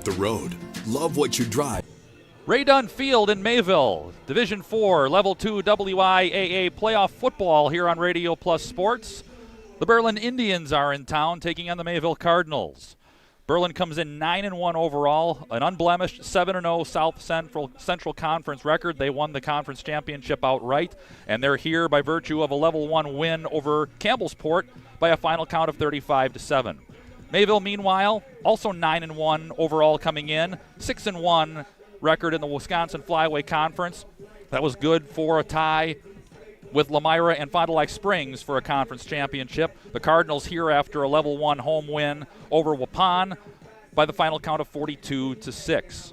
with the road. Love what you drive. Ray Dunn Field in Mayville, Division 4, Level 2 WIAA playoff football here on Radio Plus Sports. The Berlin Indians are in town taking on the Mayville Cardinals. Berlin comes in 9-1 overall, an unblemished 7-0 South Central Conference record. They won the conference championship outright, and they're here by virtue of a Level 1 win over Campbellsport by a final count of 35-7. Mayville, meanwhile, also 9-1 overall coming in, 6-1 record in the Wisconsin Flyway Conference. That was good for a tie with Lamira and Fond du Lac Springs for a conference championship. The Cardinals here after a Level 1 home win over Waupun by the final count of 42-6.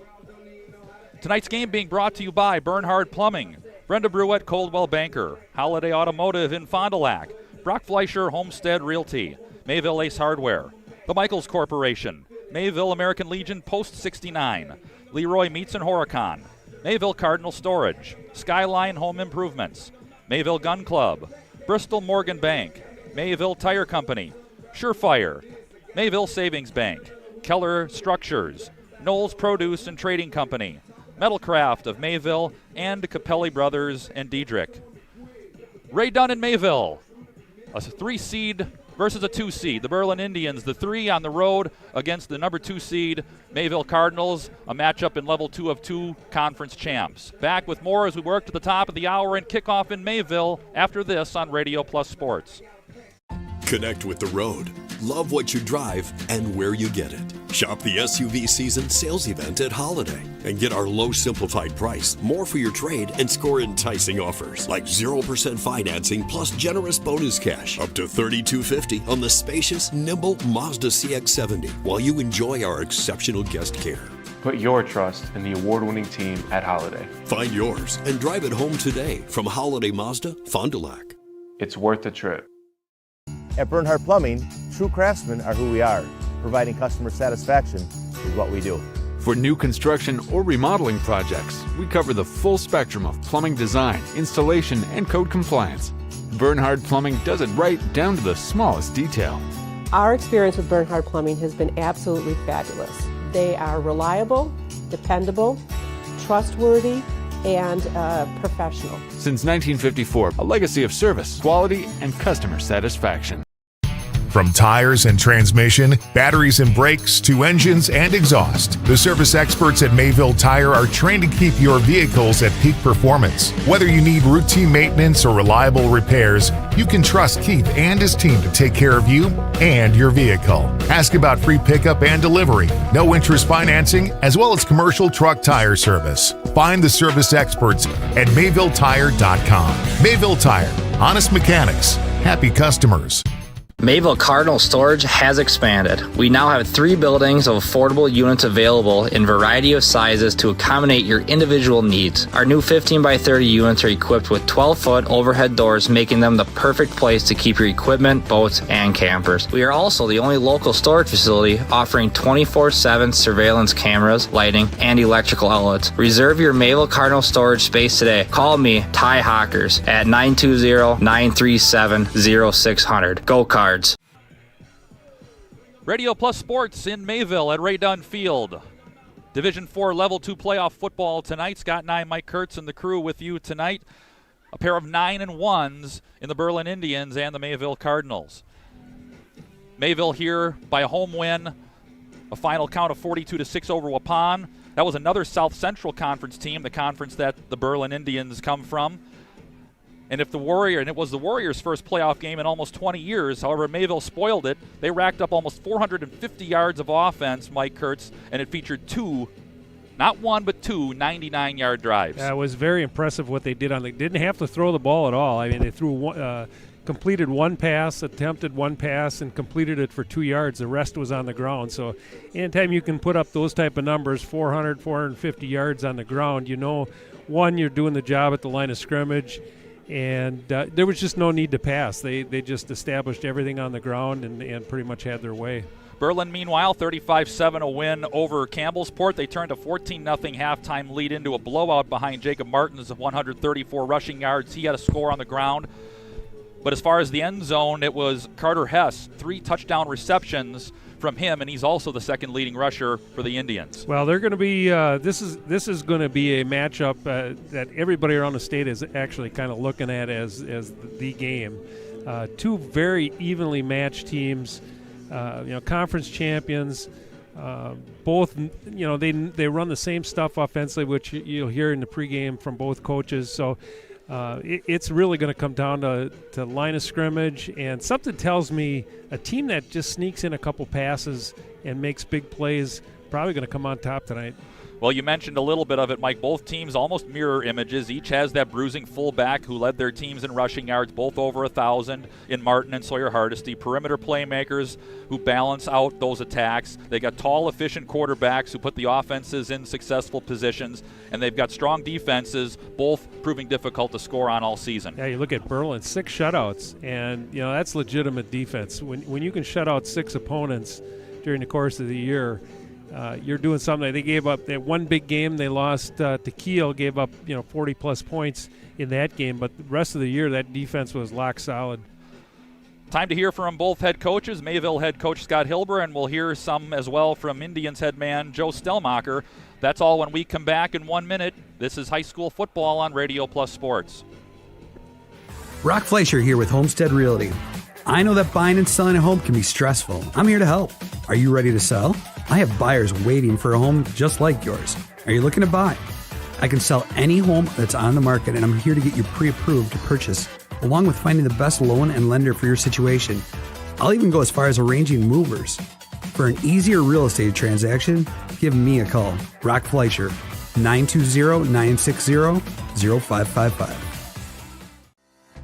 Tonight's game being brought to you by Bernhard Plumbing, Brenda Bruette Coldwell Banker, Holiday Automotive in Fond du Lac, Brock Fleischer Homestead Realty, Mayville Ace Hardware, the Michaels Corporation, Mayville American Legion Post 69, Leroy Meats and Horicon, Mayville Cardinal Storage, Skyline Home Improvements, Mayville Gun Club, Bristol Morgan Bank, Mayville Tire Company, Surefire, Mayville Savings Bank, Keller Structures, Knowles Produce and Trading Company, Metalcraft of Mayville, and Capelli Brothers and Diedrich. Ray Dunn in Mayville, a 3-seed versus a 2-seed. The Berlin Indians, the 3 on the road against the number 2 seed Mayville Cardinals, a matchup in Level 2 of 2 conference champs. Back with more as we work to the top of the hour and kickoff in Mayville after this on Radio Plus Sports. Connect with the road. Love what you drive and where you get it. Shop the SUV season sales event at Holiday and get our low simplified price, more for your trade, and score enticing offers like 0% financing plus generous bonus cash up to $3,250 on the spacious, nimble Mazda CX-70 while you enjoy our exceptional guest care. Put your trust in the award-winning team at Holiday. Find yours and drive it home today from Holiday Mazda, Fond du Lac. It's worth the trip. At Bernhard Plumbing, true craftsmen are who we are. Providing customer satisfaction is what we do. For new construction or remodeling projects, we cover the full spectrum of plumbing design, installation, and code compliance. Bernhard Plumbing does it right down to the smallest detail. Our experience with Bernhard Plumbing has been absolutely fabulous. They are reliable, dependable, trustworthy, and professional. Since 1954, a legacy of service, quality, and customer satisfaction. From tires and transmission, batteries and brakes, to engines and exhaust, the service experts at Mayville Tire are trained to keep your vehicles at peak performance. Whether you need routine maintenance or reliable repairs, you can trust Keith and his team to take care of you and your vehicle. Ask about free pickup and delivery, no interest financing, as well as commercial truck tire service. Find the service experts at MayvilleTire.com. Mayville Tire, honest mechanics, happy customers. Mayville Cardinal Storage has expanded. We now have 3 buildings of affordable units available in variety of sizes to accommodate your individual needs. Our new 15 by 30 units are equipped with 12-foot overhead doors, making them the perfect place to keep your equipment, boats, and campers. We are also the only local storage facility offering 24/7 surveillance cameras, lighting, and electrical outlets. Reserve your Mayville Cardinal Storage space today. Call me, Ty Hawkers, at 920-937-0600. Go Cards. Radio Plus Sports in Mayville at Ray Dunn Field. Division 4 Level 2 playoff football tonight. Scott and I, Mike Kurtz, and the crew with you tonight. A pair of 9-1s in the Berlin Indians and the Mayville Cardinals. Mayville here by a home win, a final count of 42-6 over Waupun. That was another South Central Conference team, the conference that the Berlin Indians come from. And it was the Warriors' first playoff game in almost 20 years. However, Mayville spoiled it. They racked up almost 450 yards of offense, Mike Kurtz, and it featured 2, not 1, but 2 99-yard drives. It was very impressive what they did on the. Didn't have to throw the ball at all. I mean, they completed one pass, attempted one pass, and completed it for 2 yards. The rest was on the ground. So anytime you can put up those type of numbers, 400, 450 yards on the ground, one, you're doing the job at the line of scrimmage. And there was just no need to pass. They just established everything on the ground and pretty much had their way. Berlin, meanwhile, 35-7, a win over Campbellsport. They turned a 14-0 halftime lead into a blowout behind Jacob Martins of 134 rushing yards. He had a score on the ground. But as far as the end zone, it was Carter Hess, 3 touchdown receptions from him, and he's also the second leading rusher for the Indians. Well, they're going to be this is going to be a matchup that everybody around the state is actually kind of looking at as the game. Two very evenly matched teams, conference champions. Both, they run the same stuff offensively, which you'll hear in the pregame from both coaches. So it's really going to come down to line of scrimmage. And something tells me a team that just sneaks in a couple passes and makes big plays probably going to come on top tonight. Well, you mentioned a little bit of it, Mike. Both teams almost mirror images. Each has that bruising fullback who led their teams in rushing yards, both over 1,000 in Martin and Sawyer Hardesty. Perimeter playmakers who balance out those attacks. They got tall, efficient quarterbacks who put the offenses in successful positions, and they've got strong defenses, both proving difficult to score on all season. Yeah, you look at Berlin, 6 shutouts, and that's legitimate defense. When you can shut out 6 opponents during the course of the year, you're doing something. They gave up that one big game. They lost to Kiel, gave up 40-plus points in that game. But the rest of the year, that defense was lock solid. Time to hear from both head coaches, Mayville head coach Scott Hilber, and we'll hear some as well from Indians head man Joe Stellmacher. That's all when we come back in 1 minute. This is high school football on Radio Plus Sports. Brock Fleischer here with Homestead Realty. I know that buying and selling a home can be stressful. I'm here to help. Are you ready to sell? I have buyers waiting for a home just like yours. Are you looking to buy? I can sell any home that's on the market, and I'm here to get you pre-approved to purchase, along with finding the best loan and lender for your situation. I'll even go as far as arranging movers. For an easier real estate transaction, give me a call. Brock Fleischer, 920-960-0555.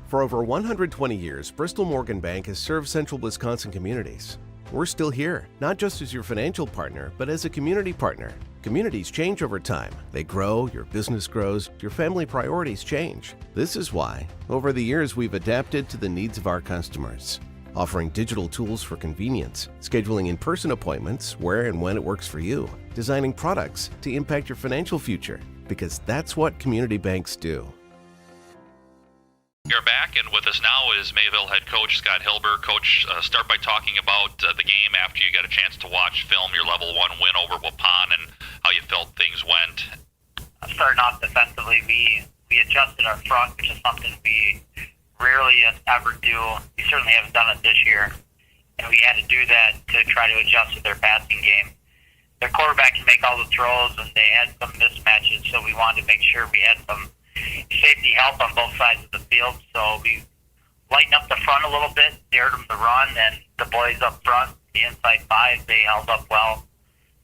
For over 120 years, Bristol Morgan Bank has served central Wisconsin communities. We're still here, not just as your financial partner, but as a community partner. Communities change over time. They grow, your business grows, your family priorities change. This is why, over the years, we've adapted to the needs of our customers, offering digital tools for convenience, scheduling in-person appointments where and when it works for you, designing products to impact your financial future, because that's what community banks do. You're back, and with us now is Mayville head coach Scott Hilber. Coach, start by talking about the game after you got a chance to watch film, your level 1 win over Waupun, and how you felt things went. Starting off defensively, we adjusted our front, which is something we rarely ever do. We certainly haven't done it this year, and we had to do that to try to adjust to their passing game. Their quarterback can make all the throws, and they had some mismatches, so we wanted to make sure we had some safety help on both sides of the field. So we lightened up the front a little bit, dared them to run, and the boys up front, the inside 5, they held up well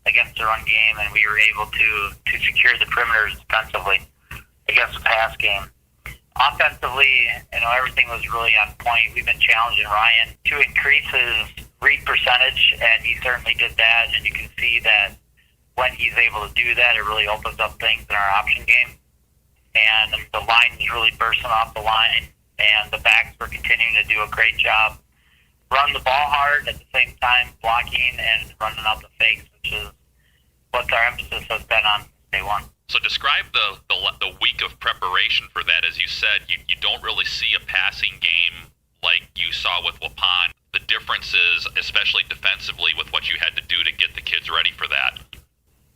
against the run game, and we were able to secure the perimeters defensively against the pass game. Offensively, everything was really on point. We've been challenging Ryan to increase his read percentage, and he certainly did that, and you can see that when he's able to do that, it really opens up things in our option game. And the line is really bursting off the line, and the backs were continuing to do a great job. Run the ball hard, at the same time blocking and running out the fakes, which is what our emphasis has been on day one. So describe the week of preparation for that. As you said, you don't really see a passing game like you saw with Waupun. The differences, especially defensively, with what you had to do to get the kids ready for that.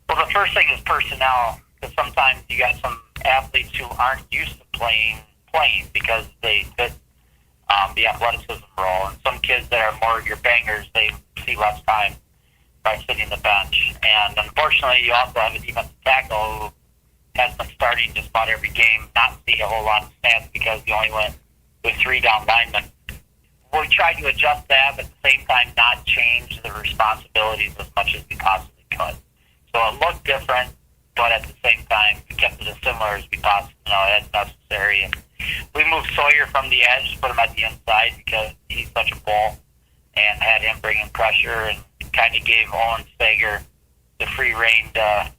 Well, the first thing is personnel, because sometimes you got some athletes who aren't used to playing because they fit the athleticism role, and some kids that are more your bangers, they see less time by sitting the bench. And unfortunately, you also have a defensive tackle who has been starting just about every game, not see a whole lot of snaps because he only went with 3 down linemen. We tried to adjust that, but at the same time not change the responsibilities as much as we possibly could. So it looked different, but at the same time, we kept it as similar as we possibly as necessary. And we moved Sawyer from the edge, put him at the inside because he's such a bull, and had him bringing pressure, and kind of gave Owen Sager the free rein to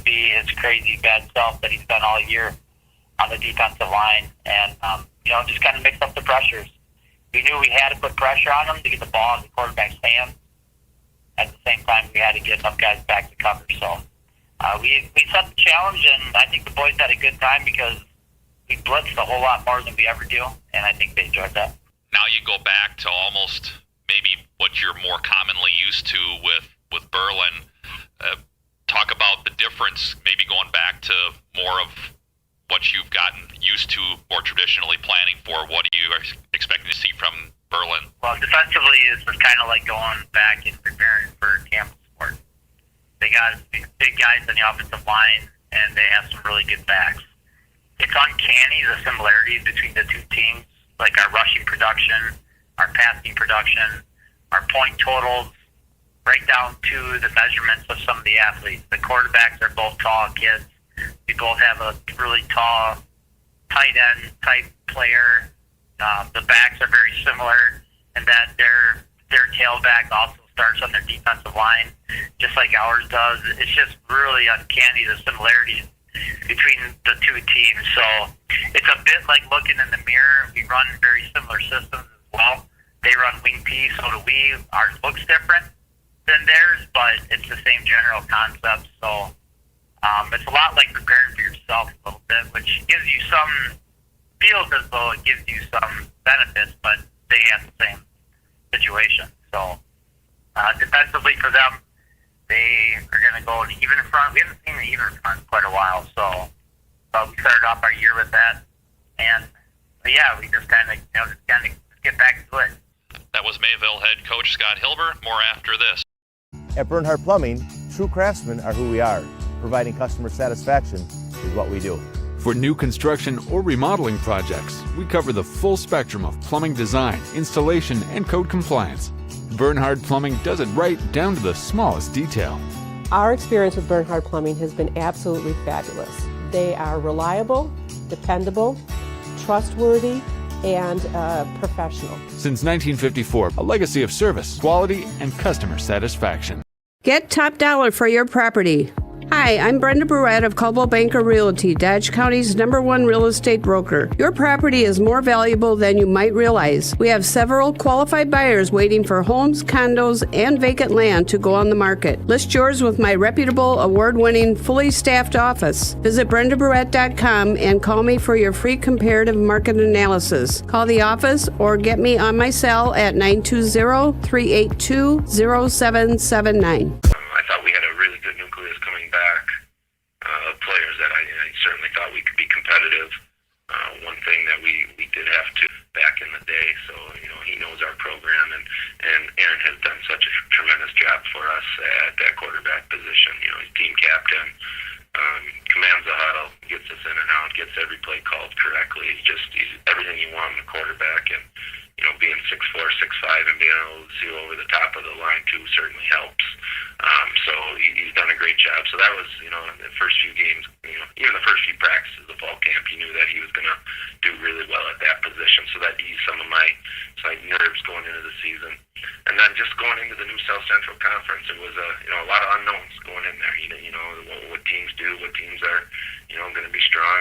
be his crazy bad self that he's done all year on the defensive line, and just kind of mix up the pressures. We knew we had to put pressure on him to get the ball in the quarterback's hands. At the same time, we had to get enough guys back to cover. So we set the challenge, and I think the boys had a good time because we blitzed a whole lot more than we ever do, and I think they enjoyed that. Now you go back to almost maybe what you're more commonly used to with Berlin. Talk about the difference, maybe going back to more of what you've gotten used to more traditionally planning for. What are you expecting to see from Berlin? Well, defensively is kind of like going back and preparing for campus sport. They got big guys on the offensive line, and they have some really good backs. It's uncanny, the similarities between the two teams, like our rushing production, our passing production, our point totals, right down to the measurements of some of the athletes. The quarterbacks are both tall kids. We both have a really tall, tight end type player. The backs are very similar, and that their tailback also starts on their defensive line, just like ours does. It's just really uncanny, the similarities between the two teams. So it's a bit like looking in the mirror. We run very similar systems as well. They run wing P, so do we. Ours looks different than theirs, but it's the same general concept. So it's a lot like preparing for yourself a little bit, which gives you feels as though it gives you some benefits, but they have the same situation. So defensively for them, they are going to go an even front. We haven't seen an even front in quite a while, so we started off our year with that, and yeah, we just kind of get back to it. That was Mayville head coach Scott Hilber. More after this. At Bernhard Plumbing, true craftsmen are who we are. Providing customer satisfaction is what we do. For new construction or remodeling projects, we cover the full spectrum of plumbing design, installation, and code compliance. Bernhard Plumbing does it right down to the smallest detail. Our experience with Bernhard Plumbing has been absolutely fabulous. They are reliable, dependable, trustworthy, and professional. Since 1954, a legacy of service, quality, and customer satisfaction. Get top dollar for your property. Hi, I'm Brenda Barrett of Coldwell Banker Realty, Dodge County's #1 real estate broker. Your property is more valuable than you might realize. We have several qualified buyers waiting for homes, condos, and vacant land to go on the market. List yours with my reputable, award-winning, fully staffed office. Visit BrendaBarrett.com and call me for your free comparative market analysis. Call the office or get me on my cell at 920-382-0779. I thought we had a really good nucleus coming back of players that I certainly thought we could be competitive. One thing that we did have to back in the day, so he knows our program, and Aaron has done such a tremendous job for us at that quarterback position. He's team captain, commands the huddle, gets us in and out, gets every play called correctly. He's everything you want in a quarterback, and being 6'4", 6'5", and being able to see over the top of the line too certainly helps. So he's done a great job. So that was, in the first few games, even the first few practices of fall camp, you knew that he was going to do really well at that position. So that eased some of my nerves going into the season. And then just going into the new South Central Conference, it was a lot of unknowns going in there. What teams do, what teams are, going to be strong,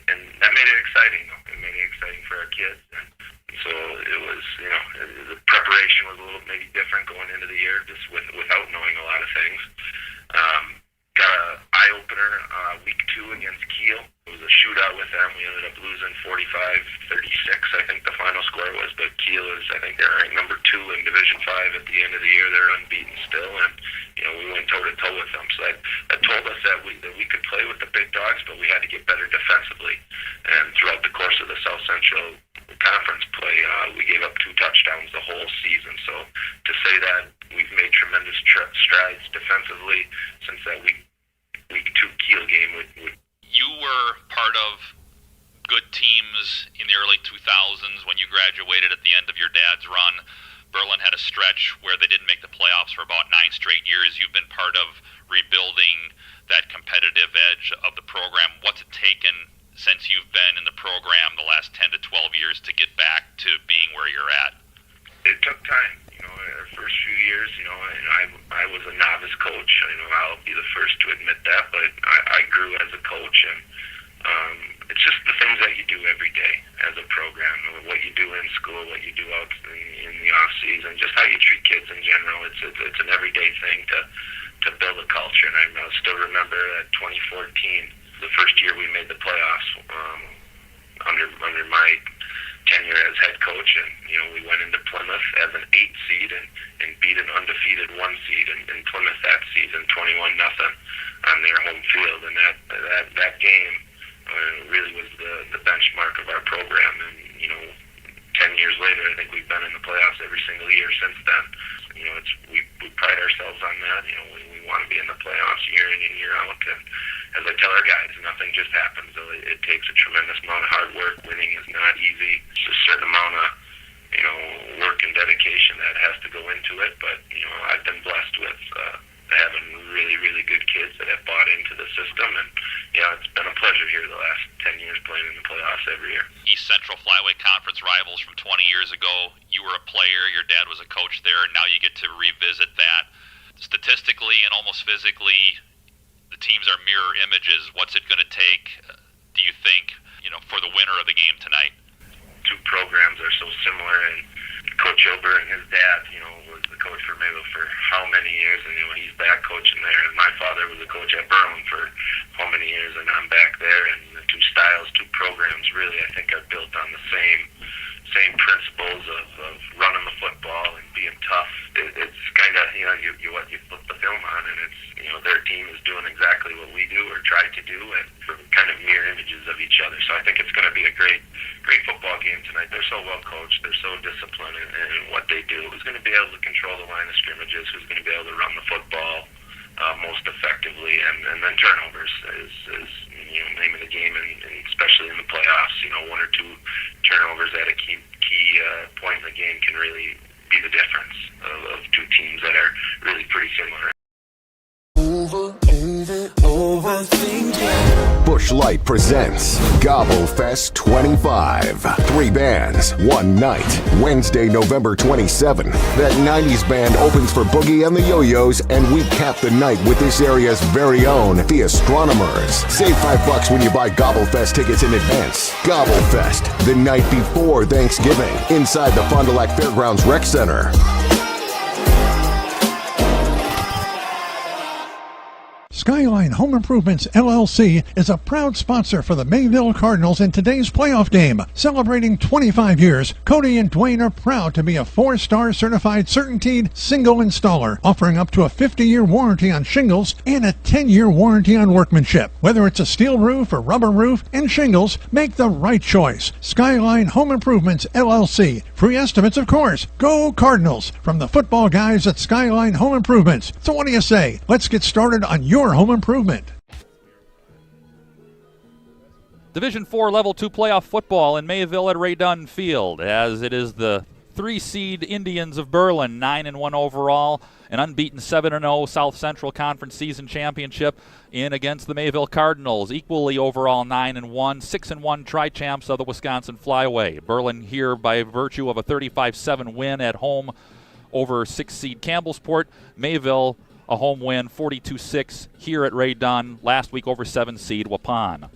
and that made it exciting. Though. It made it exciting for our kids. And so it was, the preparation was a little maybe different going into the year, just without knowing a lot of things. Got an eye-opener week 2 against Kiel. It was a shootout with them. We ended up losing 45-36, I think the final score was. But Kiel is, I think they're ranked number 2 in Division 5 at the end of the year. They're unbeaten still, and we went toe-to-toe with them. So that told us that we could play with the big dogs, but we had to get better defensively. And throughout the course of the South Central Conference play, we gave up 2 touchdowns the whole season. So to say that we've made tremendous strides defensively since that week 2 Kiel game would. You were part of good teams in the early 2000s when you graduated at the end of your dad's run. Berlin had a stretch where they didn't make the playoffs for about 9 straight years. You've been part of rebuilding that competitive edge of the program. What's it taken since you've been in the program the last 10 to 12 years to get back to being where you're at? It took time. Our first few years, and I was a novice coach. I'll be the first to admit that, but I grew as a coach, and it's just the things that you do every day as a program, what you do in school, what you do out in the off season, just how you treat kids in general. It's an everyday thing to build a culture, and I still remember that 2014, the first year we made the playoffs under my tenure as head coach, and we went into Plymouth as an 8 seed and beat an undefeated 1 seed in Plymouth that season, 21-0 on their home field, and that game really was the benchmark of our program. And 10 years later, I think we've been in the playoffs every single year since then. We pride ourselves on that. We want to be in the playoffs year in and year out. And as I tell our guys, nothing just happens. It takes a tremendous amount of hard work. Winning is not easy. It's a certain amount of work and dedication that has to go into it. But I've been blessed with having really, really good kids that have bought into the system. And it's been a pleasure here the last 10 years playing in the playoffs every year. East Central Flyweight Conference rivals from 20 years ago. You were a player, your dad was a coach there, and now you get to revisit that. Statistically and almost physically, the teams are mirror images. What's it going to take, do you think, for the winner of the game tonight? Two programs are so similar, and Coach Ober and his dad, was the coach for Mayville for how many years, and he's back coaching there. And my father was a coach at Berlin for how many years, and I'm back there. And the two styles, two programs, really, I think are built on the same principles of running the football and being tough. It's kind of you flip the film on, and it's their team is doing exactly what we do or try to do, and we're kind of mirror images of each other. So I think it's going to be a great football game tonight. They're so well coached, they're so disciplined in what they do. Who's going to be able to control the line of scrimmages? Who's going to be able to run the football most effectively? And then turnovers is name of the game, and especially in the playoffs. 1 or 2 turnovers at a key point in the game can really be the difference of two teams that are really pretty similar. Busch Light presents Gobble Fest 25. 3 bands, 1 night. Wednesday, November 27th. That 90s band opens for Boogie and the Yo-Yos, and we cap the night with this area's very own, the Astronomers. Save $5 when you buy Gobble Fest tickets in advance. Gobble Fest, the night before Thanksgiving, inside the Fond du Lac Fairgrounds Rec Center. Skyline Home Improvements, LLC is a proud sponsor for the Mayville Cardinals in today's playoff game. Celebrating 25 years, Cody and Dwayne are proud to be a 4-star certified CertainTeed single installer, offering up to a 50-year warranty on shingles and a 10-year warranty on workmanship. Whether it's a steel roof or rubber roof and shingles, make the right choice. Skyline Home Improvements, LLC. Free estimates, of course. Go Cardinals! From the football guys at Skyline Home Improvements. So what do you say? Let's get started on your home improvement. Division 4 Level 2 playoff football in Mayville at Ray Dunn Field, as it is the 3-seed Indians of Berlin, 9-1 overall, an unbeaten 7-0 South Central Conference season championship in against the Mayville Cardinals, equally overall 9-1, 6-1 tri-champs of the Wisconsin Flyway. Berlin here by virtue of a 35-7 win at home over 6-seed Campbellsport. Mayville a home win, 42-6 here at Ray Dunn last week over 7-seed Waupun.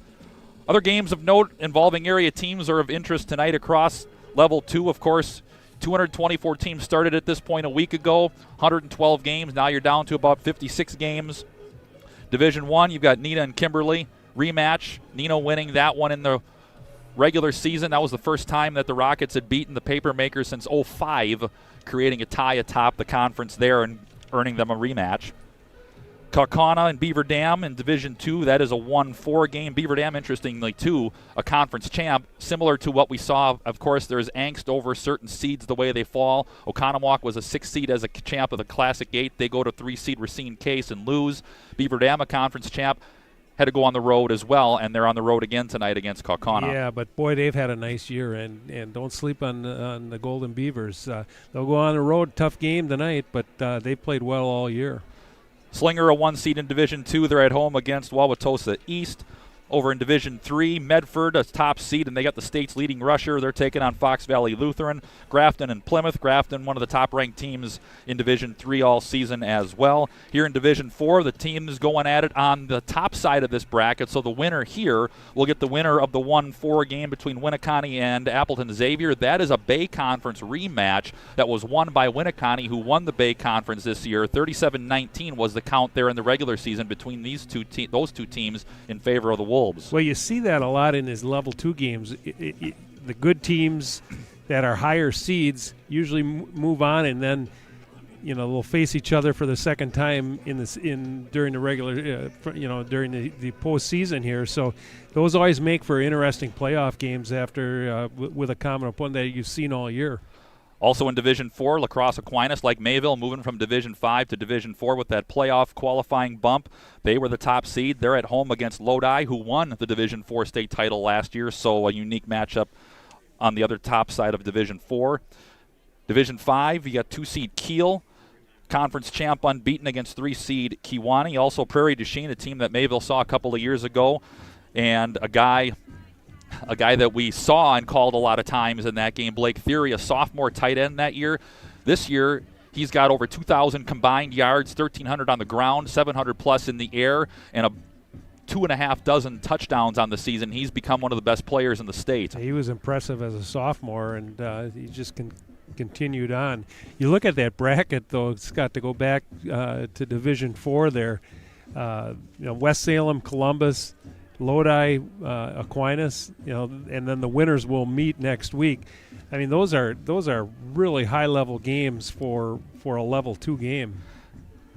Other games of note involving area teams are of interest tonight across Level 2. Of course, 224 teams started at this point a week ago, 112 games. Now you're down to about 56 games. Division 1, you've got Neenah and Kimberly rematch. Neenah winning that one in the regular season. That was the first time that the Rockets had beaten the Papermakers since 2005, creating a tie atop the conference there and earning them a rematch. Kaukauna and Beaver Dam in Division 2, that is a 1-4 game. Beaver Dam, interestingly, too, a conference champ. Similar to what we saw, of course, there's angst over certain seeds, the way they fall. Oconomowoc was a 6 seed as a champ of the Classic 8. They go to 3 seed Racine Case and lose. Beaver Dam, a conference champ, had to go on the road as well, and they're on the road again tonight against Kaukauna. Yeah, but boy, they've had a nice year, and don't sleep on the Golden Beavers. They'll go on the road, tough game tonight, but they've played well all year. Slinger, a 1 seed in Division 2. They're at home against Wauwatosa East. Over in Division 3, Medford, a top seed, and they got the state's leading rusher. They're taking on Fox Valley Lutheran. Grafton and Plymouth. Grafton, one of the top-ranked teams in Division 3 all season as well. Here in Division 4, the teams going at it on the top side of this bracket, so the winner here will get the winner of the 1-4 game between Winneconne and Appleton Xavier. That is a Bay Conference rematch that was won by Winneconne, who won the Bay Conference this year. 37-19 was the count there in the regular season between those two teams in favor of the Wolves. Well, you see that a lot in his Level 2 games. the good teams that are higher seeds usually move on, and then they'll face each other for the second time during the regular during the postseason here. So those always make for interesting playoff games after with a common opponent that you've seen all year. Also in Division 4, La Crosse Aquinas, like Mayville, moving from Division 5 to Division 4 with that playoff qualifying bump. They were the top seed. They're at home against Lodi, who won the Division 4 state title last year, so a unique matchup on the other top side of Division 4. Division 5, you got 2-seed Kiel, conference champ unbeaten against 3-seed Kewanee. Also Prairie du Chien, a team that Mayville saw a couple of years ago, and a guy that we saw and called a lot of times in that game, Blake Theory, a sophomore tight end that year. This year, he's got over 2,000 combined yards, 1,300 on the ground, 700 plus in the air, and 2.5 dozen touchdowns on the season. He's become one of the best players in the state. He was impressive as a sophomore, and he just continued on. You look at that bracket, though, Scott, to go back to Division 4 there. West Salem, Columbus, Lodi, Aquinas, and then the winners will meet next week. I mean, those are really high-level games for a level 2 game.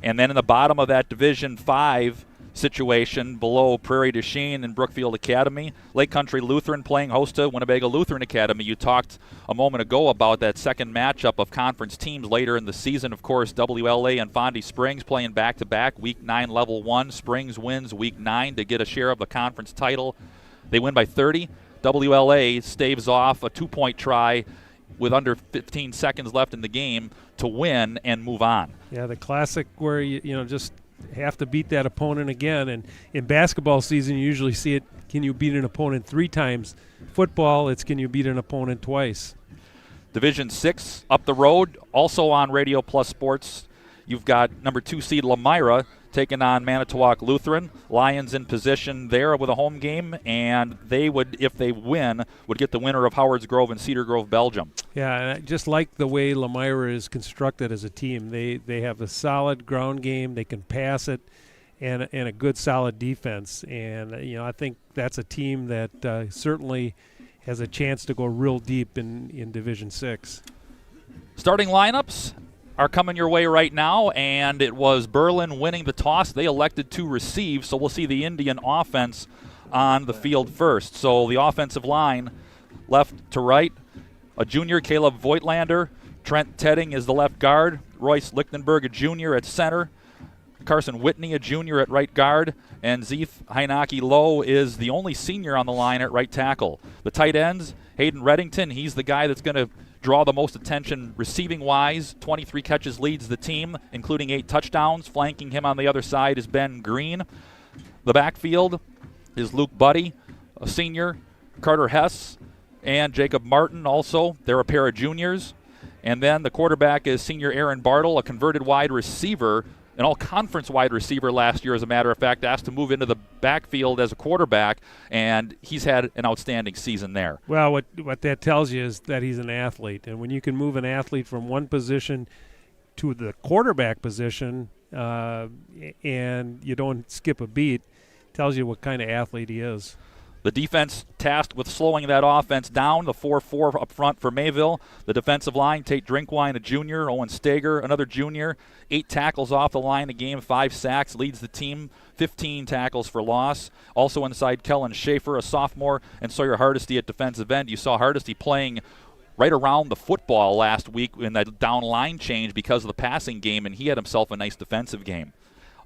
And then in the bottom of that Division 5 situation, below Prairie du Chien and Brookfield Academy, Lake Country Lutheran playing host to Winnebago Lutheran Academy. You talked a moment ago about that second matchup of conference teams later in the season. Of course, WLA and Fondy Springs playing back-to-back. Week 9, Level 1. Springs wins Week 9 to get a share of the conference title. They win by 30. WLA staves off a 2-point try with under 15 seconds left in the game to win and move on. Yeah, the classic where you just have to beat that opponent again. And in basketball season, you usually see it, can you beat an opponent 3 times? Football, it's can you beat an opponent twice? Division 6 up the road, also on Radio Plus Sports. You've got number 2 seed Lamira taking on Manitowoc Lutheran. Lions in position there with a home game, and they would, if they win, would get the winner of Howards Grove and Cedar Grove, Belgium. Yeah, and I just like the way Lamira is constructed as a team. They have a solid ground game. They can pass it, and a good solid defense. And I think that's a team that certainly has a chance to go real deep in Division 6. Starting lineups are coming your way right now, and it was Berlin winning the toss. They elected to receive, so we'll see the Indian offense on the field first. So the offensive line, left to right, a junior, Caleb Voigtlander. Trent Tedding is the left guard. Royce Lichtenberg, a junior, at center. Carson Whitney, a junior, at right guard. And Zeef Heinaki Lowe is the only senior on the line at right tackle. The tight ends, Hayden Reddington, he's the guy that's going to draw the most attention receiving-wise. 23 catches leads the team, including 8 touchdowns. Flanking him on the other side is Ben Green. The backfield is Luke Buddy, a senior, Carter Hess, and Jacob Martin also. They're a pair of juniors. And then the quarterback is senior Aaron Bartle, a converted wide receiver, an all-conference wide receiver last year, as a matter of fact, asked to move into the backfield as a quarterback, and he's had an outstanding season there. Well, what that tells you is that he's an athlete, and when you can move an athlete from one position to the quarterback position and you don't skip a beat, tells you what kind of athlete he is. The defense tasked with slowing that offense down, the 4-4 up front for Mayville. The defensive line, Tate Drinkwine, a junior, Owen Stager, another junior. 8 tackles off the line a game, 5 sacks, leads the team, 15 tackles for loss. Also inside, Kellen Schaefer, a sophomore, and Sawyer Hardesty at defensive end. You saw Hardesty playing right around the football last week in that down line change because of the passing game, and he had himself a nice defensive game.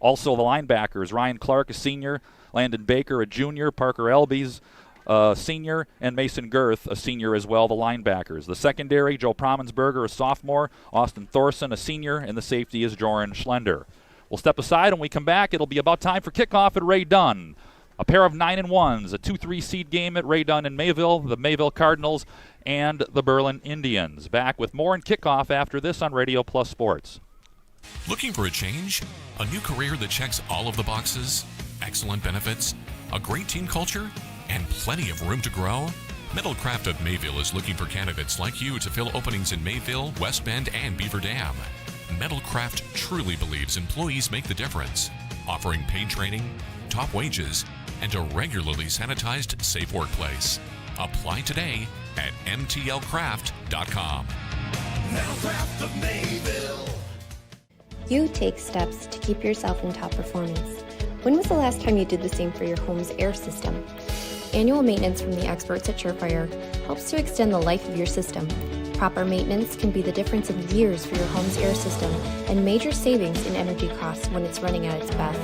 Also the linebackers, Ryan Clark, a senior, Landon Baker, a junior, Parker Elbies, a senior, and Mason Girth, a senior as well, the linebackers. The secondary, Joe Promensberger, a sophomore, Austin Thorson, a senior, and the safety is Joran Schlender. We'll step aside. When we come back, it'll be about time for kickoff at Ray Dunn. A pair of 9-1s, a 2-3 seed game at Ray Dunn in Mayville, the Mayville Cardinals, and the Berlin Indians. Back with more in kickoff after this on Radio Plus Sports. Looking for a change? A new career that checks all of the boxes? Excellent benefits, a great team culture, and plenty of room to grow? Metalcraft of Mayville is looking for candidates like you to fill openings in Mayville, West Bend, and Beaver Dam. Metalcraft truly believes employees make the difference, offering paid training, top wages, and a regularly sanitized, safe workplace. Apply today at mtlcraft.com. Metalcraft of Mayville. You take steps to keep yourself in top performance. When was the last time you did the same for your home's air system? Annual maintenance from the experts at Surefire helps to extend the life of your system. Proper maintenance can be the difference in years for your home's air system and major savings in energy costs when it's running at its best.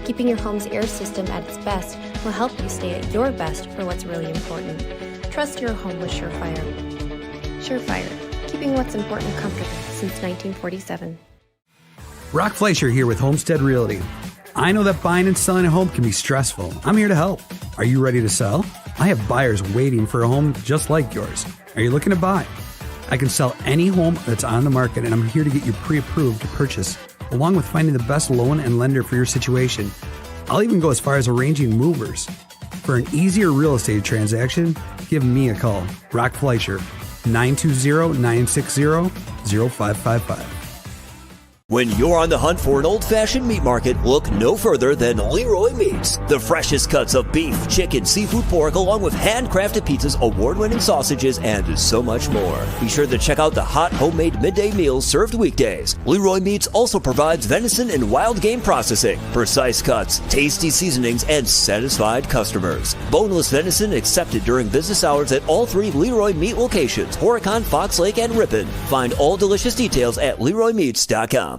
Keeping your home's air system at its best will help you stay at your best for what's really important. Trust your home with Surefire. Surefire, keeping what's important comfortable since 1947. Rock Fleischer here with Homestead Realty. I know that buying and selling a home can be stressful. I'm here to help. Are you ready to sell? I have buyers waiting for a home just like yours. Are you looking to buy? I can sell any home that's on the market, and I'm here to get you pre-approved to purchase, along with finding the best loan and lender for your situation. I'll even go as far as arranging movers. For an easier real estate transaction, give me a call. Rock Fleischer, 920-960-0555. When you're on the hunt for an old-fashioned meat market, look no further than Leroy Meats. The freshest cuts of beef, chicken, seafood, pork, along with handcrafted pizzas, award-winning sausages, and so much more. Be sure to check out the hot homemade midday meals served weekdays. Leroy Meats also provides venison and wild game processing, precise cuts, tasty seasonings, and satisfied customers. Boneless venison accepted during business hours at all 3 Leroy Meat locations, Horicon, Fox Lake, and Ripon. Find all delicious details at LeroyMeats.com.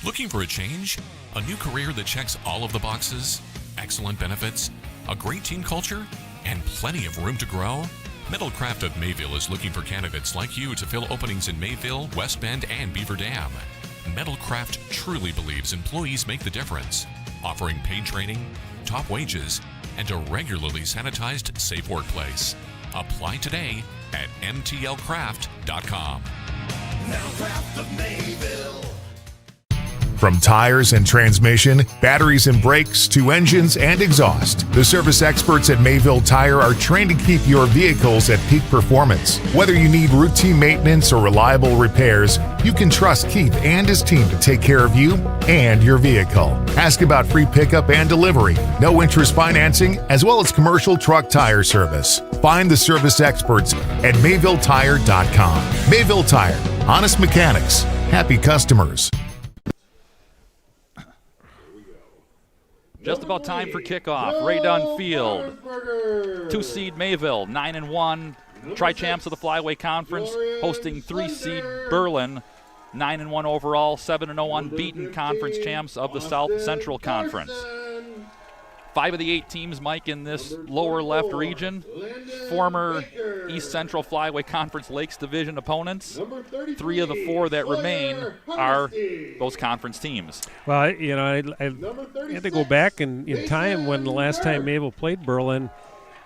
Looking for a change? A new career that checks all of the boxes? Excellent benefits? A great team culture? And plenty of room to grow? Metalcraft of Mayville is looking for candidates like you to fill openings in Mayville, West Bend, and Beaver Dam. Metalcraft truly believes employees make the difference, offering paid training, top wages, and a regularly sanitized, safe workplace. Apply today at mtlcraft.com. Metalcraft of Mayville. From tires and transmission, batteries and brakes, to engines and exhaust, the service experts at Mayville Tire are trained to keep your vehicles at peak performance. Whether you need routine maintenance or reliable repairs, you can trust Keith and his team to take care of you and your vehicle. Ask about free pickup and delivery, no interest financing, as well as commercial truck tire service. Find the service experts at MayvilleTire.com. Mayville Tire, honest mechanics, happy customers. Just about time for kickoff. Ray Dunn Field. 2-seed Mayville, 9-1. Tri-champs of the Flyway Conference, hosting 3-seed Berlin, 9-1 overall, 7-0 unbeaten conference champs of the South Central Conference. 5 of the 8 teams, Mike, in this lower left region, former East Central Flyway Conference Lakes Division opponents. 3 of the 4 that remain are those conference teams. Well, I had to go back in time when the last time Mayville played Berlin.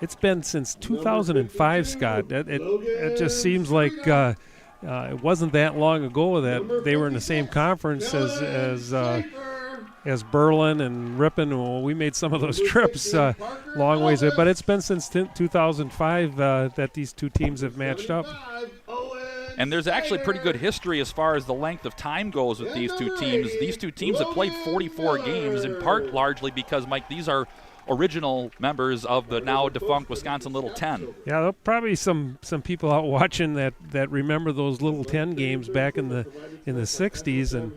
It's been since 2005, Scott. It just seems like it wasn't that long ago that they were in the same conference as Berlin and Ripon. Well, we made some of those trips long ways, but it's been since 2005 that these two teams have matched up. And there's actually pretty good history as far as the length of time goes with these two teams. These two teams have played 44 games, in part largely because, Mike, these are original members of the now defunct Wisconsin Little 10. Yeah, there'll probably some people out watching that remember those Little 10 games back in the 60s, and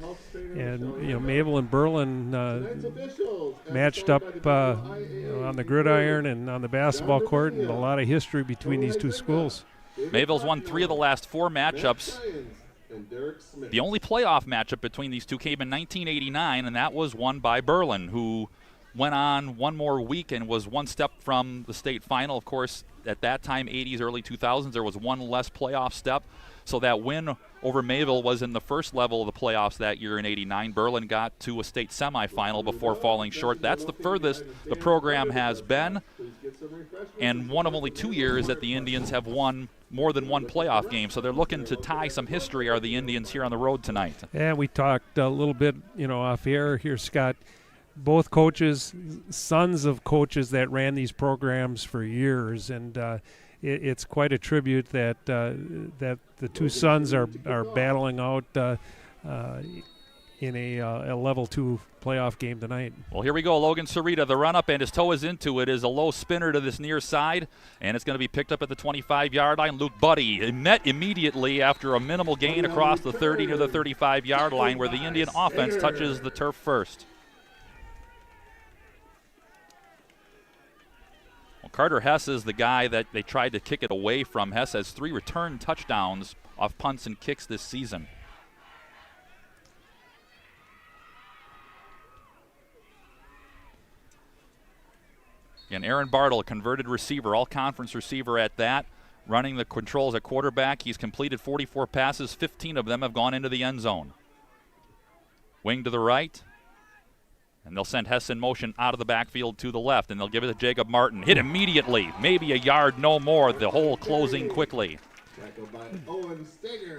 Mayville and Berlin matched up on the gridiron and on the basketball court, and a lot of history between these two schools. Mayville's won 3 of the last 4 matchups. The only playoff matchup between these two came in 1989, and that was won by Berlin, who went on one more week and was one step from the state final. Of course, at that time, 80s, early 2000s, there was one less playoff step. So that win over Mayville was in the first level of the playoffs that year in 89. Berlin got to a state semifinal before falling short. That's the furthest the program has been, and one of only 2 years that the Indians have won more than one playoff game. So they're looking to tie some history, are the Indians, here on the road tonight. Yeah, we talked a little bit, off air here, Scott. Both coaches, sons of coaches that ran these programs for years, and it's quite a tribute that the two sons are battling out in a level 2 playoff game tonight. Well, here we go. Logan Sarita, the run-up, and his toe is into it, is a low spinner to this near side, and it's going to be picked up at the 25-yard line. Luke Buddy met immediately after a minimal gain across the 30 to the 35-yard line, where the Indian offense touches the turf first. Well, Carter Hess is the guy that they tried to kick it away from. Hess has 3 return touchdowns off punts and kicks this season. And Aaron Bartle, converted receiver, all-conference receiver at that, running the controls at quarterback. He's completed 44 passes. 15 of them have gone into the end zone. Wing to the right. And they'll send Hess in motion out of the backfield to the left, and they'll give it to Jacob Martin. Hit immediately, maybe a yard, no more. The hole closing quickly.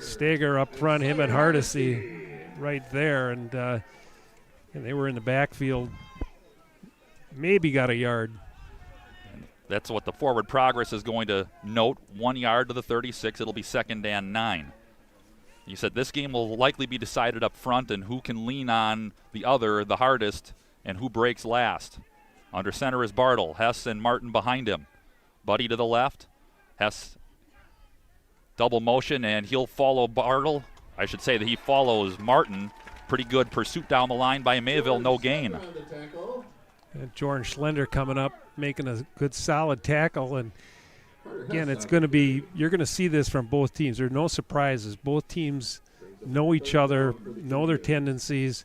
Steger up front, him and Hardesty right there, and they were in the backfield. Maybe got a yard. That's what the forward progress is going to note. 1 yard to the 36. It'll be 2nd and 9. You said this game will likely be decided up front and who can lean on the other the hardest and who breaks last. Under center is Bartle. Hess and Martin behind him. Buddy to the left. Hess double motion, and he'll follow Bartle. I should say that he follows Martin. Pretty good pursuit down the line by Mayville. No gain. And Jordan Schlender coming up, making a good solid tackle. And again, it's going to be, you're going to see this from both teams. There are no surprises. Both teams know each other, know their tendencies,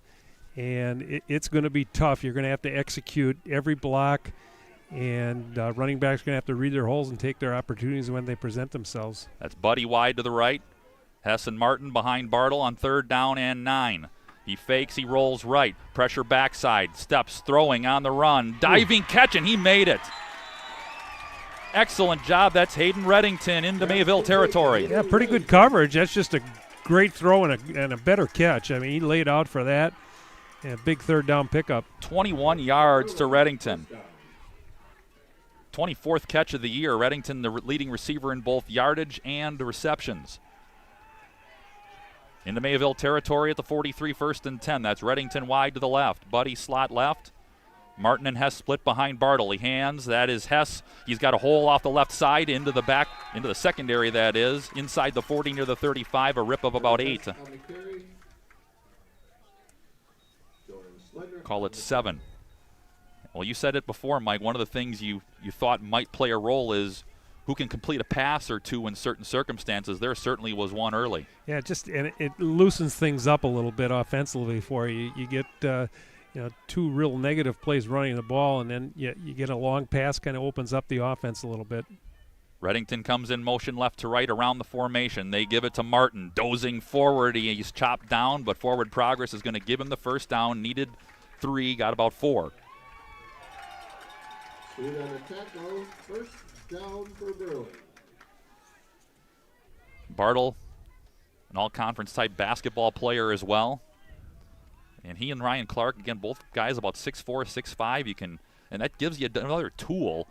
and it's going to be tough. You're going to have to execute every block, and running backs are going to have to read their holes and take their opportunities when they present themselves. That's Buddy wide to the right. Hess and Martin behind Bartle on 3rd down and 9. He fakes, he rolls right. Pressure backside, steps, throwing on the run. Diving catch, and he made it. Excellent job. That's Hayden Reddington into Mayville territory. Yeah, pretty good coverage. That's just a great throw and a better catch. I mean, he laid out for that. And a big 3rd down pickup. 21 yards to Reddington. 24th catch of the year. Reddington, the leading receiver in both yardage and receptions. Into Mayville territory at the 43, 1st and 10. That's Reddington wide to the left. Buddy slot left. Martin and Hess split behind Bartle. He hands. That is Hess. He's got a hole off the left side into the back, into the secondary, that is. Inside the 40 near the 35, a rip of about 8. Call it 7. Well, you said it before, Mike. One of the things you thought might play a role is who can complete a pass or two in certain circumstances. There certainly was one early. Yeah, and it loosens things up a little bit offensively for you. You get 2 real negative plays running the ball, and then you get a long pass, kind of opens up the offense a little bit. Reddington comes in motion left to right around the formation. They give it to Martin, dozing forward. He's chopped down, but forward progress is going to give him the 1st down. Needed 3, got about 4. First down for Berlin. Bartle, an all-conference type basketball player as well. And he and Ryan Clark, again, both guys about 6'4", 6'5". And that gives you another tool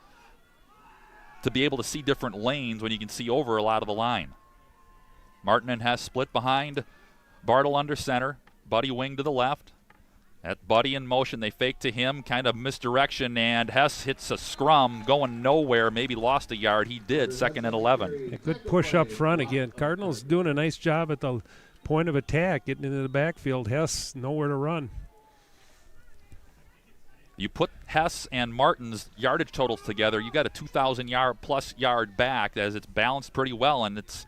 to be able to see different lanes when you can see over a lot of the line. Martin and Hess split behind. Bartle under center. Buddy wing to the left. At Buddy in motion, they fake to him, kind of misdirection, and Hess hits a scrum, going nowhere, maybe lost a yard. He did, 2nd and 11. A good push up front again. Cardinals doing a nice job at the point of attack, getting into the backfield. Hess, nowhere to run. You put Hess and Martin's yardage totals together, you got a 2,000-plus yard back as it's balanced pretty well, and it's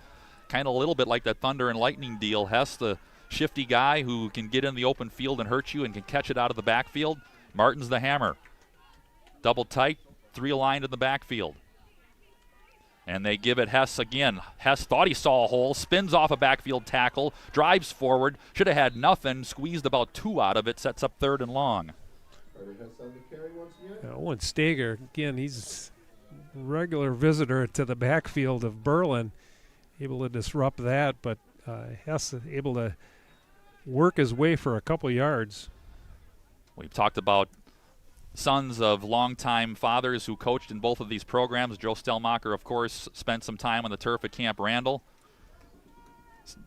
kind of a little bit like that Thunder and Lightning deal. Hess, the shifty guy who can get in the open field and hurt you and can catch it out of the backfield. Martin's the hammer. Double tight, 3 aligned in the backfield. And they give it Hess again. Hess thought he saw a hole, spins off a backfield tackle, drives forward, should have had nothing, squeezed about 2 out of it, sets up 3rd and long. Owen Steger, again, he's a regular visitor to the backfield of Berlin, able to disrupt that, but Hess able to work his way for a couple yards. We've talked about sons of longtime fathers who coached in both of these programs. Joe Stelmacher, of course, spent some time on the turf at Camp Randall,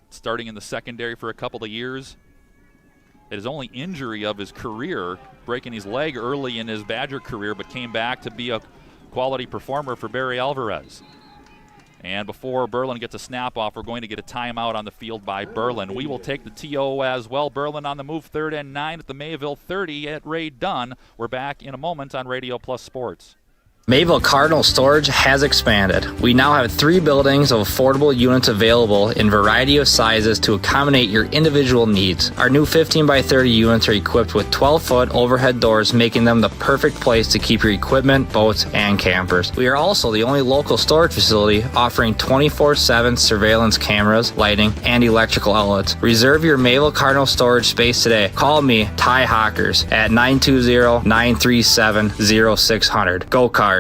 starting in the secondary for a couple of years. his only injury of his career, breaking his leg early in his Badger career, but came back to be a quality performer for Barry Alvarez. And before Berlin gets a snap off, we're going to get a timeout on the field by Berlin. We will take the TO as well. Berlin on the move, 3rd and 9 at the Mayville 30 at Ray Dunn. We're back in a moment on Radio Plus Sports. Mayville Cardinal Storage has expanded. We now have 3 buildings of affordable units available in variety of sizes to accommodate your individual needs. Our new 15 by 30 units are equipped with 12-foot overhead doors, making them the perfect place to keep your equipment, boats, and campers. We are also the only local storage facility offering 24/7 surveillance cameras, lighting, and electrical outlets. Reserve your Mayville Cardinal Storage space today. Call me, Ty Hawkers, at 920-937-0600. Go Cards.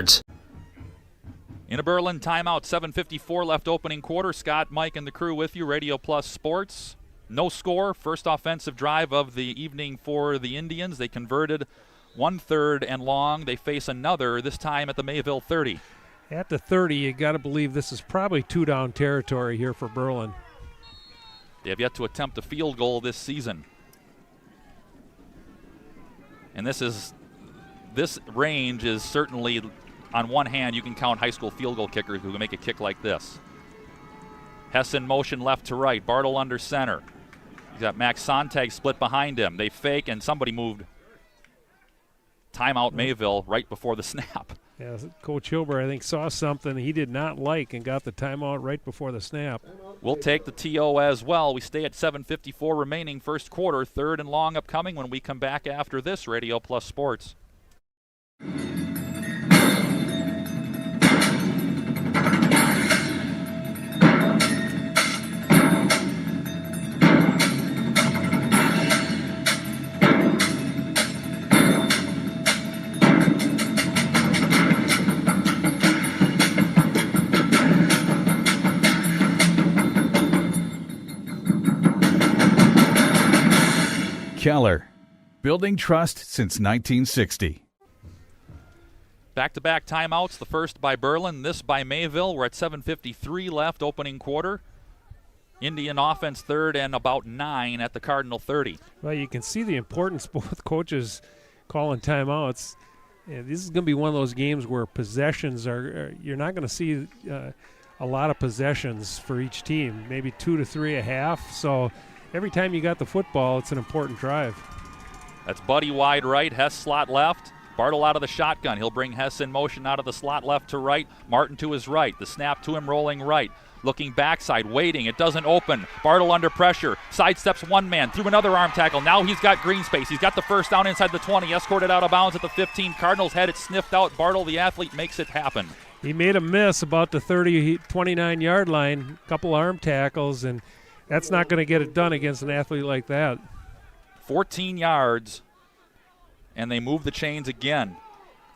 In a Berlin timeout, 7:54 left opening quarter. Scott, Mike, and the crew with you, Radio Plus Sports. No score, first offensive drive of the evening for the Indians. They converted 1/3 and long. They face another, this time at the Mayville 30. At the 30, you got to believe this is probably 2-down territory here for Berlin. They have yet to attempt a field goal this season. And this range is certainly, on one hand, you can count high school field goal kickers who can make a kick like this. Hess in motion left to right. Bartle under center. He's got Max Sontag split behind him. They fake, and somebody moved. Timeout Mayville right before the snap. Yeah, Coach Hilber, I think, saw something he did not like and got the timeout right before the snap. We'll take the TO as well. We stay at 7:54 remaining first quarter. 3rd and long upcoming when we come back after this. Radio Plus Sports. Keller, building trust since 1960. Back-to-back timeouts, the first by Berlin, this by Mayville. We're at 7:53 left, opening quarter. Indian offense 3rd and about 9 at the Cardinal 30. Well, you can see the importance both coaches calling timeouts. Yeah, this is going to be one of those games where possessions you're not going to see a lot of possessions for each team, maybe 2 to 3 a half. So every time you got the football, it's an important drive. That's Buddy wide right, Hess slot left. Bartle out of the shotgun. He'll bring Hess in motion out of the slot left to right. Martin to his right. The snap to him rolling right. Looking backside, waiting. It doesn't open. Bartle under pressure. Sidesteps one man. Through another arm tackle. Now he's got green space. He's got the first down inside the 20. Escorted out of bounds at the 15. Cardinals had it sniffed out. Bartle, the athlete, makes it happen. He made a miss about the 29-yard line. Couple arm tackles, and that's not going to get it done against an athlete like that. 14 yards, and they move the chains again.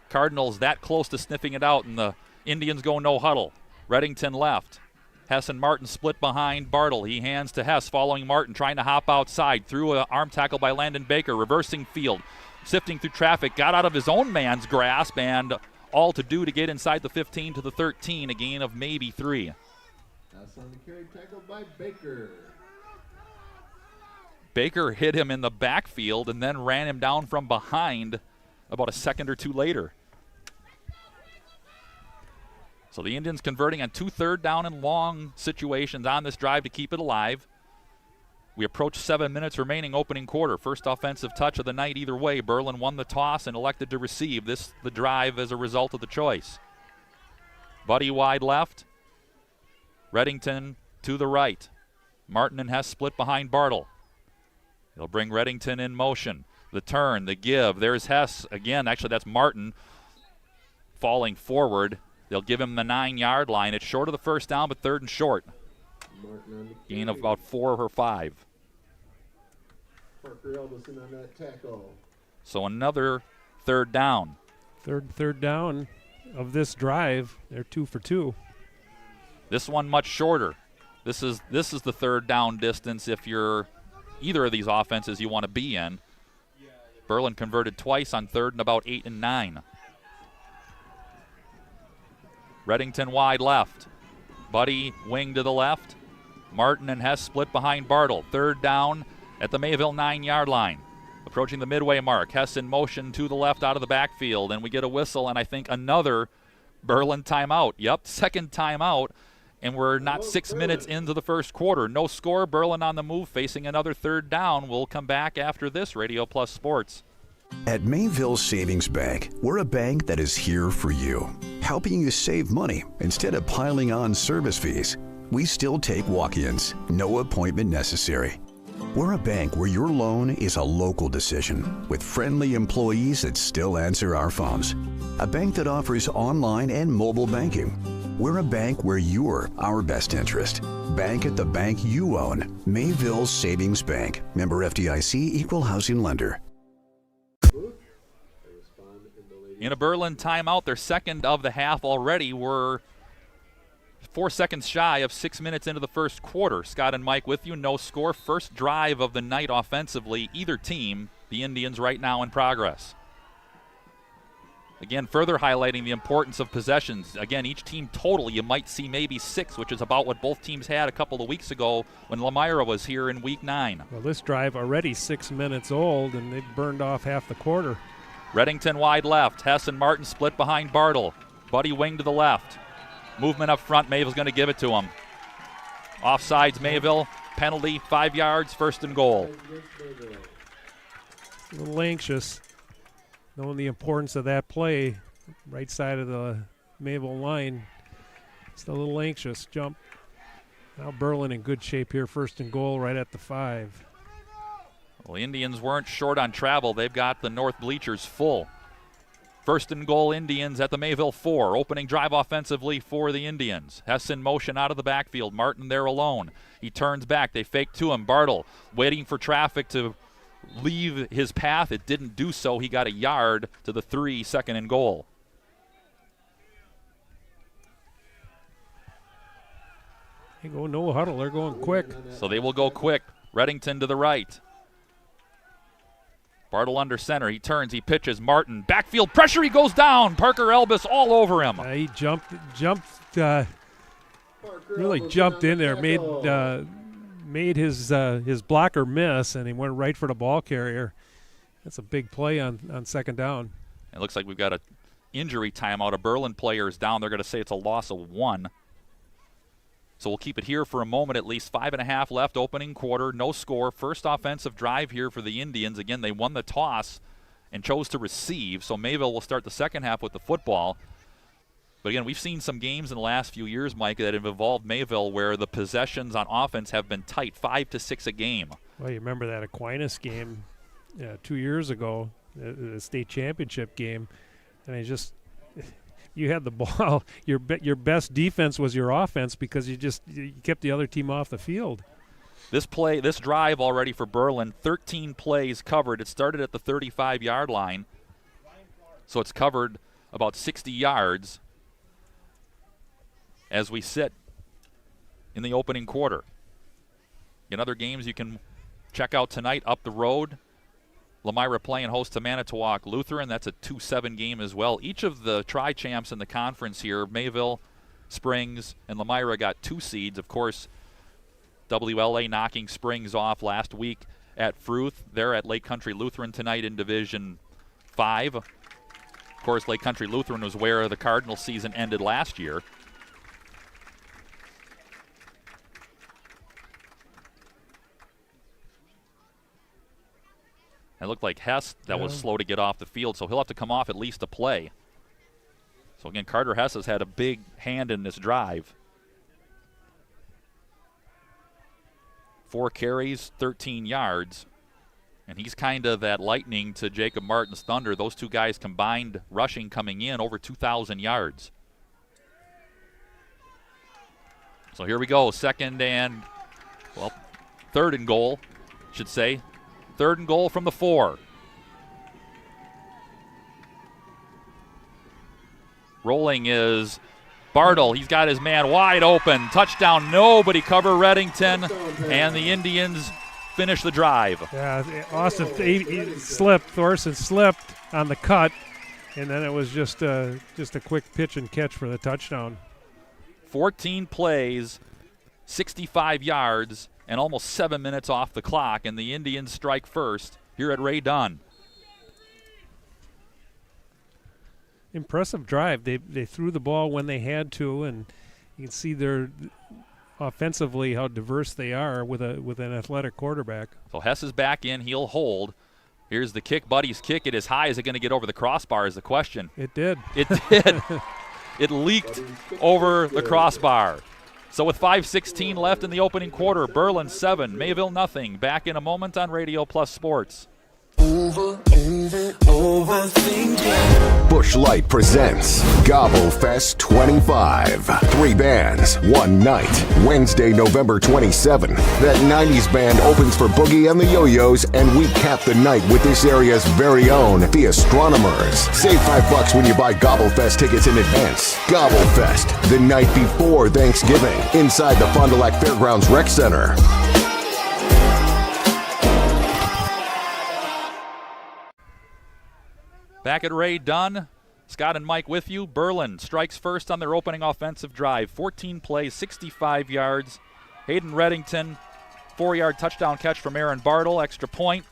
Cardinals that close to sniffing it out, and the Indians go no huddle. Reddington left. Hess and Martin split behind Bartle. He hands to Hess, following Martin, trying to hop outside. Through an arm tackle by Landon Baker, reversing field. Sifting through traffic, got out of his own man's grasp, and all to do to get inside the 15 to the 13, a gain of maybe 3. That's on the carry tackle by Baker. Baker hit him in the backfield and then ran him down from behind about a second or two later. So the Indians converting on 2 3rd down and long situations on this drive to keep it alive. We approach 7 minutes remaining opening quarter. First offensive touch of the night either way. Berlin won the toss and elected to receive the drive as a result of the choice. Buddy wide left. Reddington to the right. Martin and Hess split behind Bartle. They'll bring Reddington in motion. The turn, the give. There's Hess again. Actually, that's Martin falling forward. They'll give him the 9-yard line. It's short of the first down, but 3rd and short. Gain of about 4 or 5. Parker Elderson on that tackle. So another 3rd down. Third down of this drive. They're 2 for 2. This one much shorter. This is the 3rd down distance if you're either of these offenses you want to be in. Berlin converted twice on 3rd and about 8 and 9. Reddington wide left. Buddy wing to the left. Martin and Hess split behind Bartle. 3rd down at the Mayville 9-yard line. Approaching the midway mark. Hess in motion to the left out of the backfield, and we get a whistle and I think another Berlin timeout. Yep, second timeout, and we're not 6 minutes into the first quarter. No score, Berlin on the move, facing another third down. We'll come back after this. Radio Plus Sports. At Mayville Savings Bank, we're a bank that is here for you, helping you save money instead of piling on service fees. We still take walk-ins, no appointment necessary. We're a bank where your loan is a local decision with friendly employees that still answer our phones. A bank that offers online and mobile banking. We're a bank where you're our best interest. Bank at the bank you own. Mayville Savings Bank. Member FDIC, Equal Housing Lender. In a Berlin timeout, their second of the half already. We're 4 seconds shy of 6 minutes into the first quarter. Scott and Mike with you. No score. First drive of the night offensively. Either team, the Indians right now in progress. Again, further highlighting the importance of possessions. Again, each team total, you might see maybe 6, which is about what both teams had a couple of weeks ago when Lamira was here in Week 9. Well, this drive already 6 minutes old, and they've burned off half the quarter. Reddington wide left. Hess and Martin split behind Bartle. Buddy wing to the left. Movement up front. Mayville's going to give it to him. Offsides Mayville. Penalty, 5 yards, first and goal. A little anxious, knowing the importance of that play. Right side of the Mayville line. Just a little anxious. Jump. Now Berlin in good shape here. First and goal right at the 5. Well, the Indians weren't short on travel. They've got the north bleachers full. First and goal, Indians at the Mayville 4. Opening drive offensively for the Indians. Hess in motion out of the backfield. Martin there alone. He turns back. They fake to him. Bartle waiting for traffic to leave his path. It didn't do so. He got a yard to the 3, second and goal. They go no huddle. They're going quick. So they will go quick. Reddington to the right. Bartle under center. He turns. He pitches. Martin. Backfield pressure. He goes down. Parker Elbis all over him. He really jumped in there. Made his blocker miss, and he went right for the ball carrier. That's a big play on second down. It looks like we've got an injury timeout. A Berlin player is down. They're going to say it's a loss of 1. So we'll keep it here for a moment at least. 5.5 left, opening quarter, no score. First offensive drive here for the Indians. Again, they won the toss and chose to receive, so Mayville will start the second half with the football. But again, we've seen some games in the last few years, Mike, that have involved Mayville where the possessions on offense have been tight, 5 to 6 a game. Well, you remember that Aquinas game 2 years ago, the state championship game, and it just – you had the ball. Your best defense was your offense because you kept the other team off the field. This drive already for Berlin, 13 plays covered. It started at the 35-yard line, so it's covered about 60 yards as we sit in the opening quarter. In other games you can check out tonight, up the road, Lamira playing host to Manitowoc Lutheran. That's a 2-7 game as well. Each of the tri-champs in the conference here, Mayville, Springs, and Lamira got 2 seeds. Of course, WLA knocking Springs off last week at Fruth. They're at Lake Country Lutheran tonight in Division 5. Of course, Lake Country Lutheran was where the Cardinal season ended last year. It looked like Hess was slow to get off the field, so he'll have to come off at least a play. So again, Carter Hess has had a big hand in this drive. 4 carries, 13 yards. And he's kind of that lightning to Jacob Martin's thunder. Those two guys combined rushing coming in over 2,000 yards. So here we go, third and goal, should say. Third and goal from the 4. Rolling is Bartle. He's got his man wide open. Touchdown, nobody cover Reddington, and the Indians finish the drive. Yeah, Austin Thorson slipped on the cut, and then it was just a quick pitch and catch for the touchdown. 14 plays, 65 yards, and almost 7 minutes off the clock, and the Indians strike first here at Ray Dunn. Impressive drive. They threw the ball when they had to, and you can see they're offensively how diverse they are with an athletic quarterback. So Hess is back in. He'll hold. Here's the kick. Buddy's kick it is high. Is it going to get over the crossbar is the question. It did. It did. It leaked over the crossbar. So with 5:16 left in the opening quarter, Berlin 7, Mayville nothing. Back in a moment on Radio Plus Sports. Busch Light presents Gobble Fest 25. 3 bands, 1 night. Wednesday, November 27. That 90s band opens for Boogie and the Yo-Yos, and we cap the night with this area's very own The Astronomers. Save $5 when you buy Gobble Fest tickets in advance. Gobble Fest, the night before Thanksgiving, inside the Fond du Lac Fairgrounds Rec Center. Back at Ray Dunn, Scott and Mike with you. Berlin strikes first on their opening offensive drive. 14 plays, 65 yards. Hayden Reddington, 4-yard touchdown catch from Aaron Bartle, extra point.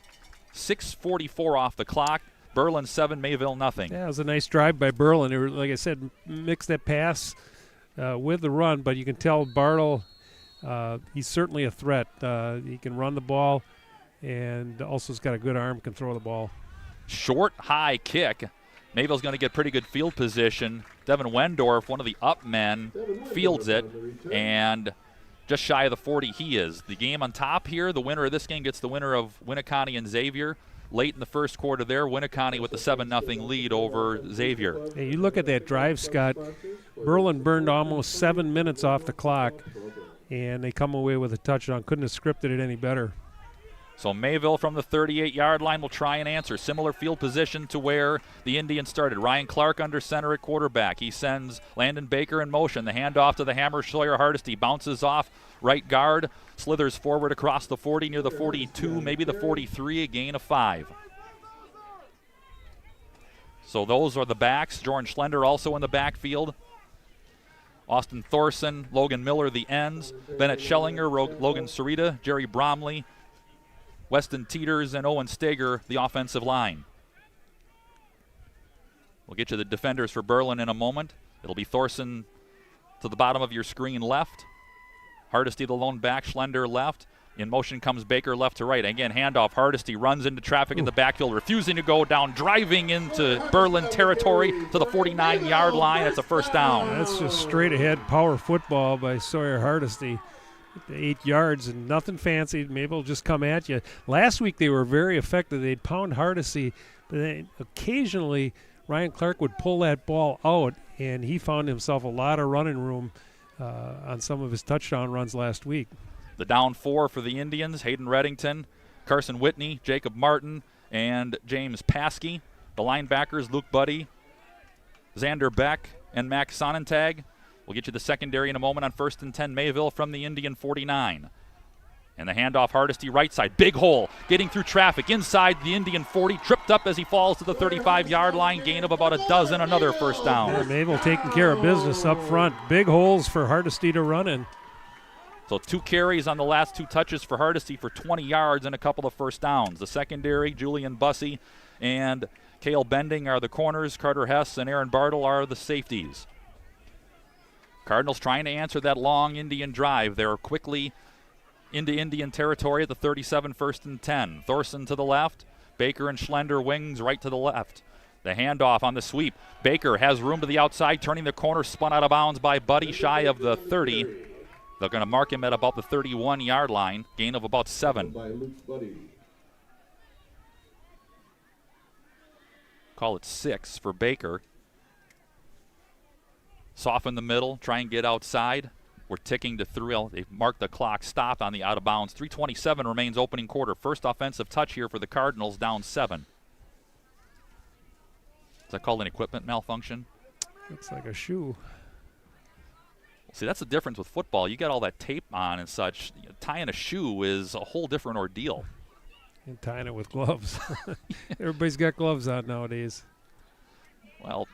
6:44 off the clock. Berlin 7, Mayville nothing. Yeah, it was a nice drive by Berlin. They were, like I said, mixed that pass with the run, but you can tell Bartle, he's certainly a threat. He can run the ball, and also has got a good arm, can throw the ball. Short, high kick. Mayville's going to get pretty good field position. Devin Wendorf, one of the up men, fields it, and just shy of the 40 he is. The game on top here, the winner of this game gets the winner of Winneconne and Xavier. Late in the first quarter there, Winneconne with the 7-0 lead over Xavier. Hey, you look at that drive, Scott. Berlin burned almost 7 minutes off the clock, and they come away with a touchdown. Couldn't have scripted it any better. So Mayville from the 38-yard line will try and answer. Similar field position to where the Indians started. Ryan Clark under center at quarterback. He sends Landon Baker in motion. The handoff to the hammer, Scheuer Hardesty bounces off right guard, slithers forward across the 40 near the 42, maybe the 43, a gain of 5. So those are the backs. Jordan Schlender also in the backfield. Austin Thorson, Logan Miller the ends. Bennett Schellinger, Logan Sarita, Jerry Bromley, Weston Teeters, and Owen Steger, the offensive line. We'll get you the defenders for Berlin in a moment. It'll be Thorson to the bottom of your screen left. Hardesty the lone back, Schlender left. In motion comes Baker left to right. Again, handoff. Hardesty runs into traffic in the backfield, refusing to go down, driving into Berlin territory to the 49-yard line. That's a first down. That's just straight ahead power football by Sawyer Hardesty. 8 yards and nothing fancy. Maybe it'll just come at you. Last week they were very effective. They'd pound Hardesty, but then occasionally Ryan Clark would pull that ball out, and he found himself a lot of running room on some of his touchdown runs last week. The down 4 for the Indians, Hayden Reddington, Carson Whitney, Jacob Martin, and James Paskey. The linebackers, Luke Buddy, Xander Beck, and Max Sonnentag. We'll get you the secondary in a moment on 1st and 10, Mayville from the Indian 49. And the handoff, Hardesty right side. Big hole, getting through traffic inside the Indian 40. Tripped up as he falls to the 35-yard line. Gain of about a dozen, another first down. Yeah, Mayville taking care of business up front. Big holes for Hardesty to run in. So 2 carries on the last 2 touches for Hardesty for 20 yards and a couple of first downs. The secondary, Julian Bussey and Cale Bending are the corners. Carter Hess and Aaron Bartle are the safeties. Cardinals trying to answer that long Indian drive. They're quickly into Indian territory at the 37, 1st and 10. Thorson to the left. Baker and Schlender wings right to the left. The handoff on the sweep. Baker has room to the outside, turning the corner, spun out of bounds by Buddy, shy of the 30. They're going to mark him at about the 31-yard line. Gain of about 7. Call it 6 for Baker. Soften the middle, try and get outside. We're ticking to 3. They've marked the clock stop on the out of bounds. 3:27 remains opening quarter. First offensive touch here for the Cardinals, down 7. Is that called an equipment malfunction? Looks like a shoe. See, that's the difference with football. You got all that tape on and such. Tying a shoe is a whole different ordeal. And tying it with gloves. Everybody's got gloves on nowadays. Well,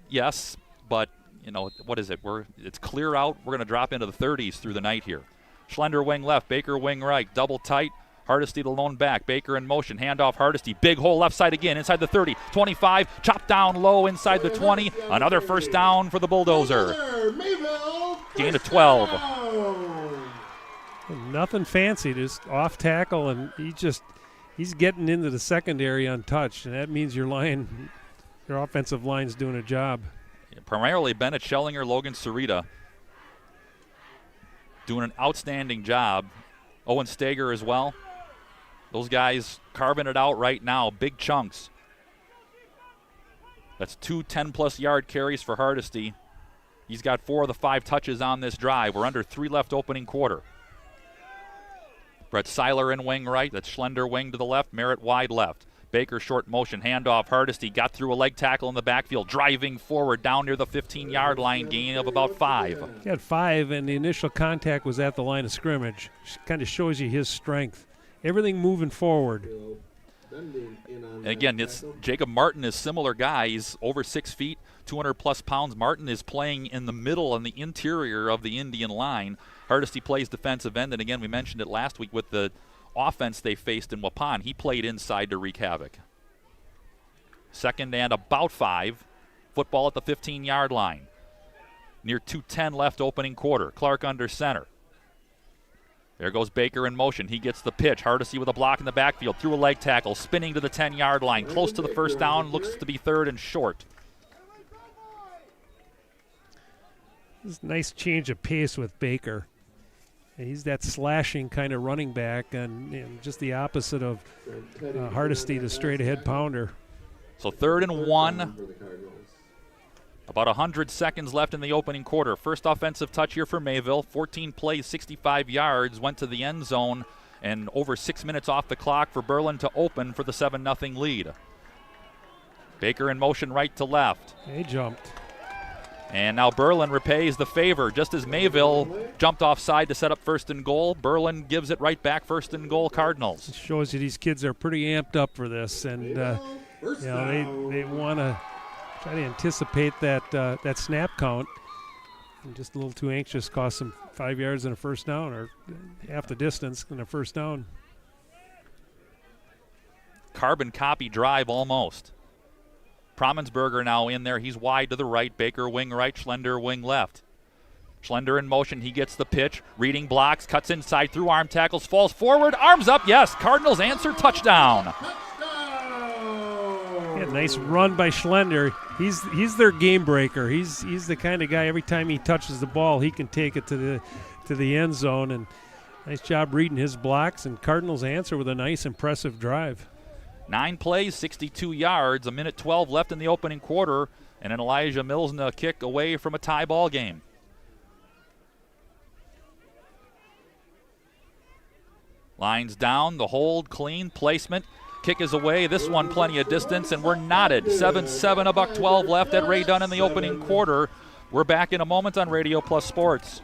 yes, but you know, what is it? It's clear out. We're going to drop into the 30s through the night here. Schlender wing left, Baker wing right, double tight. Hardesty the lone back. Baker in motion. Handoff Hardesty. Big hole left side again. Inside the 30. 25. Chopped down low inside the 20. Another first down for the Bulldozer. Gain of 12. Nothing fancy. Just off tackle, and he's getting into the secondary untouched, and that means your offensive line's doing a job. Yeah, primarily Bennett Schellinger, Logan Sarita doing an outstanding job. Owen Stager as well. Those guys carving it out right now, big chunks. That's 2 10-plus yard carries for Hardesty. He's got 4 of the 5 touches on this drive. We're under 3 left opening quarter. Brett Seiler in wing right. That's Schlender wing to the left, Merritt wide left. Baker short motion, handoff Hardesty. Got through a leg tackle in the backfield, driving forward down near the 15-yard line, gain of about 5. He had 5, and the initial contact was at the line of scrimmage. Kind of shows you his strength. Everything moving forward. And again, it's Jacob Martin is similar guy. He's over 6 feet, 200-plus pounds. Martin is playing in the middle and the interior of the Indian line. Hardesty plays defensive end, and again, we mentioned it last week with the offense they faced in Waupun. He played inside to wreak havoc. 2nd and about 5. Football at the 15-yard line. Near 2:10 left opening quarter. Clark under center. There goes Baker in motion. He gets the pitch. Hardesty with a block in the backfield. Through a leg tackle. Spinning to the 10-yard line. Close to the first down. Looks to be 3rd and short. This is a nice change of pace with Baker. He's that slashing kind of running back, and just the opposite of Hardesty, the straight-ahead pounder. So 3rd and 1. About 100 seconds left in the opening quarter. First offensive touch here for Mayville. 14 plays, 65 yards, went to the end zone, and over 6 minutes off the clock for Berlin to open for the 7-0 lead. Baker in motion right to left. He jumped. And now Berlin repays the favor. Just as Mayville jumped offside to set up 1st and goal, Berlin gives it right back, 1st and goal, Cardinals. It shows you these kids are pretty amped up for this, and they want to try to anticipate that snap count. And just a little too anxious, cost them 5 yards and a first down, or half the distance and a first down. Carbon copy drive almost. Promensberger now in there. He's wide to the right. Baker wing right, Schlender wing left. Schlender in motion. He gets the pitch. Reading blocks, cuts inside through arm tackles, falls forward, arms up. Yes, Cardinals answer touchdown. Yeah, nice run by Schlender. He's their game breaker. He's the kind of guy, every time he touches the ball, he can take it to the end zone. And nice job reading his blocks, and Cardinals answer with a nice, impressive drive. 9 plays, 62 yards, 1:12 left in the opening quarter, and an Elijah Milsna kick away from a tie ball game. Lines down, the hold clean, placement, kick is away. This one plenty of distance, and we're knotted. 7-7, $1:12 left at Ray Dunn in the opening quarter. We're back in a moment on Radio Plus Sports.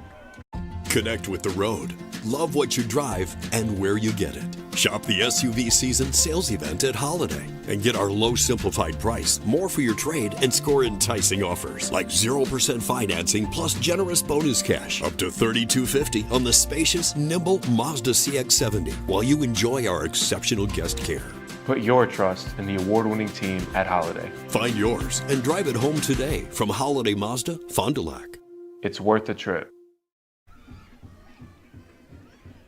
Connect with the road. Love what you drive and where you get it. Shop the SUV season sales event at Holiday and get our low simplified price, more for your trade, and score enticing offers like 0% financing plus generous bonus cash up to $3,250 on the spacious, nimble Mazda CX-70 while you enjoy our exceptional guest care. Put your trust in the award-winning team at Holiday. Find yours and drive it home today from Holiday Mazda, Fond du Lac. It's worth the trip.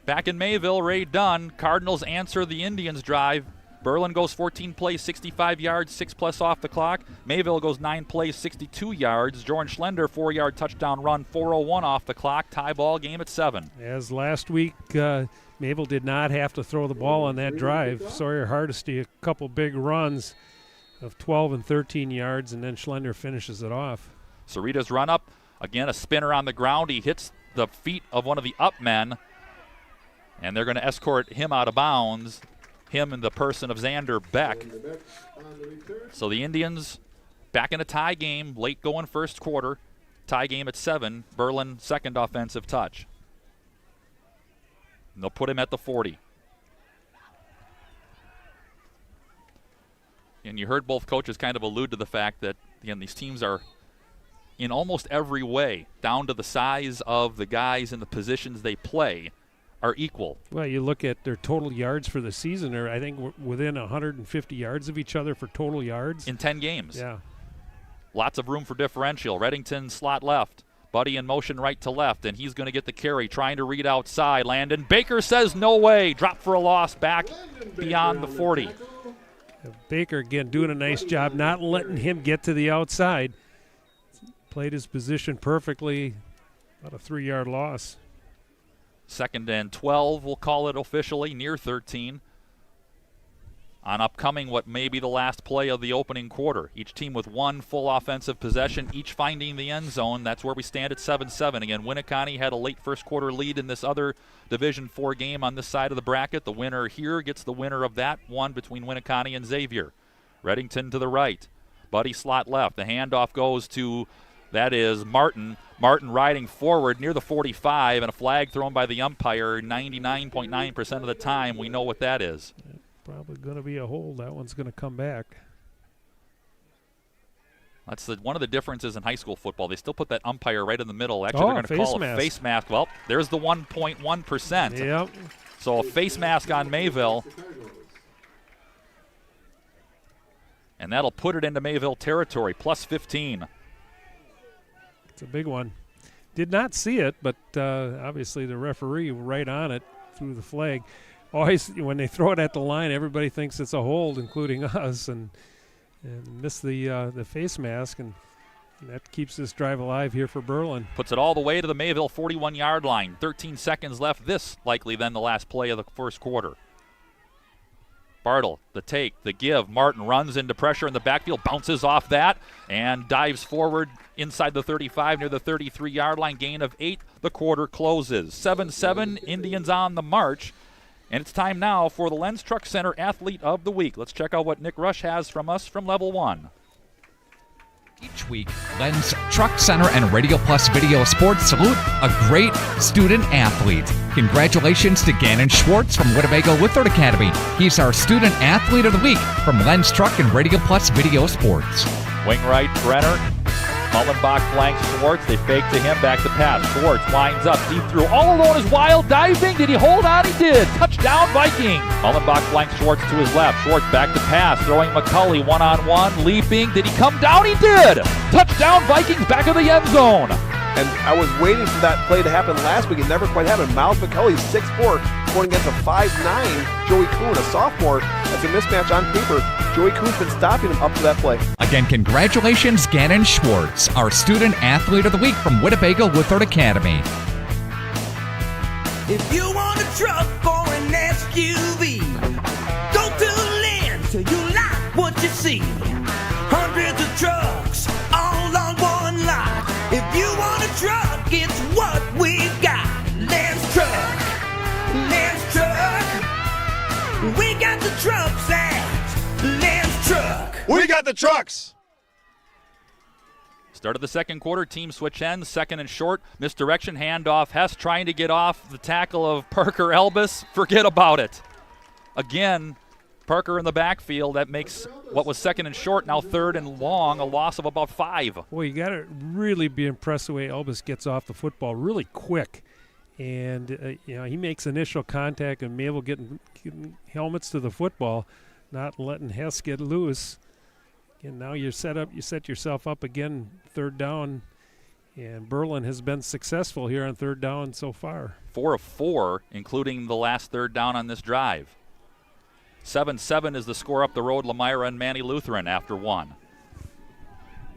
Back in Mayville, Ray Dunn. Cardinals answer the Indians' drive. Berlin goes 14 plays, 65 yards, 6+ off the clock. Mayville goes 9 plays, 62 yards. Jordan Schlender, 4-yard touchdown run, 4:01 off the clock. Tie ball game at 7. As last week, Mayville did not have to throw the ball on that drive. Sawyer Hardesty, a couple big runs of 12 and 13 yards, and then Schlender finishes it off. Sarita's run up. Again, a spinner on the ground. He hits the feet of one of the up men. And they're going to escort him out of bounds, him in the person of Xander Beck. So the Indians back in a tie game, late going first quarter. Tie game at 7. Berlin, second offensive touch. And they'll put him at the 40. And you heard both coaches kind of allude to the fact that, again, these teams are in almost every way, down to the size of the guys and the positions they play, are equal. Well, you look at their total yards for the season, they're, I think, within 150 yards of each other for total yards. In 10 games. Yeah. Lots of room for differential. Reddington slot left. Buddy in motion right to left, and he's going to get the carry, trying to read outside. Landon Baker says no way. Drop for a loss back beyond the 40. Baker, again, doing a nice job not letting him get to the outside. Played his position perfectly. About a 3-yard loss. 2nd and 12, we'll call it officially, near 13. On upcoming what may be the last play of the opening quarter. Each team with one full offensive possession, each finding the end zone. That's where we stand at 7-7. Again, Winneconne had a late first quarter lead in this other Division 4 game on this side of the bracket. The winner here gets the winner of that one between Winneconne and Xavier. Reddington to the right. Buddy slot left. The handoff goes to, that is Martin. Martin riding forward near the 45, and a flag thrown by the umpire 99.9% of the time. We know what that is. Probably going to be a hold. That one's going to come back. That's one of the differences in high school football. They still put that umpire right in the middle. Actually, they're going to call a face mask. Well, there's the 1.1%. Yep. So a face mask on Mayville. And that'll put it into Mayville territory, plus 15. It's a big one. Did not see it, but obviously the referee right on it threw the flag. Always, when they throw it at the line, everybody thinks it's a hold, including us, and miss the face mask, and that keeps this drive alive here for Berlin. Puts it all the way to the Mayville 41-yard line. 13 seconds left. This likely then the last play of the first quarter. Bartle, the take, the give. Martin runs into pressure in the backfield, bounces off that, and dives forward inside the 35 near the 33-yard line. Gain of 8. The quarter closes. 7-7, Indians on the march. And it's time now for the Lenz Truck Center Athlete of the Week. Let's check out what Nick Rush has from us from Level 1. Each week, Lenz Truck Center and Radio Plus Video Sports salute a great student athlete. Congratulations to Gannon Schwartz from Winnebago Whitford Academy. He's our Student Athlete of the Week from Lenz Truck and Radio Plus Video Sports. Wing right, Brenner. Mullenbach flanks Schwartz. They fake to him, back to pass. Schwartz winds up, deep through. All alone is Wild, diving. Did he hold on? He did. Touchdown, Viking. Mullenbach flanks Schwartz to his left. Schwartz back to pass, throwing McCulley one-on-one, leaping. Did he come down? He did. Touchdown, Vikings, back of the end zone. And I was waiting for that play to happen last week. It never quite happened. Miles McCulley, 6'4", going against a 5'9", Joey Kuhn, a sophomore. That's a mismatch on paper. Joey Kuhn's been stopping him up to that play. Again, congratulations, Gannon Schwartz, our Student Athlete of the Week from Winnebago Whitford Academy. If you want a truck or an SUV, go to Lenz till you like what you see. Hundreds of trucks all on one lot. If you want a truck, it's what we've got. Lenz Truck, Lenz Truck. We got the trucks at Lenz Truck. We got the trucks. Start of the second quarter, team switch ends, 2nd and short. Misdirection, handoff. Hess trying to get off the tackle of Parker Elbis. Forget about it. Again, Parker in the backfield. That makes what was 2nd and short now 3rd and long, a loss of about 5. Well, you got to really be impressed the way Elbis gets off the football really quick. And, he makes initial contact, and Mayville getting helmets to the football, not letting Hess get loose. And now you set yourself up again, 3rd down, and Berlin has been successful here on 3rd down so far. 4 of 4, including the last 3rd down on this drive. 7-7 is the score up the road, Lemira and Manny Lutheran after 1.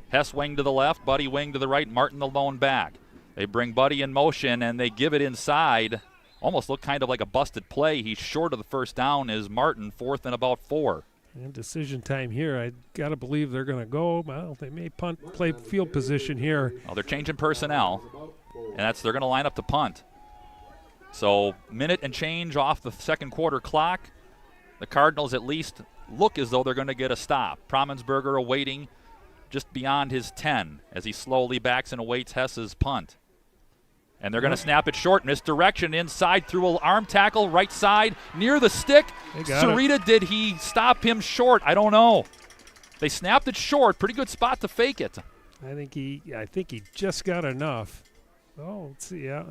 Hess wing to the left, Buddy wing to the right, Martin the lone back. They bring Buddy in motion, and they give it inside. Almost looked kind of like a busted play. He's short of the first down is Martin, 4th and about 4. And decision time here. I got to believe they're going to go. Well, they may play field position here. Well, they're changing personnel, and they're going to line up to punt. So minute and change off the second quarter clock. The Cardinals at least look as though they're going to get a stop. Promensberger awaiting just beyond his 10 as he slowly backs and awaits Hess's punt. And they're going to snap it short. Misdirection inside through an arm tackle, right side, near the stick. Sarita, did he stop him short? I don't know. They snapped it short. Pretty good spot to fake it. I think he just got enough. Oh, let's see, yeah.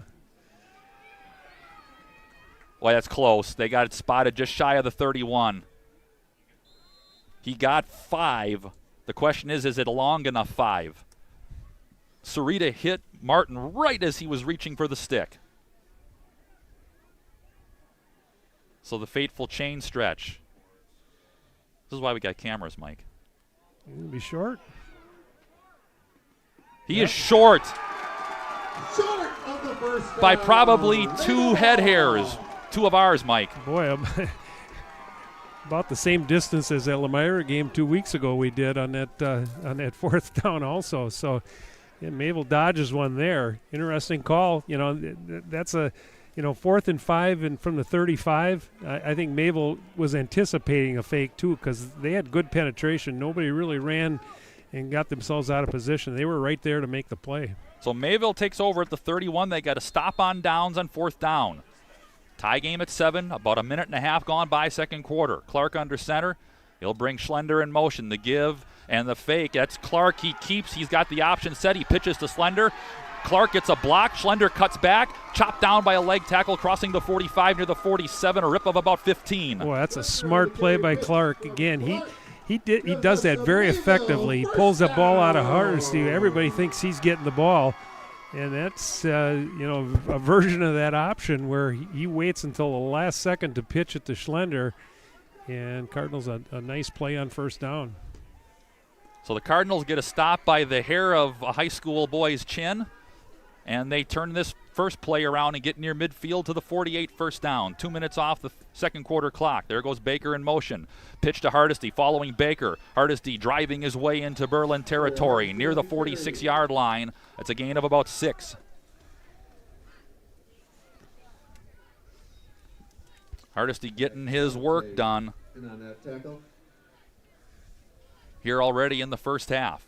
Well, that's close. They got it spotted just shy of the 31. He got 5. The question is it a long enough 5? Sarita hit Martin right as he was reaching for the stick. So the fateful chain stretch. This is why we got cameras, Mike. He'll be short. He is short. Short of the first By down. probably 2 head hairs. 2 of ours, Mike. Boy, about the same distance as that Mayville game 2 weeks ago we did on that fourth down also. So yeah, Mayville dodges one there. Interesting call. You know, that's a, 4th and 5 and from the 35. I think Mayville was anticipating a fake too because they had good penetration. Nobody really ran and got themselves out of position. They were right there to make the play. So Mayville takes over at the 31. They got to stop on downs on 4th down. Tie game at 7, about a minute and a half gone by second quarter. Clark under center. He'll bring Schlender in motion. The give and the fake. That's Clark. He keeps. He's got the option set. He pitches to Schlender. Clark gets a block. Schlender cuts back. Chopped down by a leg tackle crossing the 45 near the 47. A rip of about 15. Boy, that's a smart play by Clark. Again, he does that very effectively. He pulls the ball out of Hardesty. Everybody thinks he's getting the ball. And that's, a version of that option where he waits until the last second to pitch it to Schlender. And Cardinals a nice play on first down. So the Cardinals get a stop by the hair of a high school boy's chin. And they turn this first play around and get near midfield to the 48 first down. 2 minutes off the second quarter clock. There goes Baker in motion. Pitch to Hardesty following Baker. Hardesty driving his way into Berlin territory near the 46-yard line. That's a gain of about 6. Hardesty getting his work done here already in the first half.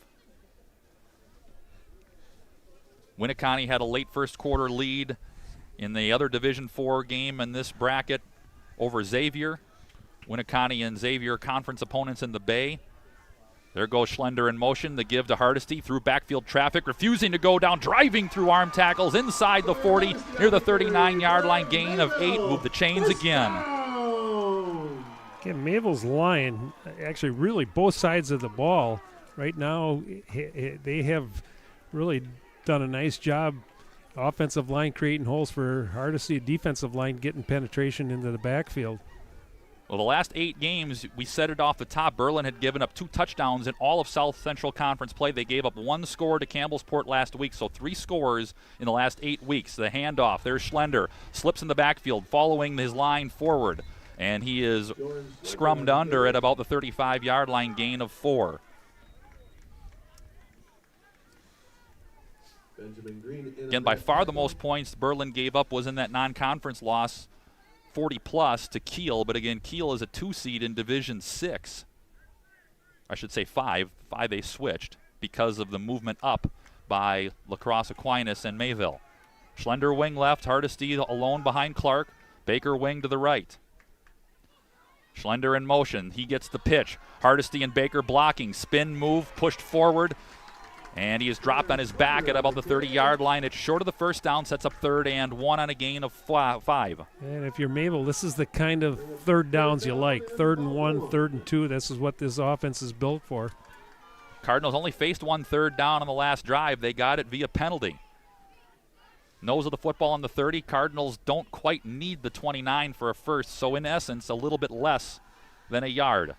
Winneconne had a late first quarter lead in the other Division IV game in this bracket over Xavier. Winneconne and Xavier conference opponents in the Bay. There goes Schlender in motion. The give to Hardesty through backfield traffic, refusing to go down, driving through arm tackles inside the 40 near the 39-yard line. Gain of 8. Move the chains again. Again, Mayville's line, actually really both sides of the ball right now, they have really done a nice job. Offensive line creating holes for Hardesty, defensive line getting penetration into the backfield. Well, the last 8 games, we said it off the top, Berlin had given up 2 touchdowns in all of South Central Conference play. They gave up 1 score to Campbellsport last week, so 3 scores in the last 8 weeks. The handoff, there's Schlender, slips in the backfield, following his line forward, and he is scrummed under at about the 35-yard line, gain of 4. Again, by far the most points Berlin gave up was in that non-conference loss, 40-plus to Kiel. But again, Kiel is a 2 seed in Division 6. I should say 5. 5 they switched because of the movement up by La Crosse Aquinas and Mayville. Schlender wing left, Hardesty alone behind Clark. Baker wing to the right. Schlender in motion. He gets the pitch. Hardesty and Baker blocking. Spin move, pushed forward. And he is dropped on his back at about the 30-yard line. It's short of the first down, sets up 3rd and 1 on a gain of 5. And if you're Mayville, this is the kind of third downs you like. 3rd and 1, 3rd and 2. This is what this offense is built for. Cardinals only faced 1 third down on the last drive. They got it via penalty. Nose of the football on the 30. Cardinals don't quite need the 29 for a first, so in essence, a little bit less than a yard.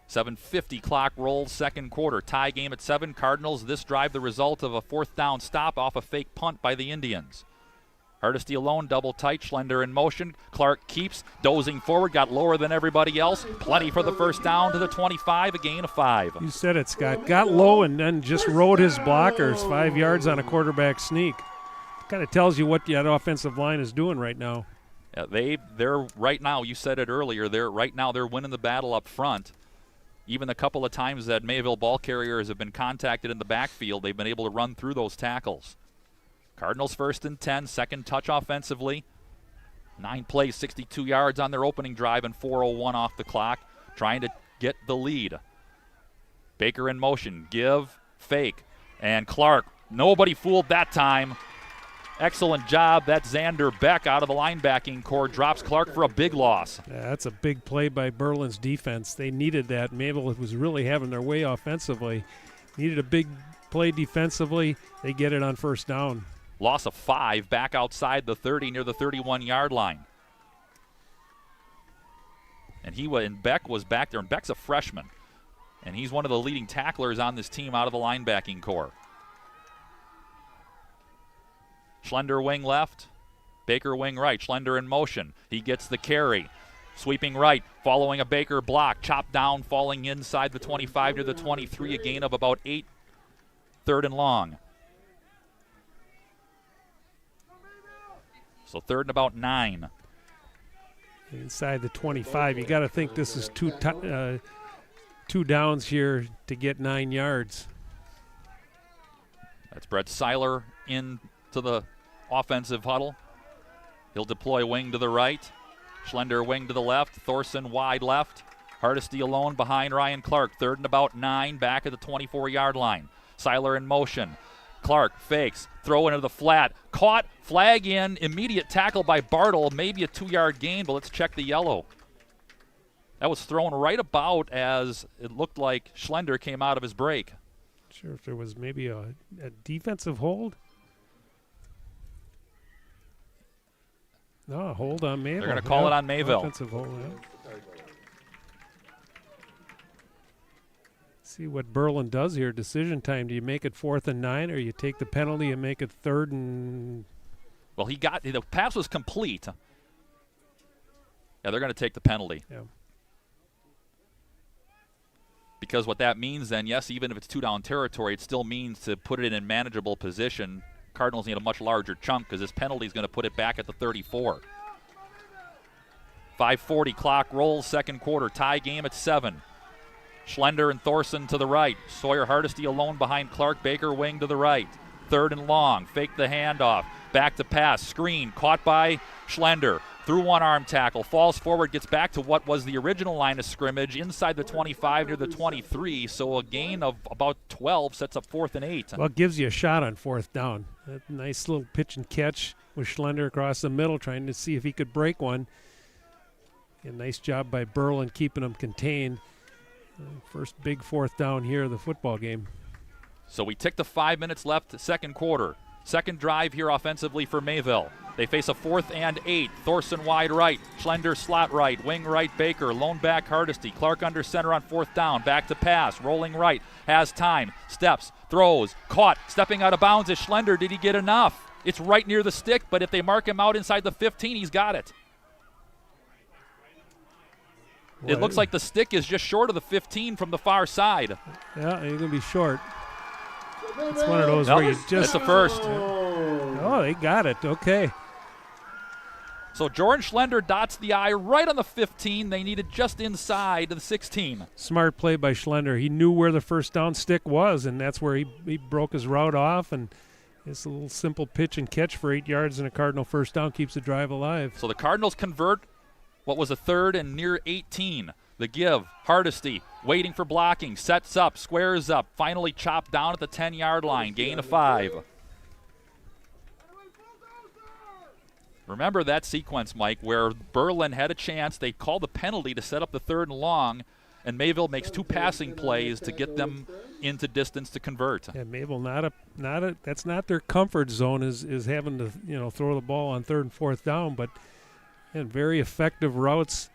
7:50 clock rolls, second quarter. Tie game at 7. Cardinals, this drive the result of a 4th down stop off a fake punt by the Indians. Hardesty alone, double tight. Schlender in motion. Clark keeps, dozing forward, got lower than everybody else. Plenty for the first down to the 25, a gain of 5. You said it, Scott. Got low and then just rode his blockers 5 yards on a quarterback sneak. Kind of tells you what that offensive line is doing right now. They're right now, you said it earlier, they're winning the battle up front. Even the couple of times that Mayville ball carriers have been contacted in the backfield, they've been able to run through those tackles. Cardinals 1st and 10, second touch offensively. 9 plays, 62 yards on their opening drive and 4:01 off the clock, trying to get the lead. Baker in motion, give, fake, and Clark. Nobody fooled that time. Excellent job. That's Xander Beck out of the linebacking core. Drops Clark for a big loss. Yeah, that's a big play by Berlin's defense. They needed that. Mayville was really having their way offensively. Needed a big play defensively. They get it on first down. Loss of 5 back outside the 30 near the 31-yard line. And Beck was back there, and Beck's a freshman. And he's one of the leading tacklers on this team out of the linebacking core. Schlender wing left, Baker wing right. Schlender in motion. He gets the carry. Sweeping right, following a Baker block. Chopped down, falling inside the 25 to the 23, a gain of about 8. 3rd and long. So 3rd and about 9. Inside the 25. You got to think this is two downs here to get 9 yards. That's Brett Seiler into the offensive huddle. He'll deploy wing to the right. Schlender wing to the left. Thorson wide left. Hardesty alone behind Ryan Clark. 3rd and about 9, back at the 24-yard line. Seiler in motion. Clark fakes, throw into the flat. Caught, flag in, immediate tackle by Bartle. Maybe a 2-yard gain, but let's check the yellow. That was thrown right about as it looked like Schlender came out of his break. Sure if there was maybe a defensive hold. No, a hold on Mayville. They're going to call it on Mayville. Offensive hold, yeah. See what Berlin does here. Decision time. Do you make it 4th and 9, or you take the penalty and make it 3rd and... Well, the pass was complete. Yeah, they're going to take the penalty. Yeah. Because what that means then, yes, even if it's 2-down territory, it still means to put it in a manageable position. Cardinals need a much larger chunk because this penalty is going to put it back at the 34. 5:40 clock rolls, 2nd quarter. Tie game at 7. Schlender and Thorson to the right. Sawyer Hardesty alone behind Clark. Baker wing to the right. 3rd and long. Fake the handoff. Back to pass. Screen. Caught by Schlender. Through one-arm tackle. Falls forward. Gets back to what was the original line of scrimmage. Inside the 25 near the 23. So a gain of about 12 sets up 4th and 8. Well, it gives you a shot on 4th down. A nice little pitch and catch with Schlender across the middle trying to see if he could break one. A nice job by Berlin keeping him contained. First big 4th down here of the football game. So we tick the 5 minutes left, 2nd quarter. 2nd drive here offensively for Mayville. They face a 4th and 8. Thorson wide right. Schlender slot right. Wing right Baker. Lone back Hardesty. Clark under center on 4th down. Back to pass. Rolling right. Has time. Steps. Throws. Caught. Stepping out of bounds is Schlender. Did he get enough? It's right near the stick, but if they mark him out inside the 15, he's got it. It looks like the stick is just short of the 15 from the far side. Yeah, he's going to be short. It's one of those where you just... It's a first. Oh, they got it. Okay. So Jordan Schlender dots the I right on the 15. They needed just inside the 16. Smart play by Schlender. He knew where the first down stick was, and that's where he broke his route off, and it's a little simple pitch and catch for 8 yards and a Cardinal first down, keeps the drive alive. So the Cardinals convert what was a 3rd and near 18. The give, Hardesty waiting for blocking, sets up, squares up, finally chopped down at the 10-yard line, gain of 5. Remember that sequence, Mike, where Berlin had a chance. They called the penalty to set up the 3rd and long, and Mayville makes 2 passing plays to get them into distance to convert. Yeah, Mayville that's not their comfort zone is having to throw the ball on 3rd and 4th down, but and very effective routes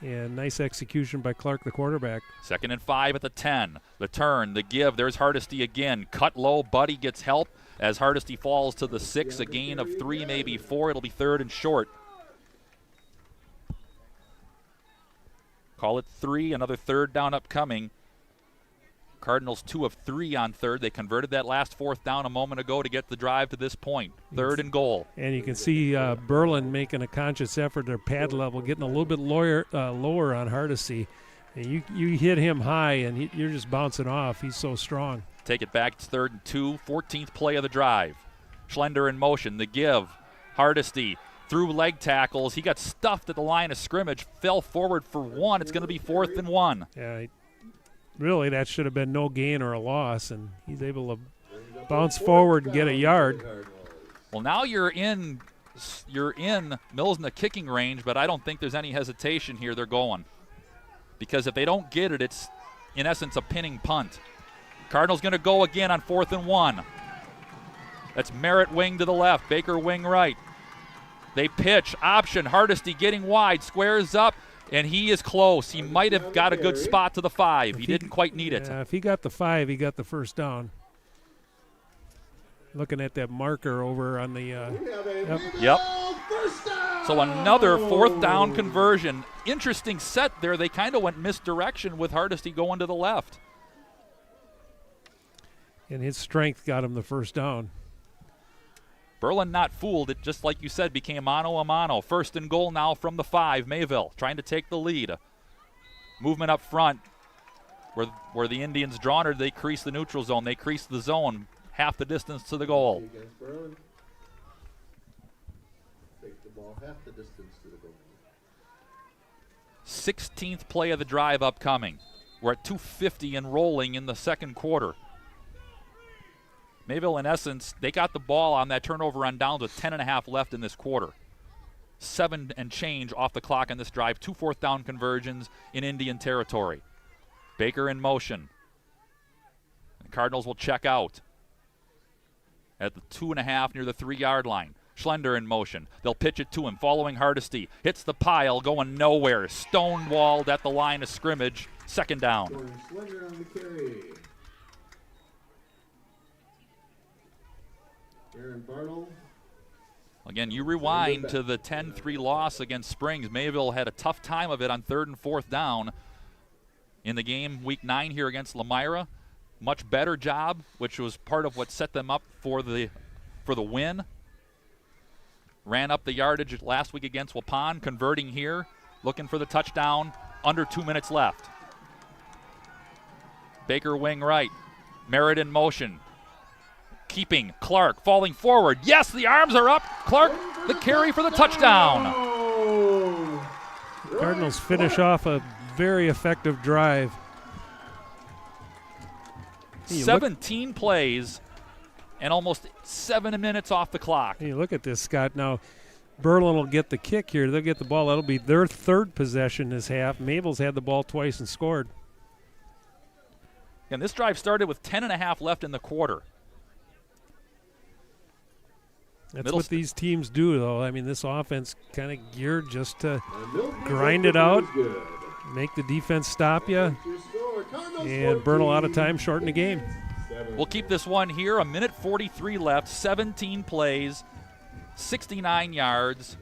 and nice execution by Clark, the quarterback. 2nd and 5 at the 10. The turn, the give. There's Hardesty again. Cut low. Buddy gets help as Hardesty falls to the 6. A gain of 3, maybe 4. It'll be 3rd and short. Call it 3. Another 3rd down upcoming. Cardinals 2 of 3 on 3rd. They converted that last 4th down a moment ago to get the drive to this point. 3rd and goal. And you can see Berlin making a conscious effort at pad level, getting a little bit lower on Hardesty. And you hit him high, and you're just bouncing off. He's so strong. Take it back. It's 3rd and 2. 14th play of the drive. Schlender in motion. The give. Hardesty through leg tackles. He got stuffed at the line of scrimmage. Fell forward for 1. It's going to be 4th and 1. Yeah. Really, that should have been no gain or a loss, and he's able to bounce forward and get a yard. Well, now you're in Milsna kicking range, but I don't think there's any hesitation here. They're going. Because if they don't get it, it's in essence a pinning punt. Cardinals going to go again on 4th and 1. That's Merritt wing to the left, Baker wing right. They pitch, option, Hardesty getting wide, squares up, and he is close. He might have got a good spot to the 5. He didn't quite need it. If he got the 5, he got the first down. Looking at that marker over on the Yep. So another 4th down conversion. Interesting set there. They kind of went misdirection with Hardesty going to the left. And his strength got him the first down. Berlin not fooled. It just like you said became mano a mano. 1st and goal now from the 5. Mayville trying to take the lead. Movement up front where the Indians drawn her. They crease the neutral zone. They crease the zone. Half the distance to the goal. Take the ball half the distance to the goal. 16th play of the drive upcoming. We're at 2:50 and rolling in the second quarter. Mayville, in essence, they got the ball on that turnover on downs with 10.5 left in this quarter. 7 and change off the clock on this drive. 2 4th down conversions in Indian territory. Baker in motion. The Cardinals will check out at the 2.5 near the 3-yard line. Schlender in motion. They'll pitch it to him, following Hardesty. Hits the pile, going nowhere. Stonewalled at the line of scrimmage. 2nd down. Schlender on the carry. Aaron Bartle. Again, you rewind to the 10-3 loss against Springs. Mayville had a tough time of it on 3rd and 4th down in the game week 9 here against Lamira. Much better job, which was part of what set them up for the win. Ran up the yardage last week against Waupun, converting here, looking for the touchdown. Under 2 minutes left. Baker wing right. Merritt in motion. Keeping Clark, falling forward. Yes, the arms are up. Clark, the carry for the touchdown. Cardinals finish off a very effective drive. 17 plays and almost 7 minutes off the clock. Hey, look at this, Scott. Now, Berlin will get the kick here. They'll get the ball. That'll be their 3rd possession this half. Mayville's had the ball twice and scored. And this drive started with 10.5 left in the quarter. That's what these teams do, though. I mean, this offense kind of geared just to grind it out, make the defense stop you, and burn a lot of time, shorten the game. We'll keep this one here. 1:43 left, 17 plays, 69 yards,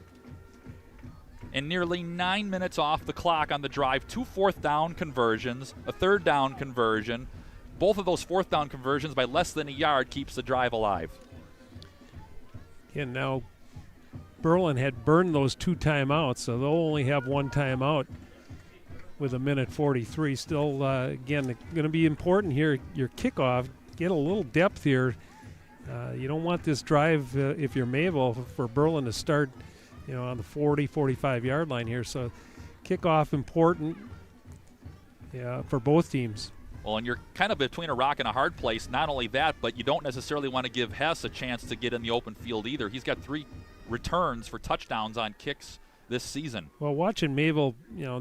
and nearly 9 minutes off the clock on the drive. 2 4th down conversions, a 3rd down conversion. Both of those 4th down conversions by less than a yard keeps the drive alive. And now Berlin had burned those 2 timeouts, so they'll only have 1 timeout with 1:43. Still, again, going to be important here. Your kickoff, get a little depth here. You don't want this drive, if you're Mayville, for Berlin to start, on the 40, 45-yard line here. So kickoff important for both teams. Well, and you're kind of between a rock and a hard place. Not only that, but you don't necessarily want to give Hess a chance to get in the open field either. He's got 3 returns for touchdowns on kicks this season. Well, watching Mayville,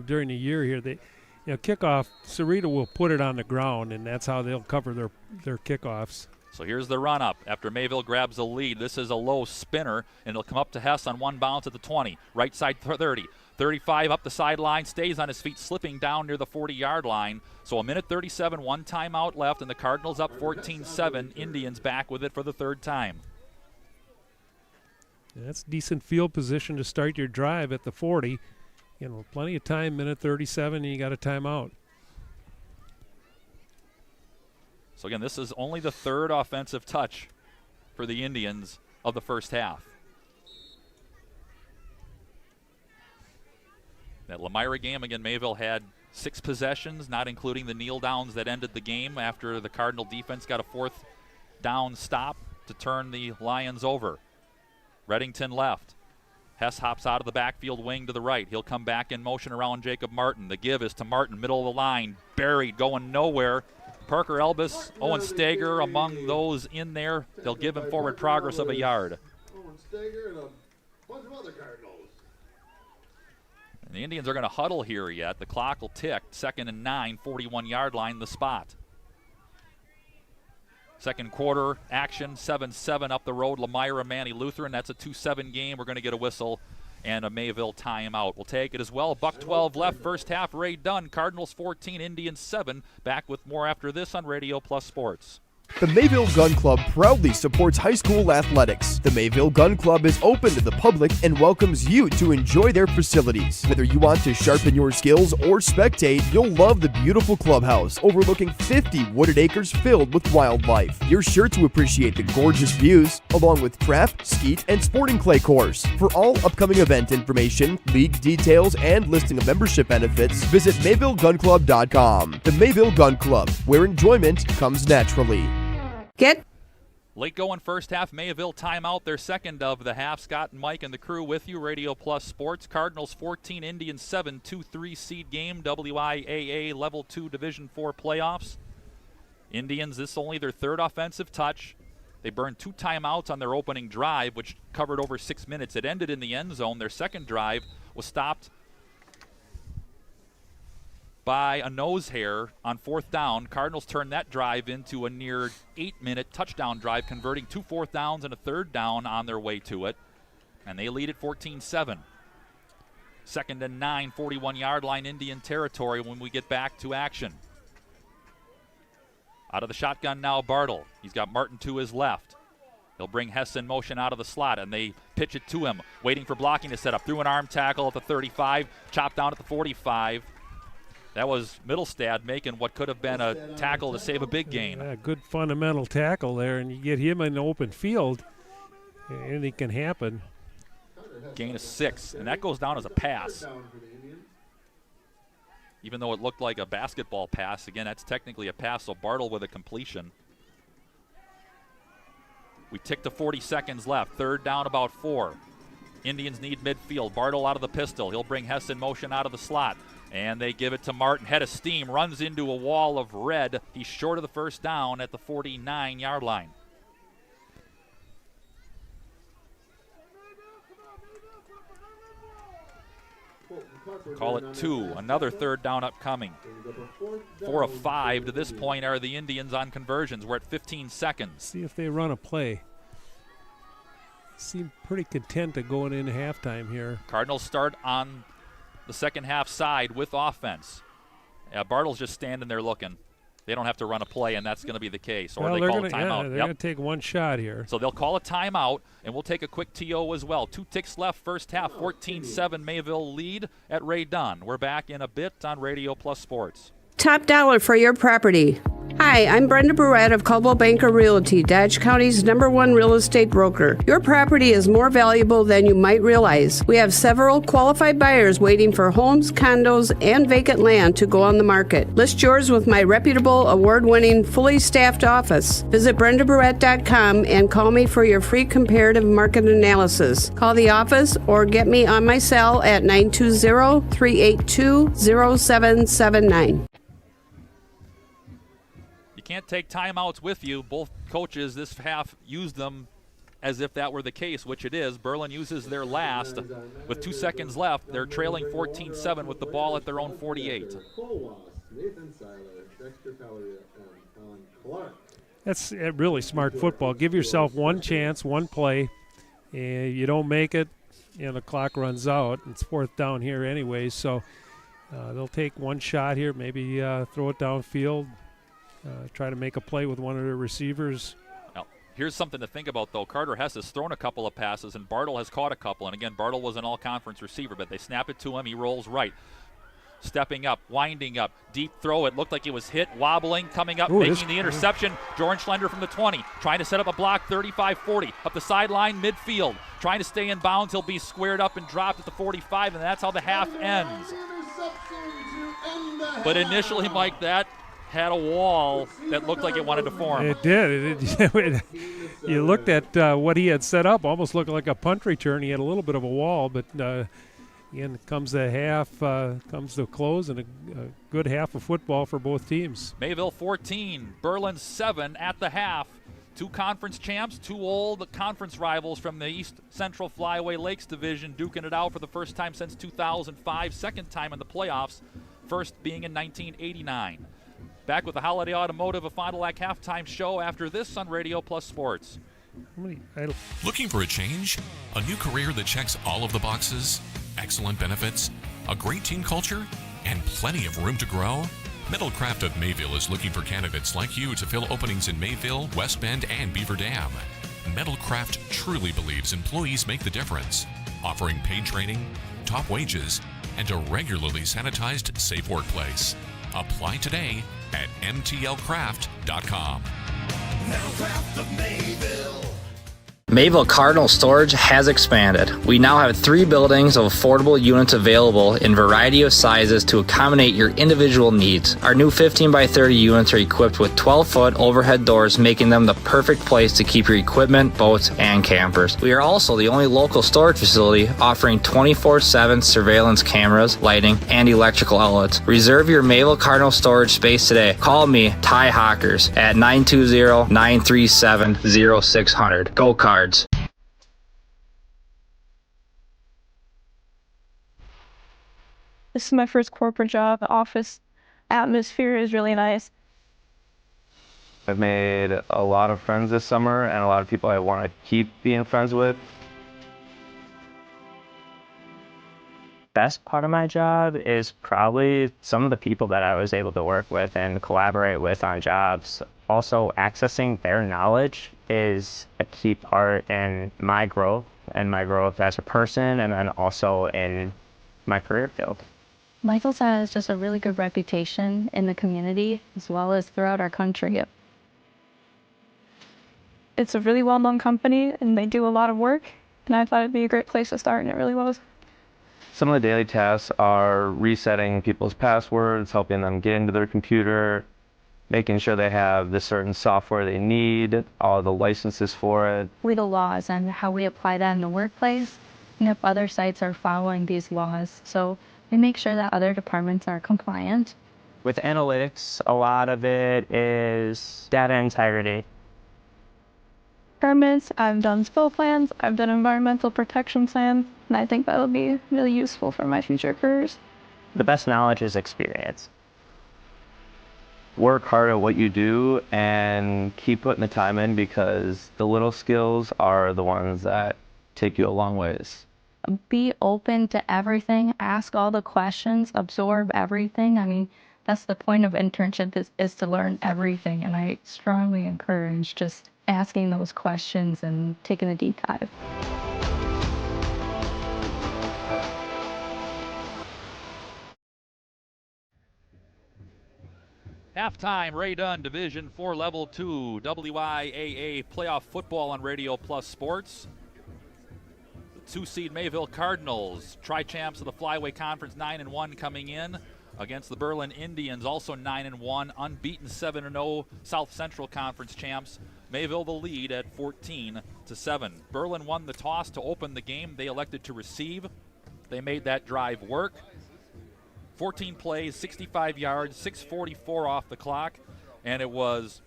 during the year here, they, kickoff, Cerrito will put it on the ground, and that's how they'll cover their kickoffs. So here's the run-up after Mayville grabs a lead. This is a low spinner, and it'll come up to Hess on 1 bounce at the 20. Right side 30. 35 up the sideline, stays on his feet, slipping down near the 40-yard line. So 1:37, 1 timeout left, and the Cardinals up 14-7. Indians back with it for the 3rd time. Yeah, that's decent field position to start your drive at the 40. Plenty of time, 1:37, and you got a timeout. So again, this is only the 3rd offensive touch for the Indians of the first half. That Lamira game, again, Mayville had 6 possessions, not including the kneel downs that ended the game after the Cardinal defense got a 4th down stop to turn the Lions over. Reddington left. Hess hops out of the backfield wing to the right. He'll come back in motion around Jacob Martin. The give is to Martin, middle of the line, buried, going nowhere. Parker Elbis, Owen Steger among those in there. They'll give him forward progress of a yard. Steger and a bunch of other Cardinals. And the Indians are going to huddle here yet. The clock will tick. 2nd and 9, 41-yard line, the spot. Second quarter action, 7-7 up the road. Lamira, Manny Lutheran. That's a 2-7 game. We're going to get a whistle and a Mayville timeout. We'll take it as well. $1:12 left, first half. Ray Dunn, Cardinals 14, Indians 7. Back with more after this on Radio Plus Sports. The Mayville Gun Club proudly supports high school athletics. The Mayville Gun Club is open to the public and welcomes you to enjoy their facilities. Whether you want to sharpen your skills or spectate, you'll love the beautiful clubhouse overlooking 50 wooded acres filled with wildlife. You're sure to appreciate the gorgeous views, along with trap, skeet, and sporting clay course. For all upcoming event information, league details, and listing of membership benefits, visit MayvilleGunClub.com. The Mayville Gun Club, where enjoyment comes naturally. Late going first half, Mayville timeout, their second of the half. Scott and Mike and the crew with you, Radio Plus Sports. Cardinals 14, Indians 7, 2-3 seed game, WIAA Level 2 Division 4 playoffs. Indians, this is only their third offensive touch. They burned 2 timeouts on their opening drive, which covered over 6 minutes. It ended in the end zone. Their second drive was stopped by a nose hair on 4th down. Cardinals turned that drive into a near 8-minute touchdown drive, converting 2 4th downs and a 3rd down on their way to it. And they lead at 14-7. 2nd and 9, 41-yard line, Indian territory when we get back to action. Out of the shotgun now, Bartle. He's got Martin to his left. He'll bring Hess in motion out of the slot, and they pitch it to him, waiting for blocking to set up. Through an arm tackle at the 35, chopped down at the 45. That was Middlestad making what could have been a tackle to save a big gain. Yeah, good fundamental tackle there, and you get him in the open field, anything can happen. Gain of 6, and that goes down as a pass. Even though it looked like a basketball pass, again, that's technically a pass, so Bartle with a completion. We tick to 40 seconds left, 3rd down, about 4. Indians need midfield. Bartle out of the pistol. He'll bring Hess in motion out of the slot. And they give it to Martin. Head of steam, runs into a wall of red. He's short of the first down at the 49-yard line. Call it 2. Another 3rd down upcoming. 4 of 5 to this point are the Indians on conversions. We're at 15 seconds. See if they run a play. Seem pretty content to going into halftime here. Cardinals start on the second half side with offense. Bartle's just standing there looking. They don't have to run a play, and that's going to be the case. Or well, they call a timeout. Yeah, they're going to take one shot here. So they'll call a timeout, and we'll take a quick TO as well. 2 ticks left, first half, 14-7 Mayville lead at Ray Dunn. We're back in a bit on Radio Plus Sports. Top dollar for your property. Hi, I'm Brenda Barrett of Coldwell Banker Realty, Dodge County's #1 real estate broker. Your property is more valuable than you might realize. We have several qualified buyers waiting for homes, condos, and vacant land to go on the market. List yours with my reputable, award-winning, fully staffed office. Visit BrendaBarrett.com and call me for your free comparative market analysis. Call the office or get me on my cell at 920-382-0779. You can't take timeouts with you. Both coaches this half used them as if that were the case, which it is. Berlin uses their last. With 2 seconds left, they're trailing 14-7 with the ball at their own 48. That's really smart football. Give yourself one chance, one play, and you don't make it, and the clock runs out. It's 4th down here anyway, so they'll take one shot here, maybe throw it downfield. Try to make a play with one of their receivers. Now, here's something to think about, though. Carter Hess has thrown a couple of passes, and Bartle has caught a couple. And, again, Bartle was an all-conference receiver, but they snap it to him. He rolls right. Stepping up, winding up, deep throw. It looked like it was hit, wobbling, coming up, making the interception. Jordan Schlender from the 20, trying to set up a block, 35-40. Up the sideline, midfield. Trying to stay in bounds. He'll be squared up and dropped at the 45, and that's how the half ends. But initially, Mike, that had a wall that looked like it wanted to form. It did. You looked at what he had set up, almost looked like a punt return. He had a little bit of a wall, but again, comes the half, comes the close, and a good half of football for both teams. Mayville 14, Berlin 7 at the half. Two conference champs, two old conference rivals from the East Central Flyaway Lakes Division duking it out for the first time since 2005, second time in the playoffs, first being in 1989. Back with the Holiday Automotive, a Fond du Lac halftime show after this on Radio Plus Sports. Looking for a change? A new career that checks all of the boxes? Excellent benefits? A great team culture? And plenty of room to grow? Metalcraft of Mayville is looking for candidates like you to fill openings in Mayville, West Bend, and Beaver Dam. Metalcraft truly believes employees make the difference, offering paid training, top wages, and a regularly sanitized, safe workplace. Apply today at mtlcraft.com. Metalcraft of Mayville. Mayville Cardinal Storage has expanded. We now have 3 buildings of affordable units available in variety of sizes to accommodate your individual needs. Our new 15 by 30 units are equipped with 12-foot overhead doors, making them the perfect place to keep your equipment, boats, and campers. We are also the only local storage facility offering 24/7 surveillance cameras, lighting, and electrical outlets. Reserve your Mayville Cardinal Storage space today. Call me, Ty Hawkers, at 920-937-0600. Go Cards. This is my first corporate job. The office atmosphere is really nice. I've made a lot of friends this summer and a lot of people I want to keep being friends with. Best part of my job is probably some of the people that I was able to work with and collaborate with on jobs. Also, accessing their knowledge is a key part in my growth as a person, and then also in my career field. Michael's has just a really good reputation in the community as well as throughout our country. It's a really well-known company and they do a lot of work, and I thought it'd be a great place to start, and it really was. Some of the daily tasks are resetting people's passwords, helping them get into their computer, making sure they have the certain software they need, all the licenses for it. Legal laws and how we apply that in the workplace, and if other sites are following these laws. So we make sure that other departments are compliant. With analytics, a lot of it is data integrity. Permits, I've done spill plans, I've done environmental protection plans, and I think that'll be really useful for my future careers. The best knowledge is experience. Work hard at what you do and keep putting the time in, because the little skills are the ones that take you a long ways. Be open to everything, ask all the questions, absorb everything. I mean, that's the point of internship is to learn everything, and I strongly encourage just asking those questions and taking a deep dive. Halftime, Ray Dunn, Division 4 Level 2 WIAA playoff football on Radio Plus Sports. The 2-seed Mayville Cardinals, tri-champs of the Flyway Conference, 9-1 coming in against the Berlin Indians, also 9-1, unbeaten 7-0 South Central Conference champs. Mayville the lead at 14-7. Berlin won the toss to open the game. They elected to receive. They made that drive work. 14 plays, 65 yards, 6:44 off the clock, and it was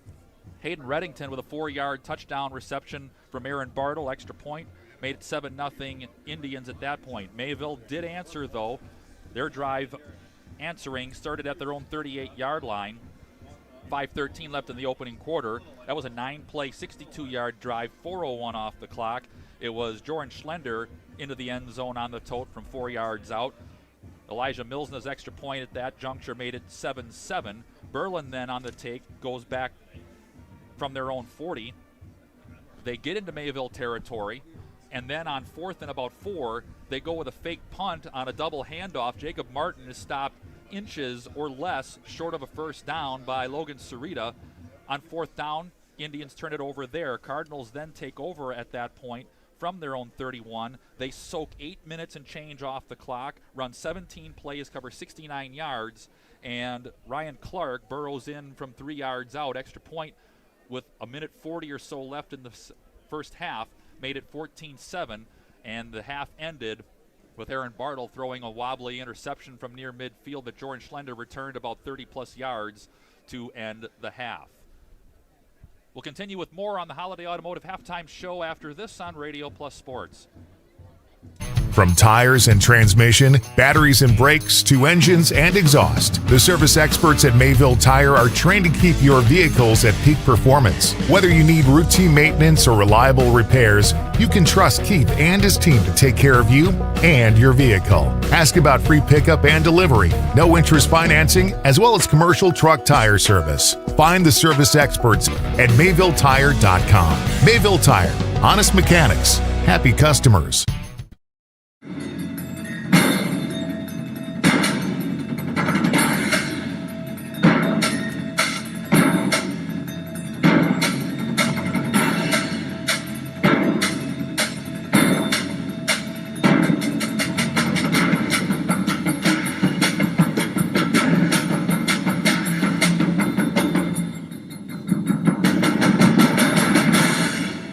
Hayden Reddington with a 4-yard touchdown reception from Aaron Bartle, extra point, made it 7-0 Indians at that point. Mayville did answer, though. Their drive answering started at their own 38-yard line. 5:13 left in the opening quarter. That was a 9-play, 62-yard drive, 4:01 off the clock. It was Jordan Schlender into the end zone on the tote from 4 yards out. Elijah Milsna's extra point at that juncture made it 7-7. Berlin then on the take goes back from their own 40. They get into Mayville territory, and then on 4th and about 4, they go with a fake punt on a double handoff. Jacob Martin is stopped inches or less short of a first down by Logan Sarita. On 4th down, Indians turn it over there. Cardinals then take over at that point from their own 31. They soak 8 minutes and change off the clock, run 17 plays, cover 69 yards, and Ryan Clark burrows in from 3 yards out. Extra point with a minute 40 or so left in the first half, made it 14-7, and the half ended with Aaron Bartle throwing a wobbly interception from near midfield that Jordan Schlender returned about 30-plus yards to end the half. We'll continue with more on the Holiday Automotive Halftime Show after this on Radio Plus Sports. From tires and transmission, batteries and brakes, to engines and exhaust, the service experts at Mayville Tire are trained to keep your vehicles at peak performance. Whether you need routine maintenance or reliable repairs, you can trust Keith and his team to take care of you and your vehicle. Ask about free pickup and delivery, no interest financing, as well as commercial truck tire service. Find the service experts at MayvilleTire.com. Mayville Tire, honest mechanics, happy customers.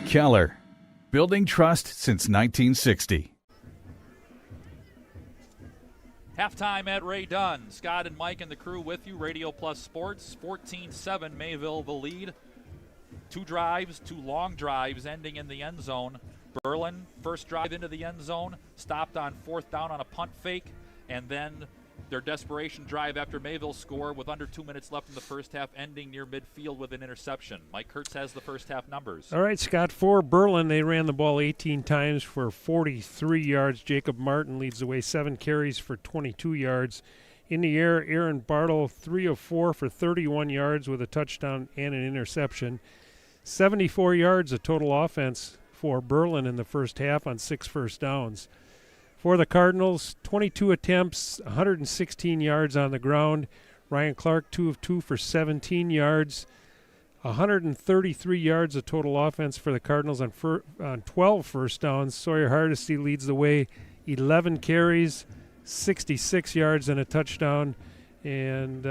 Keller, building trust since 1960. Halftime at Ray Dunn. Scott and Mike and the crew with you. Radio Plus Sports. 14-7, Mayville the lead. 2 drives, 2 long drives ending in the end zone. Berlin, first drive into the end zone, stopped on 4th down on a punt fake, and then their desperation drive after Mayville score with under 2 minutes left in the first half, ending near midfield with an interception. Mike Kurtz has the first half numbers. All right, Scott, for Berlin, they ran the ball 18 times for 43 yards. Jacob Martin leads the way, 7 carries for 22 yards. In the air, Aaron Bartle, 3 of 4 for 31 yards with a touchdown and an interception. 74 yards of total offense for Berlin in the first half on 6 first downs. For the Cardinals, 22 attempts, 116 yards on the ground. Ryan Clark, 2 of 2 for 17 yards. 133 yards of total offense for the Cardinals on 12 first downs. Sawyer Hardesty leads the way, 11 carries, 66 yards and a touchdown. And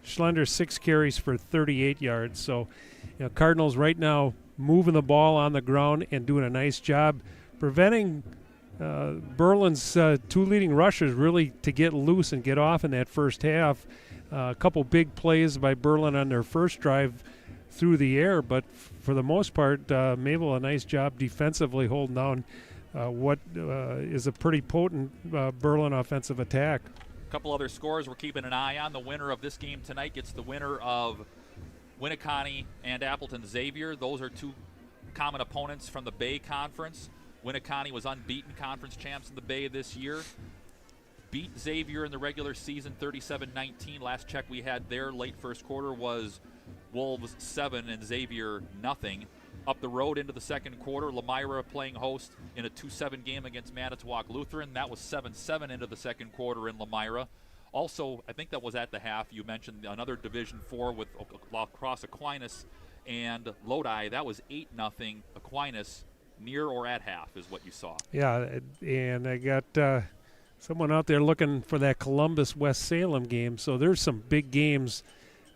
Schlender, 6 carries for 38 yards. So, Cardinals right now moving the ball on the ground and doing a nice job preventing Berlin's 2 leading rushers really to get loose and get off in that first half. A couple big plays by Berlin on their first drive through the air, but for the most part, Mayville a nice job defensively holding down what is a pretty potent Berlin offensive attack. A couple other scores we're keeping an eye on. The winner of this game tonight gets the winner of Winneconne and Appleton Xavier. Those are 2 common opponents from the Bay Conference. Winneconne was unbeaten conference champs in the Bay this year. Beat Xavier in the regular season 37-19. Last check we had there late first quarter was Wolves 7 and Xavier nothing. Up the road into the second quarter, Lemira playing host in a 2-7 game against Manitowoc Lutheran. That was 7-7 into the second quarter in Lemira. Also, I think that was at the half. You mentioned another Division 4 with La Crosse Aquinas and Lodi. That was 8-0 Aquinas. Near or at half is what you saw. Yeah, and I got someone out there looking for that Columbus-West Salem game. So there's some big games,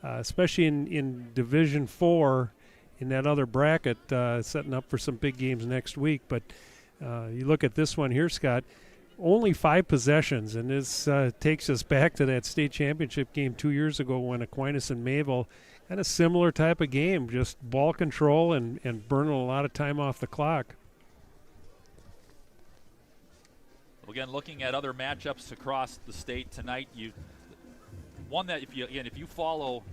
especially in Division 4 in that other bracket, setting up for some big games next week. But you look at this one here, Scott, only 5 possessions, and this takes us back to that state championship game 2 years ago when Aquinas and Mayville kind of similar type of game, just ball control and burning a lot of time off the clock. Again, looking at other matchups across the state tonight, one that if you follow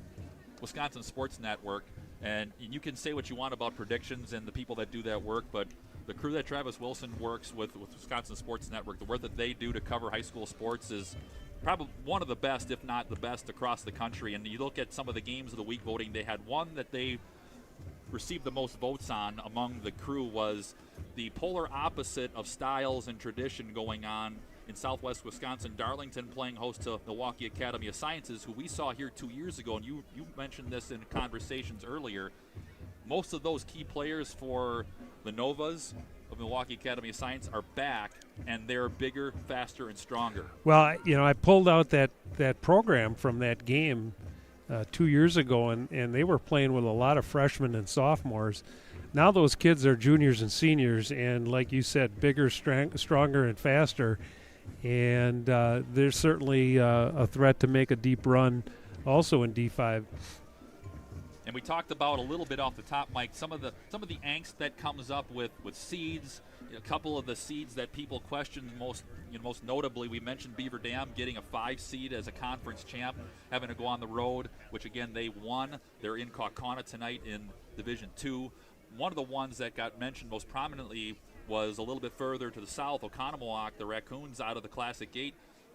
Wisconsin Sports Network, and you can say what you want about predictions and the people that do that work, but the crew that Travis Wilson works with Wisconsin Sports Network, the work that they do to cover high school sports is probably one of the best, if not the best, across the country. And you look at some of the games of the week voting, they had one that they received the most votes on among the crew was the polar opposite of styles and tradition going on in Southwest Wisconsin. Darlington playing host to Milwaukee Academy of Sciences, who we saw here 2 years ago, and you mentioned this in conversations earlier. Most of those key players for the Novas of Milwaukee Academy of Science are back, and they're bigger, faster, and stronger. Well, I pulled out that program from that game 2 years ago, and they were playing with a lot of freshmen and sophomores. Now those kids are juniors and seniors, and like you said, bigger, stronger, and faster. And there's certainly a threat to make a deep run also in D5. And we talked about a little bit off the top, Mike, some of the angst that comes up with seeds. A couple of the seeds that people question most notably, we mentioned Beaver Dam getting a 5 seed as a conference champ, having to go on the road, which again they won. They're in Kaukauna tonight in Division 2. One of the ones that got mentioned most prominently was a little bit further to the south, Oconomowoc, the Raccoons out of the Classic 8,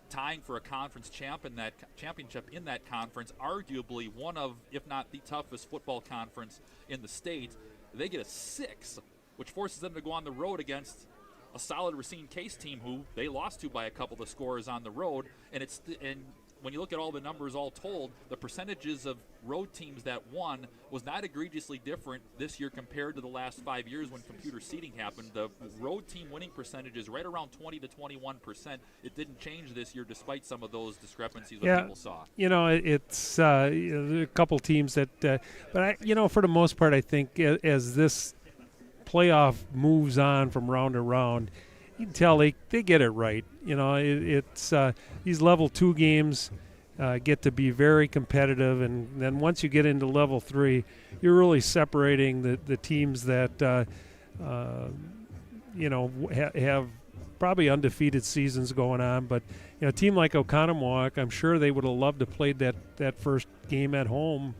tying for a conference championship in that conference, arguably one of, if not the toughest football conference in the state. They get a 6, which forces them to go on the road against a solid Racine Case team who they lost to by a couple of scores on the road. And when you look at all the numbers all told, the percentages of road teams that won was not egregiously different this year compared to the last 5 years when computer seeding happened. The road team winning percentage is right around 20 to 21%. It didn't change this year despite some of those discrepancies that people saw. It's there are a couple teams that, but for the most part, I think as this playoff moves on from round to round, you can tell they get it right. It's these level 2 games get to be very competitive, and then once you get into level 3, you're really separating the teams that have probably undefeated seasons going on. But a team like Oconomowoc, I'm sure they would have loved to play that first game at home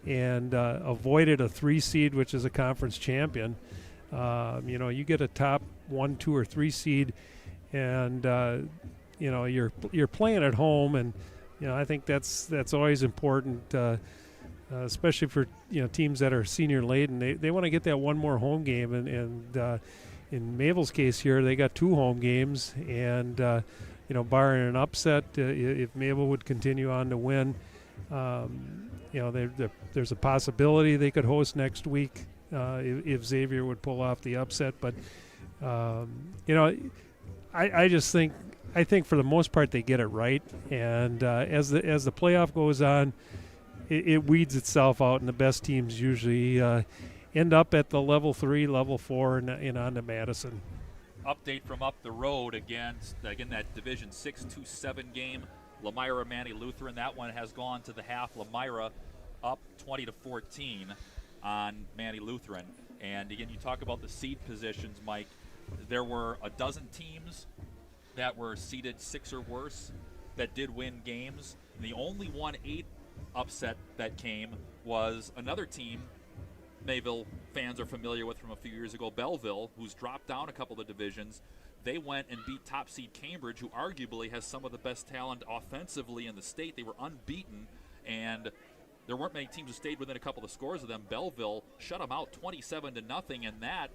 and avoided a 3 seed, which is a conference champion. You get a top 1, 2, or 3 seed, and you're playing at home, and I think that's always important, especially for teams that are senior laden. They want to get that one more home game, and in Mayville's case here, they got 2 home games, and barring an upset, if Mayville would continue on to win, there's a possibility they could host next week. If Xavier would pull off the upset, but I just think for the most part they get it right, and as the playoff goes on, it weeds itself out, and the best teams usually end up at the level 3, level 4, and on to Madison. Update from up the road again that Division 6-2-7 game, Lemira Manny Lutheran. That one has gone to the half. Lemira up 20-14. On Manny Lutheran. And again, you talk about the seed positions, Mike. There were a dozen teams that were seeded 6 or worse that did win games. And the only 1-8 upset that came was another team Mayville fans are familiar with from a few years ago, Belleville, who's dropped down a couple of divisions. They went and beat top seed Cambridge, who arguably has some of the best talent offensively in the state. They were unbeaten, and there weren't many teams who stayed within a couple of scores of them. Belleville shut them out 27-0, and that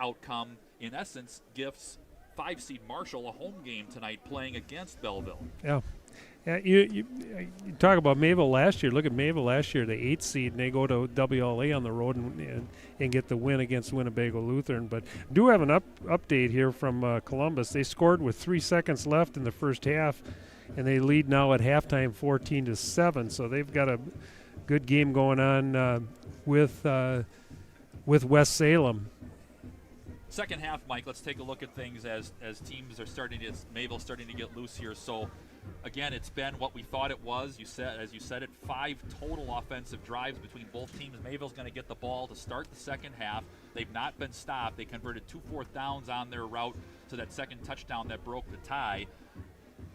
outcome, in essence, gifts 5 seed Marshall a home game tonight playing against Belleville. Yeah. You talk about Mayville last year. Look at Mayville last year, the 8th seed, and they go to WLA on the road and get the win against Winnebago Lutheran. But do have an update here from Columbus. They scored with 3 seconds left in the first half, and they lead now at halftime 14-7. So they've got a good game going on with West Salem. Second half, Mike, let's take a look at things as teams are Mayville's starting to get loose here. So again, it's been what we thought it was. As you said it, 5 total offensive drives between both teams. Mayville's going to get the ball to start the second half. They've not been stopped. They converted 2 fourth downs on their route to that second touchdown that broke the tie.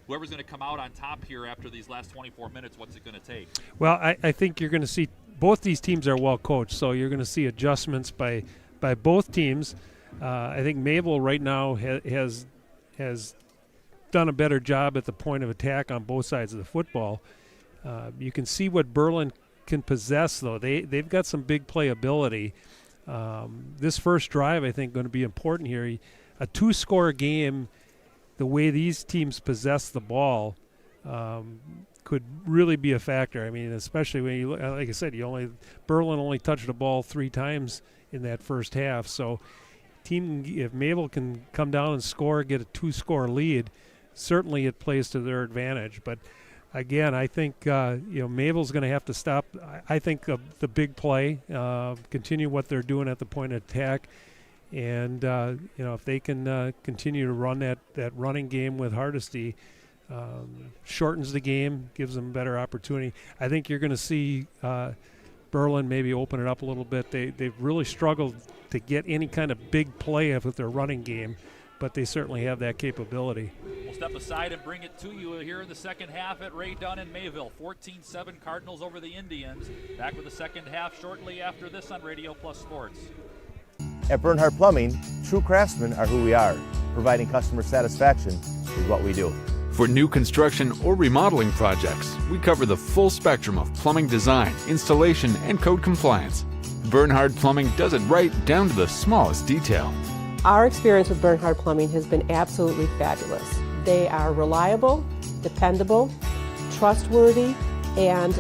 Whoever's going to come out on top here after these last 24 minutes, what's it going to take? Well, I think you're going to see both these teams are well coached, so you're going to see adjustments by both teams. I think Mayville right now has done a better job at the point of attack on both sides of the football. You can see what Berlin can possess, though. They've got some big playability. This first drive, I think, going to be important here. A 2-score game, the way these teams possess the ball, could really be a factor. I mean, especially when you, like I said, Berlin only touched the ball 3 times in that first half. So, if Mayville can come down and score, get a 2-score lead, certainly it plays to their advantage. But again, I think Mayville's going to have to stop. I think the big play, continue what they're doing at the point of attack. And, if they can continue to run that running game with Hardesty, shortens the game, gives them a better opportunity. I think you're going to see Berlin maybe open it up a little bit. They've really struggled to get any kind of big play with their running game, but they certainly have that capability. We'll step aside and bring it to you here in the second half at Ray Dunn in Mayville. 14-7 Cardinals over the Indians. Back with the second half shortly after this on Radio Plus Sports. At Bernhardt Plumbing, true craftsmen are who we are. Providing customer satisfaction is what we do. For new construction or remodeling projects, we cover the full spectrum of plumbing design, installation, and code compliance. Bernhardt Plumbing does it right down to the smallest detail. Our experience with Bernhardt Plumbing has been absolutely fabulous. They are reliable, dependable, trustworthy, and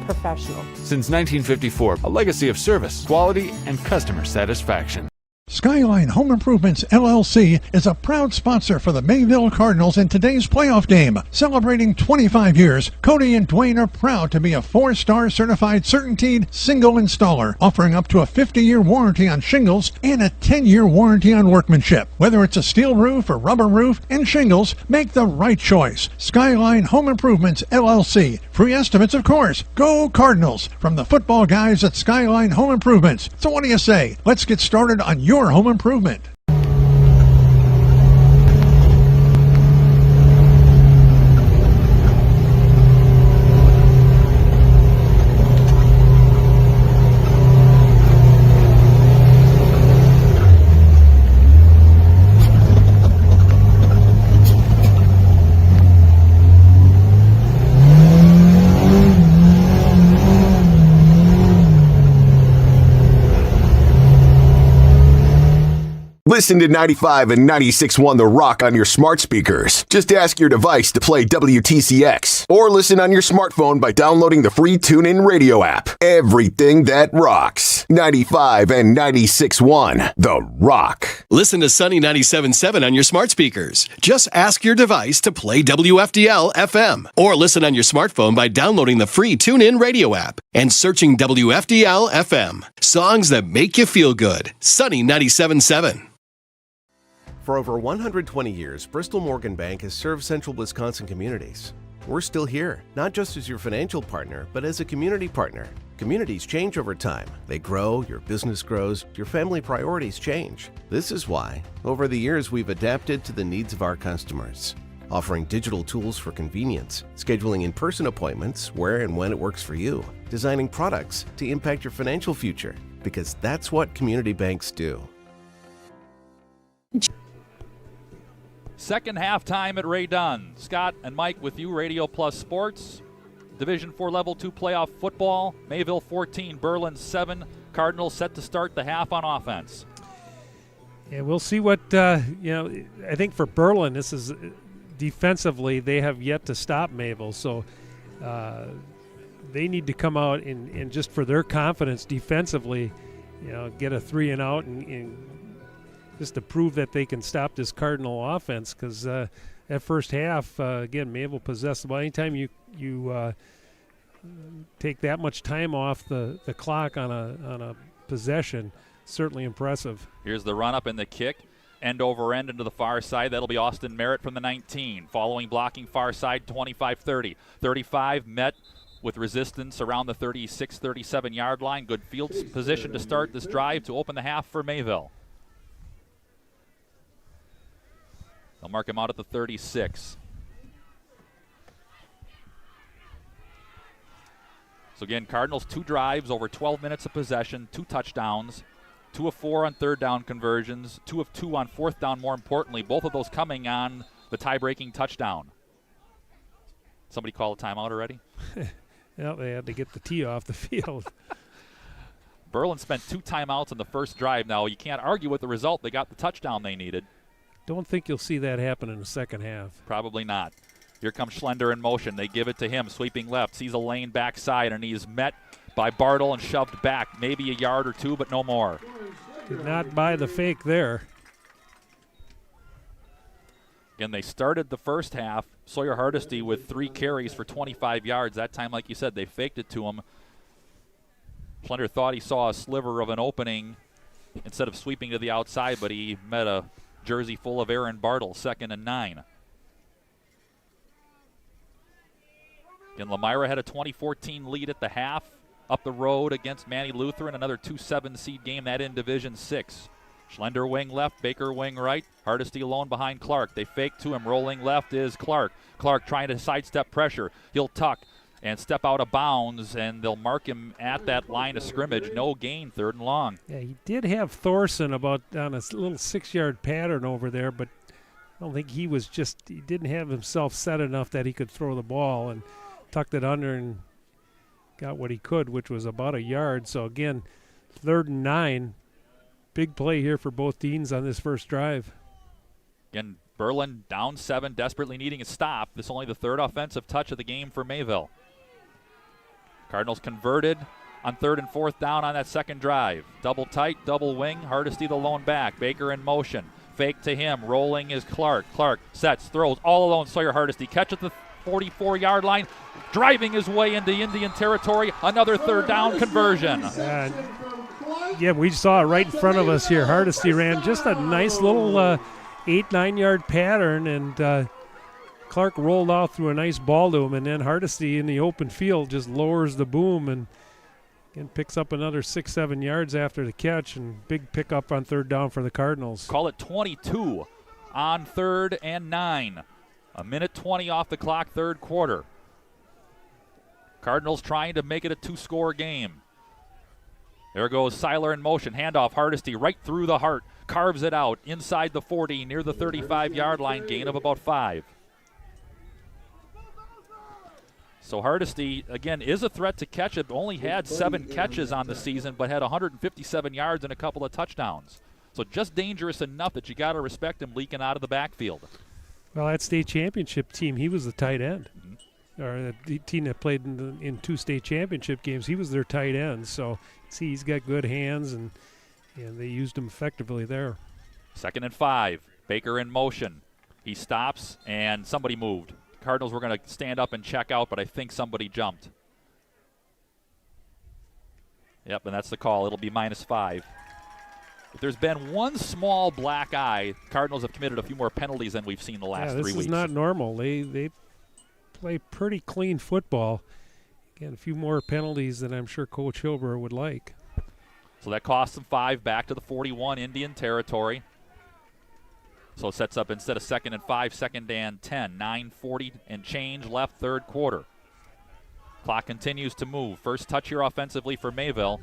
professional. Since 1954, a legacy of service, quality, and customer satisfaction. Skyline Home Improvements, LLC is a proud sponsor for the Mayville Cardinals in today's playoff game. Celebrating 25 years, Cody and Dwayne are proud to be a 4-star certified CertainTeed single installer, offering up to a 50-year warranty on shingles and a 10-year warranty on workmanship. Whether it's a steel roof or rubber roof and shingles, make the right choice. Skyline Home Improvements, LLC. Free estimates, of course. Go Cardinals! From the football guys at Skyline Home Improvements. So what do you say? Let's get started on your home improvement. Listen to 95 and 96.1 The Rock on your smart speakers. Just ask your device to play WTCX. Or listen on your smartphone by downloading the free TuneIn radio app. Everything that rocks. 95 and 96.1 The Rock. Listen to Sunny 97.7 on your smart speakers. Just ask your device to play WFDL FM. Or listen on your smartphone by downloading the free TuneIn radio app and searching WFDL FM. Songs that make you feel good. Sunny 97.7. For over 120 years, Bristol Morgan Bank has served central Wisconsin communities. We're still here, not just as your financial partner, but as a community partner. Communities change over time. They grow, your business grows, your family priorities change. This is why, over the years, we've adapted to the needs of our customers, offering digital tools for convenience, scheduling in-person appointments where and when it works for you, designing products to impact your financial future, because that's what community banks do. Second halftime at Ray Dunn. Scott and Mike with you, Radio Plus Sports. Division 4 Level 2 playoff football. Mayville 14, Berlin 7. Cardinals set to start the half on offense. Yeah, we'll see what, I think for Berlin, this is defensively, they have yet to stop Mayville. So they need to come out and just for their confidence defensively, get a 3-and-out and just to prove that they can stop this Cardinal offense, because that first half, again, Mayville possessed the ball. Anytime you take that much time off the clock on a possession, certainly impressive. Here's the run-up and the kick. End over end into the far side. That'll be Austin Merritt from the 19. Following blocking far side, 25-30. 35 met with resistance around the 36, 37-yard line. Good field position to start this drive to open the half for Mayville. They'll mark him out at the 36. So again, Cardinals 2 drives over 12 minutes of possession, 2 touchdowns, 2 of 4 on third down conversions, 2 of 2 on fourth down, more importantly, both of those coming on the tie-breaking touchdown. Somebody call a timeout already? Yeah, they had to get the tee off the field. Berlin spent 2 timeouts on the first drive. Now, you can't argue with the result. They got the touchdown they needed. Don't think you'll see that happen in the second half. Probably not. Here comes Schlender in motion. They give it to him, sweeping left. Sees a lane backside, and he's met by Bartle and shoved back. Maybe a yard or 2, but no more. Did not buy the fake there. Again, they started the first half. Sawyer Hardesty with 3 carries for 25 yards. That time, like you said, they faked it to him. Schlender thought he saw a sliver of an opening instead of sweeping to the outside, but he met a jersey full of Aaron Bartle, 2nd and 9. Again, Lemira had a 2014 lead at the half. up the road against Manny Lutheran, another 2-7 seed game, that in Division 6. Schlender wing left, Baker wing right. Hardesty alone behind Clark. They fake to him. Rolling left is Clark. Clark trying to sidestep pressure. He'll tuck and step out of bounds, and they'll mark him at that line of scrimmage. No gain, 3rd and long. Yeah, he did have Thorson about on a little 6-yard pattern over there, but I don't think he didn't have himself set enough that he could throw the ball, and tucked it under and got what he could, which was about a yard. So again, 3rd and 9. Big play here for both teams on this first drive. Again, Berlin down 7, desperately needing a stop. This is only the 3rd offensive touch of the game for Mayville. Cardinals converted on 3rd and 4th down on that second drive. Double tight, double wing, Hardesty the lone back. Baker in motion. Fake to him, rolling is Clark. Clark sets, throws, all alone Sawyer Hardesty. Catch at the 44-yard line, driving his way into Indian territory. Another 3rd down conversion. Yeah, we saw it right in front of us here. Hardesty ran just a nice little 8-9 yard pattern, and Clark rolled off through a nice ball to him, and then Hardesty in the open field just lowers the boom and picks up another 6-7 yards after the catch, and big pickup on 3rd down for the Cardinals. Call it 22 on 3rd and 9. A minute 20 off the clock, 3rd quarter. Cardinals trying to make it a 2-score game. There goes Seiler in motion. Handoff, Hardesty right through the heart. Carves it out inside the 40, near the 35-yard line, gain of about 5. So Hardesty, again, is a threat to catch it. Only had 7 catches on the season, but had 157 yards and a couple of touchdowns. So just dangerous enough that you got to respect him leaking out of the backfield. Well, that state championship team, he was the tight end. Or the team that played in 2 state championship games, he was their tight end. So, see, he's got good hands, and they used him effectively there. 2nd and 5. Baker in motion. He stops, and somebody moved. Cardinals were going to stand up and check out, but I think somebody jumped. Yep, and that's the call. It'll be -5. If there's been one small black eye, Cardinals have committed a few more penalties than we've seen the last 3 weeks. This is not normal. They play pretty clean football. Again, a few more penalties than I'm sure Coach Hilber would like. So that costs them 5 back to the 41 Indian territory. So it sets up instead of 2nd and 5, 2nd and 10. 9:40 and change left, 3rd quarter. Clock continues to move. First touch here offensively for Mayville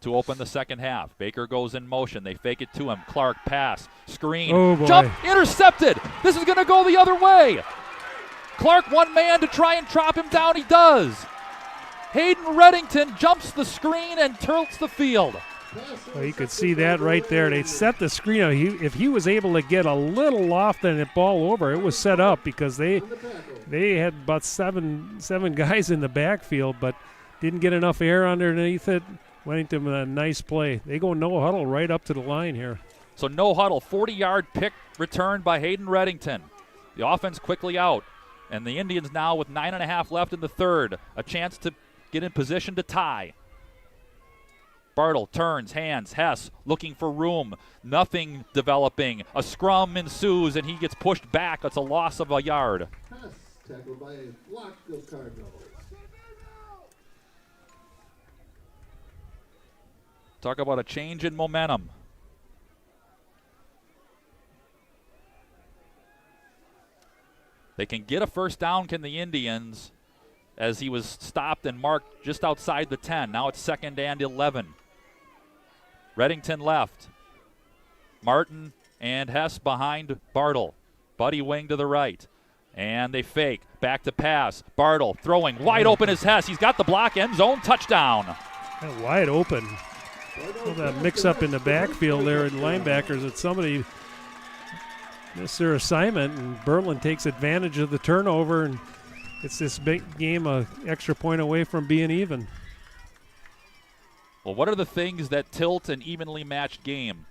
to open the second half. Baker goes in motion. They fake it to him. Clark pass, screen, jump, intercepted. This is going to go the other way. Clark one man to try and chop him down. He does. Hayden Reddington jumps the screen and tilts the field. Well, you could see that right there. They set the screen out. If he was able to get a little off the ball over, it was set up because they had about seven guys in the backfield, but didn't get enough air underneath it. Wellington with a nice play. They go no huddle right up to the line here. So no huddle, 40-yard pick returned by Hayden Reddington. The offense quickly out, and the Indians now with 9.5 left in the 3rd. A chance to get in position to tie. Bartle turns, hands, Hess looking for room. Nothing developing. A scrum ensues, and he gets pushed back. It's a loss of a yard. Hess tackled by a block of Cardinals. Talk about a change in momentum. They can get a first down, can the Indians, as he was stopped and marked just outside the 10. Now it's 2nd and 11. Reddington left. Martin and Hess behind Bartle. Buddy wing to the right. And they fake. Back to pass. Bartle throwing. Wide open is Hess. He's got the block. End zone. Touchdown. Wide open. Well, that mix-up in the backfield there in linebackers that somebody missed their assignment, and Berlin takes advantage of the turnover, and it's this big game an extra point away from being even. Well, what are the things that tilt an evenly matched game?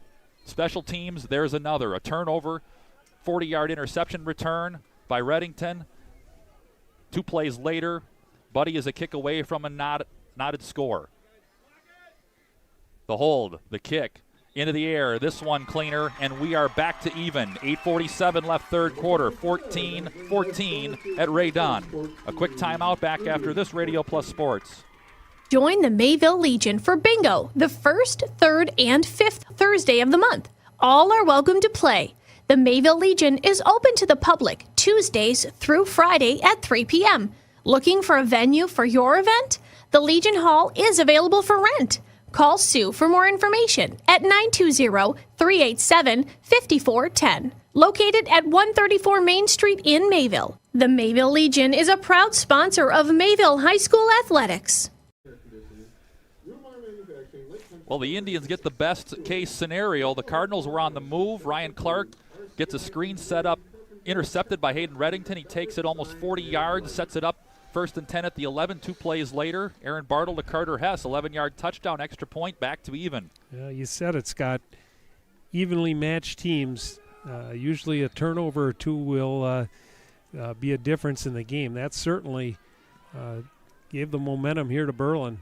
Special teams, there's another. A turnover, 40-yard interception return by Reddington. 2 plays later, Buddy is a kick away from a knotted score. The hold, the kick, into the air. This one cleaner, and we are back to even. 8:47 left, 3rd quarter. 14-14 at Ray Dunn. A quick timeout back after this Radio Plus Sports. Join the Mayville Legion for bingo the 1st, 3rd, and 5th Thursday of the month. All are welcome to play. The Mayville Legion is open to the public Tuesdays through Friday at 3 p.m. Looking for a venue for your event? The Legion Hall is available for rent. Call Sue for more information at 920-387-5410. Located at 134 Main Street in Mayville. The Mayville Legion is a proud sponsor of Mayville High School Athletics. Well, the Indians get the best case scenario. The Cardinals were on the move. Ryan Clark gets a screen set up, intercepted by Hayden Reddington. He takes it almost 40 yards, sets it up 1st and 10 at the 11. 2 plays later, Aaron Bartle to Carter Hess, 11-yard touchdown, extra point, back to even. Yeah, you said it, Scott. Evenly matched teams. Usually a turnover or two will be a difference in the game. That certainly gave the momentum here to Berlin.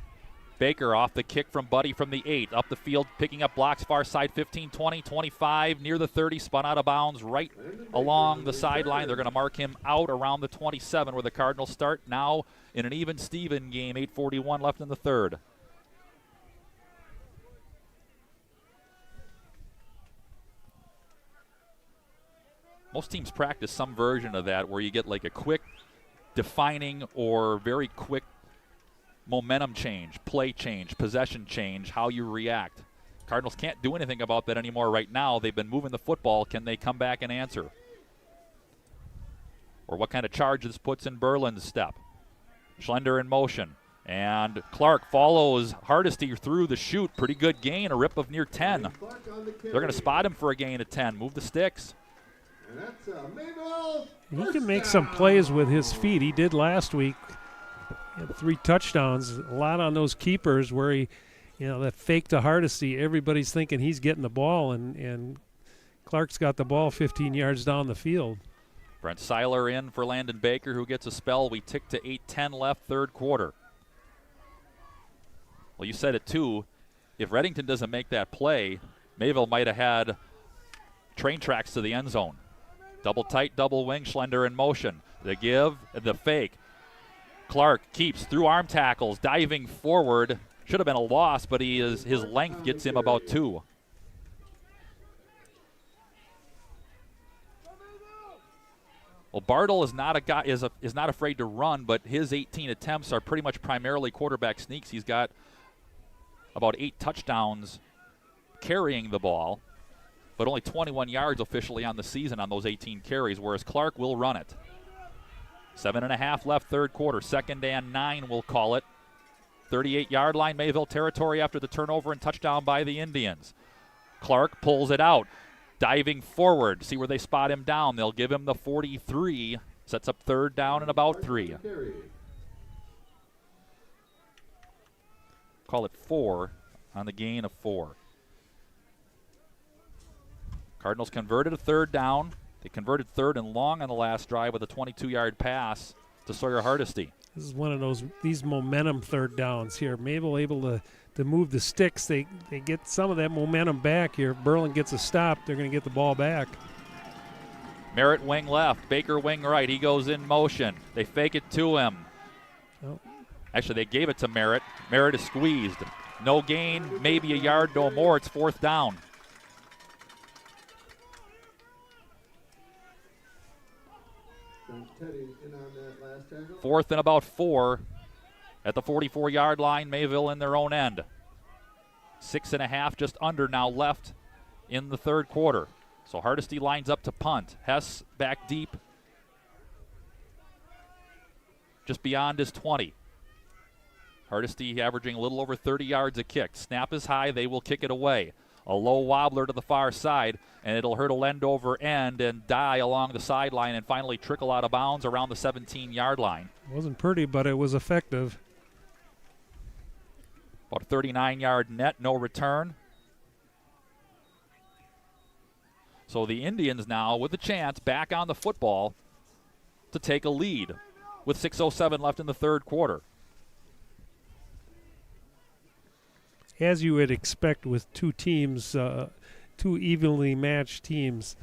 Baker off the kick from Buddy from the 8. Up the field, picking up blocks far side, 15, 20, 25, near the 30, spun out of bounds right along the sideline. They're going to mark him out around the 27 where the Cardinals start. Now in an even-Steven game, 8:41 left in the third. Most teams practice some version of that where you get like a quick defining or very quick momentum change, play change, possession change, how you react. Cardinals can't do anything about that anymore right now. They've been moving the football. Can they come back and answer? Or what kind of charge this puts in Berlin's step? Schlender in motion. And Clark follows Hardesty through the chute. Pretty good gain, a rip of near 10. They're going to spot him for a gain of 10. Move the sticks. He can make some plays with his feet. He did last week. He had 3 touchdowns, a lot on those keepers where he, that fake to Hardesty, everybody's thinking he's getting the ball, and Clark's got the ball 15 yards down the field. Brent Seiler in for Landon Baker, who gets a spell. We tick to 8:10 left, third quarter. Well, you said it too. If Reddington doesn't make that play, Mayville might have had train tracks to the end zone. Double tight, double wing, Schlender in motion. The give, the fake. Clark keeps through arm tackles, diving forward. Should have been a loss, but his length gets him about 2. Well, Bartle is not a guy is not afraid to run, but his 18 attempts are pretty much primarily quarterback sneaks. He's got about 8 touchdowns carrying the ball, but only 21 yards officially on the season on those 18 carries, whereas Clark will run it. 7.5 left, third quarter. 2nd and 9, we'll call it. 38-yard line, Mayville territory after the turnover and touchdown by the Indians. Clark pulls it out, diving forward. See where they spot him down. They'll give him the 43. Sets up 3rd down and about 3. Call it 4 on the gain of 4. Cardinals converted a 3rd down. They converted 3rd and long on the last drive with a 22-yard pass to Sawyer Hardesty. This is one of these momentum 3rd downs here. Mayville able to move the sticks. They get some of that momentum back here. If Berlin gets a stop, they're going to get the ball back. Merritt wing left, Baker wing right. He goes in motion. They fake it to him. Oh. Actually, they gave it to Merritt. Merritt is squeezed. No gain, maybe a yard, no more. It's 4th down. Fourth and about 4 at the 44-yard line. Mayville in their own end. 6.5 just under now left in the third quarter. So Hardesty lines up to punt. Hess back deep just beyond his 20. Hardesty averaging a little over 30 yards a kick. Snap is high. They will kick it away. A low wobbler to the far side, and it'll hurdle end over end and die along the sideline and finally trickle out of bounds around the 17-yard line. Wasn't pretty, but it was effective. About a 39-yard net, no return. So the Indians now with a chance back on the football to take a lead with 6:07 left in the third quarter. As you would expect with two teams, two evenly matched teams,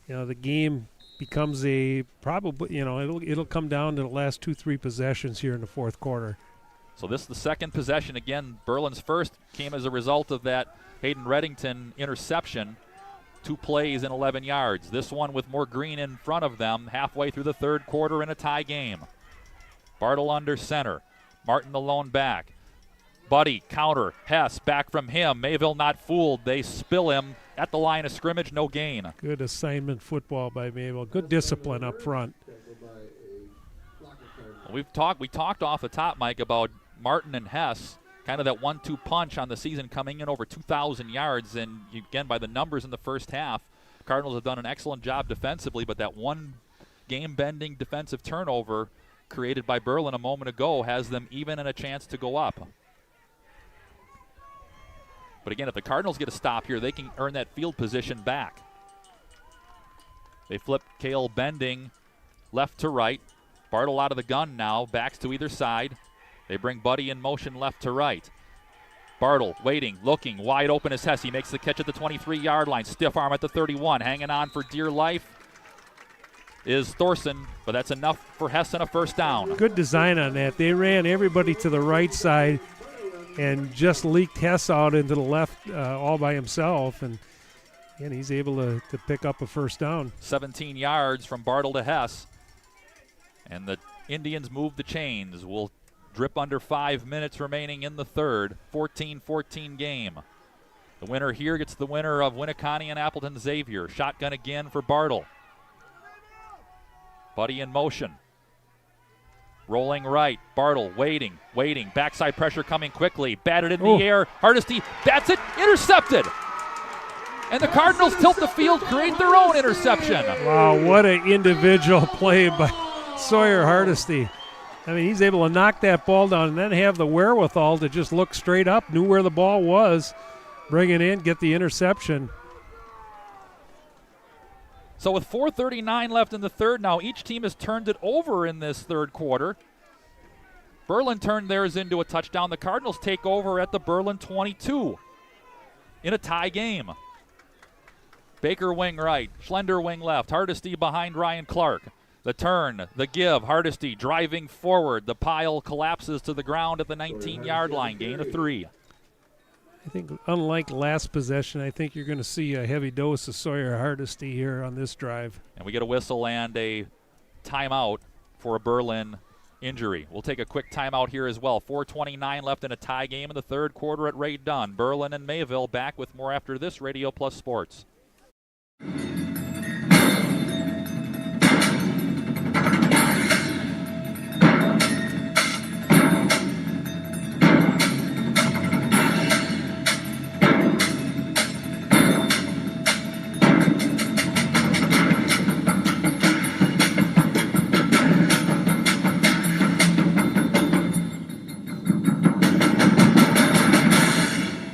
the game becomes it'll come down to the last 2-3 possessions here in the fourth quarter. So this is the second possession. Again, Berlin's first came as a result of that Hayden Reddington interception. 2 plays and 11 yards. This one with more green in front of them halfway through the third quarter in a tie game. Bartle under center. Martin the lone back. Buddy, counter. Hess back from him. Mayville not fooled. They spill him at the line of scrimmage. No gain. Good assignment football by Mayville. Good discipline up front. We talked off the top, Mike, about Martin and Hess, kind of that 1-2 punch on the season, coming in over 2,000 yards. And again, by the numbers in the first half, Cardinals have done an excellent job defensively, but that one game-bending defensive turnover created by Berlin a moment ago has them even in a chance to go up. But again, if the Cardinals get a stop here, they can earn that field position back. They flip Cale Bending left to right. Bartle out of the gun now, backs to either side. They bring Buddy in motion left to right. Bartle waiting, looking, wide open as Hess. He makes the catch at the 23-yard line. Stiff arm at the 31, hanging on for dear life is Thorson, but that's enough for Hess and a first down. Good design on that. They ran everybody to the right side and just leaked Hess out into the left all by himself, and he's able to pick up a first down. 17 yards from Bartle to Hess, and the Indians move the chains. We'll drip under 5 minutes remaining in the third. 14-14 game. The winner here gets the winner of Winneconne and Appleton Xavier. Shotgun again for Bartle. Buddy in motion. Rolling right. Bartle waiting. Backside pressure coming quickly. Batted in the air. Hardesty bats it. Intercepted. And the Cardinals tilt the field, create their own interception. Wow, what an individual play by Sawyer Hardesty. I mean, he's able to knock that ball down and then have the wherewithal to just look straight up, knew where the ball was, bring it in, get the interception. So with 4:39 left in the third now, each team has turned it over in this third quarter. Berlin turned theirs into a touchdown. The Cardinals take over at the Berlin 22 in a tie game. Baker wing right, Schlender wing left, Hardesty behind Ryan Clark. The turn, the give, Hardesty driving forward. The pile collapses to the ground at the 19-yard line, gain of 3. I think unlike last possession, I think you're going to see a heavy dose of Sawyer Hardesty here on this drive. And we get a whistle and a timeout for a Berlin injury. We'll take a quick timeout here as well. 4:29 left in a tie game in the third quarter at Ray Dunn. Berlin and Mayville back with more after this Radio Plus Sports.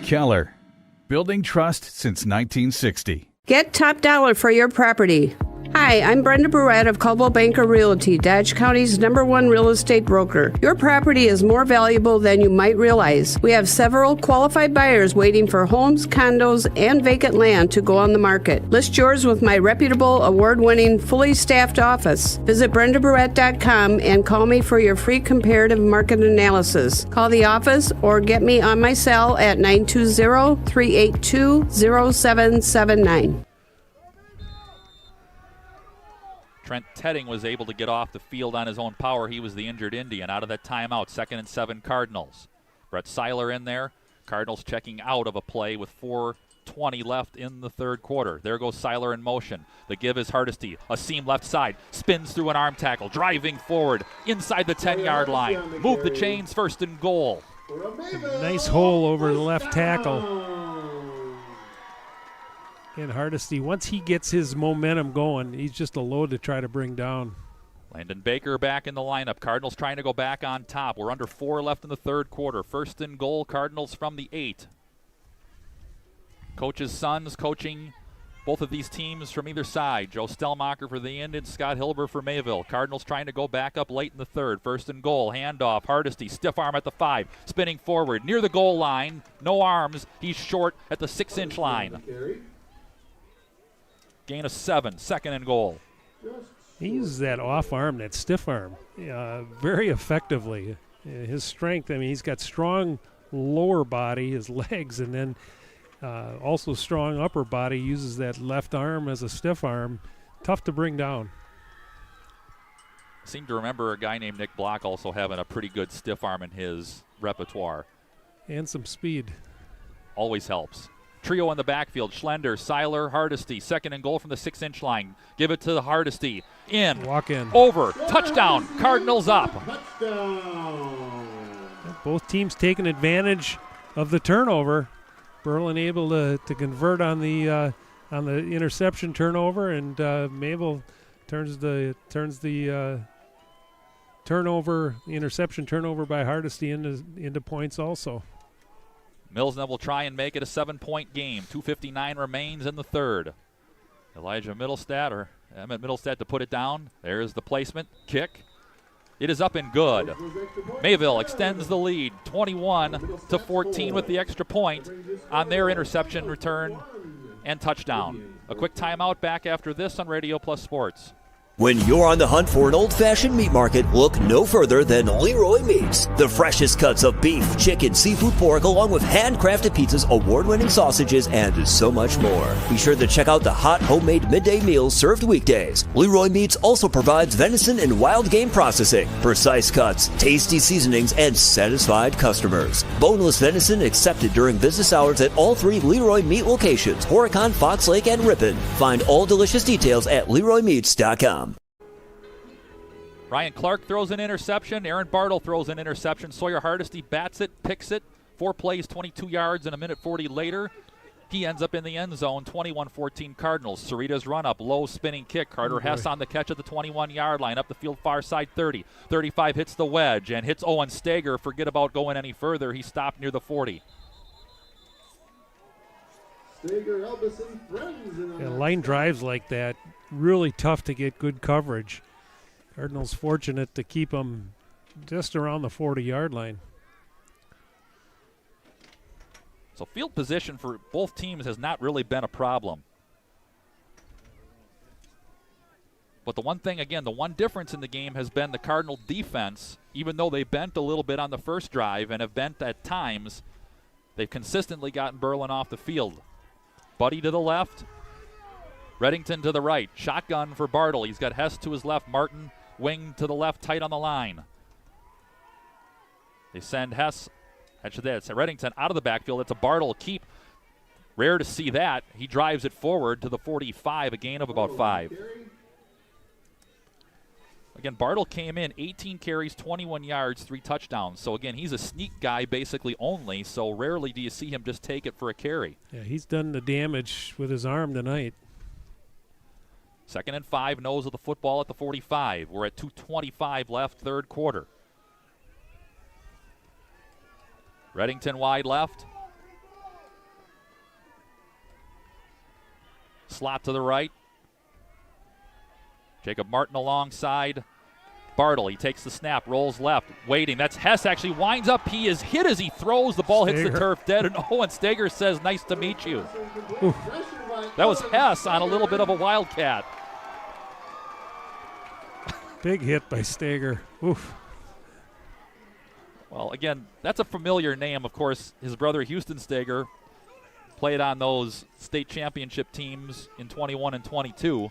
Keller, building trust since 1960. Get top dollar for your property. Hi, I'm Brenda Barrett of Coldwell Banker Realty, Dodge County's #1 real estate broker. Your property is more valuable than you might realize. We have several qualified buyers waiting for homes, condos, and vacant land to go on the market. List yours with my reputable, award-winning, fully staffed office. Visit BrendaBarrett.com and call me for your free comparative market analysis. Call the office or get me on my cell at 920-382-0779. Trent Tedding was able to get off the field on his own power. He was the injured Indian. Out of that timeout, 2nd and 7 Cardinals. Brett Seiler in there. Cardinals checking out of a play with 4:20 left in the third quarter. There goes Seiler in motion. The give is Hardesty. A seam left side. Spins through an arm tackle. Driving forward inside the 10-yard line. Move the chains, 1st and goal. Nice hole over the left tackle. And Hardesty, once he gets his momentum going, he's just a load to try to bring down. Landon Baker back in the lineup. Cardinals trying to go back on top. We're under 4 left in the third quarter. 1st and goal, Cardinals from the 8. Coach's sons coaching both of these teams from either side. Joe Stellmacher for the Indians, Scott Hilber for Mayville. Cardinals trying to go back up late in the third. 1st and goal, handoff. Hardesty, stiff arm at the 5. Spinning forward, near the goal line. No arms. He's short at the 6-inch line. Gain of 7, 2nd and goal. He uses that off arm, that stiff arm, very effectively. his strength, I mean, he's got strong lower body, his legs, and then also strong upper body, uses that left arm as a stiff arm. Tough to bring down. I seem to remember a guy named Nick Block also having a pretty good stiff arm in his repertoire. And some speed. Always helps. Trio in the backfield, Schlender, Seiler, Hardesty, second and goal from the 6-inch line. Give it to Hardesty. In. Walk in. Over. Touchdown. Cardinals up. Both teams taking advantage of the turnover. Berlin able to convert on the interception turnover, and Mayville turns the interception turnover by Hardesty into points also. Millsnet will try and make it a 7-point game. 2:59 remains in the third. Elijah Middlestat, or Emmett Middlestat, to put it down. There's the placement. Kick. It is up and good. Mayville extends the lead, 21-14 with the extra point on their interception return and touchdown. A quick timeout, back after this on Radio Plus Sports. When you're on the hunt for an old-fashioned meat market, look no further than Leroy Meats. The freshest cuts of beef, chicken, seafood, pork, along with handcrafted pizzas, award-winning sausages, and so much more. Be sure to check out the hot homemade midday meals served weekdays. Leroy Meats also provides venison and wild game processing, precise cuts, tasty seasonings, and satisfied customers. Boneless venison accepted during business hours at all 3 Leroy Meat locations, Horicon, Fox Lake, and Ripon. Find all delicious details at LeroyMeats.com. Ryan Clark throws an interception. Aaron Bartle throws an interception. Sawyer Hardesty bats it, picks it. 4 plays, 22 yards, and a minute 40 later, he ends up in the end zone. 21-14 Cardinals. Sarita's run up, low spinning kick. Carter Hess on the catch at the 21-yard line. Up the field, far side 30. 35 hits the wedge and hits Owen Stager. Forget about going any further. He stopped near the 40. Stager, Elvis, and friends. Line drives like that, really tough to get good coverage. Cardinals fortunate to keep them just around the 40-yard line. So field position for both teams has not really been a problem. But the one thing, again, the one difference in the game has been the Cardinal defense. Even though they bent a little bit on the first drive and have bent at times, they've consistently gotten Berlin off the field. Buddy to the left, Reddington to the right. Shotgun for Bartle. He's got Hess to his left, Martin wing to the left, tight on the line. They send Hess, actually that's Reddington out of the backfield. It's a Bartle keep. Rare to see that. He drives it forward to the 45, a gain of about 5. Again, Bartle came in 18 carries, 21 yards, 3 touchdowns. So again, he's a sneak guy basically only, so rarely do you see him just take it for a carry. Yeah, he's done the damage with his arm tonight. 2nd and 5, nose of the football at the 45. We're at 2:25 left, third quarter. Reddington wide left. Slot to the right. Jacob Martin alongside Bartle. He takes the snap, rolls left, waiting. That's Hess, actually winds up. He is hit as he throws. The ball hits the turf dead, and Owen Stager says, nice to meet you. Oof. That was Hess on a little bit of a wildcat. Big hit by Stager. Oof. Well, again, that's a familiar name. Of course, his brother Houston Stager played on those state championship teams in 21 and 22.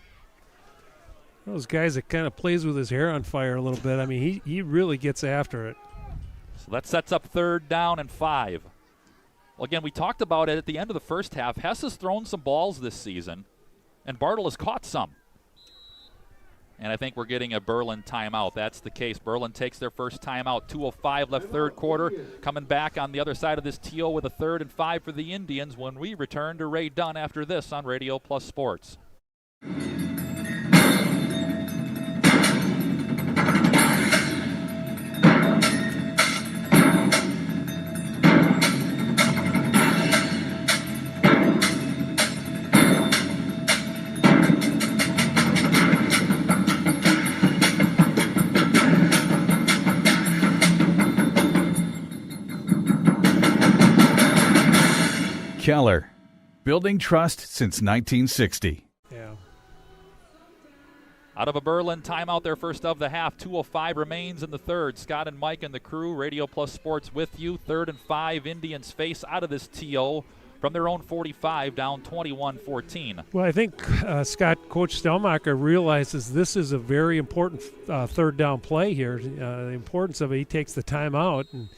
Those guys that kind of plays with his hair on fire a little bit. I mean, he really gets after it. So that sets up 3rd down and 5. Well, again, we talked about it at the end of the first half. Hess has thrown some balls this season, and Bartle has caught some. And I think we're getting a Berlin timeout. That's the case. Berlin takes their first timeout. 2:05 left, third quarter. Coming back on the other side of this TO with a 3rd and 5 for the Indians when we return to Ray Dunn after this on Radio Plus Sports. Keller, building trust since 1960. Yeah. Out of a Berlin timeout, their first of the half. 2:05 remains in the third. Scott and Mike and the crew, Radio Plus Sports with you. 3rd and 5, Indians face out of this TO from their own 45, down 21-14. Well, I think Coach Stelmacher realizes this is a very important third down play here. The importance of it, he takes the timeout. And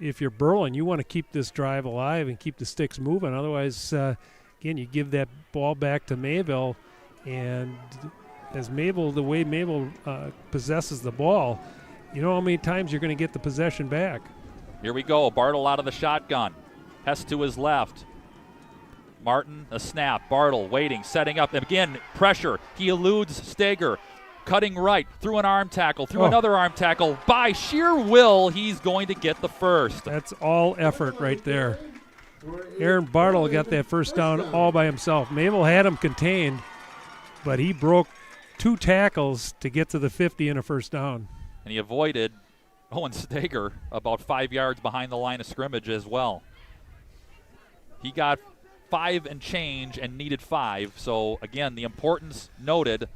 if you're Berlin, you want to keep this drive alive and keep the sticks moving. Otherwise, again, you give that ball back to Mayville, and as the way Mayville possesses the ball, you know how many times you're going to get the possession back. Here we go. Bartle out of the shotgun. Hess to his left. Martin, a snap. Bartle waiting, setting up. Again, pressure. He eludes Steger. Cutting right, through an arm tackle, through another arm tackle. By sheer will, he's going to get the first. That's all effort right there. Aaron Bartle got that first down all by himself. Mayville had him contained, but he broke 2 tackles to get to the 50 and a first down. And he avoided Owen Steger about 5 yards behind the line of scrimmage as well. He got 5 and change and needed 5. So, again, the importance noted.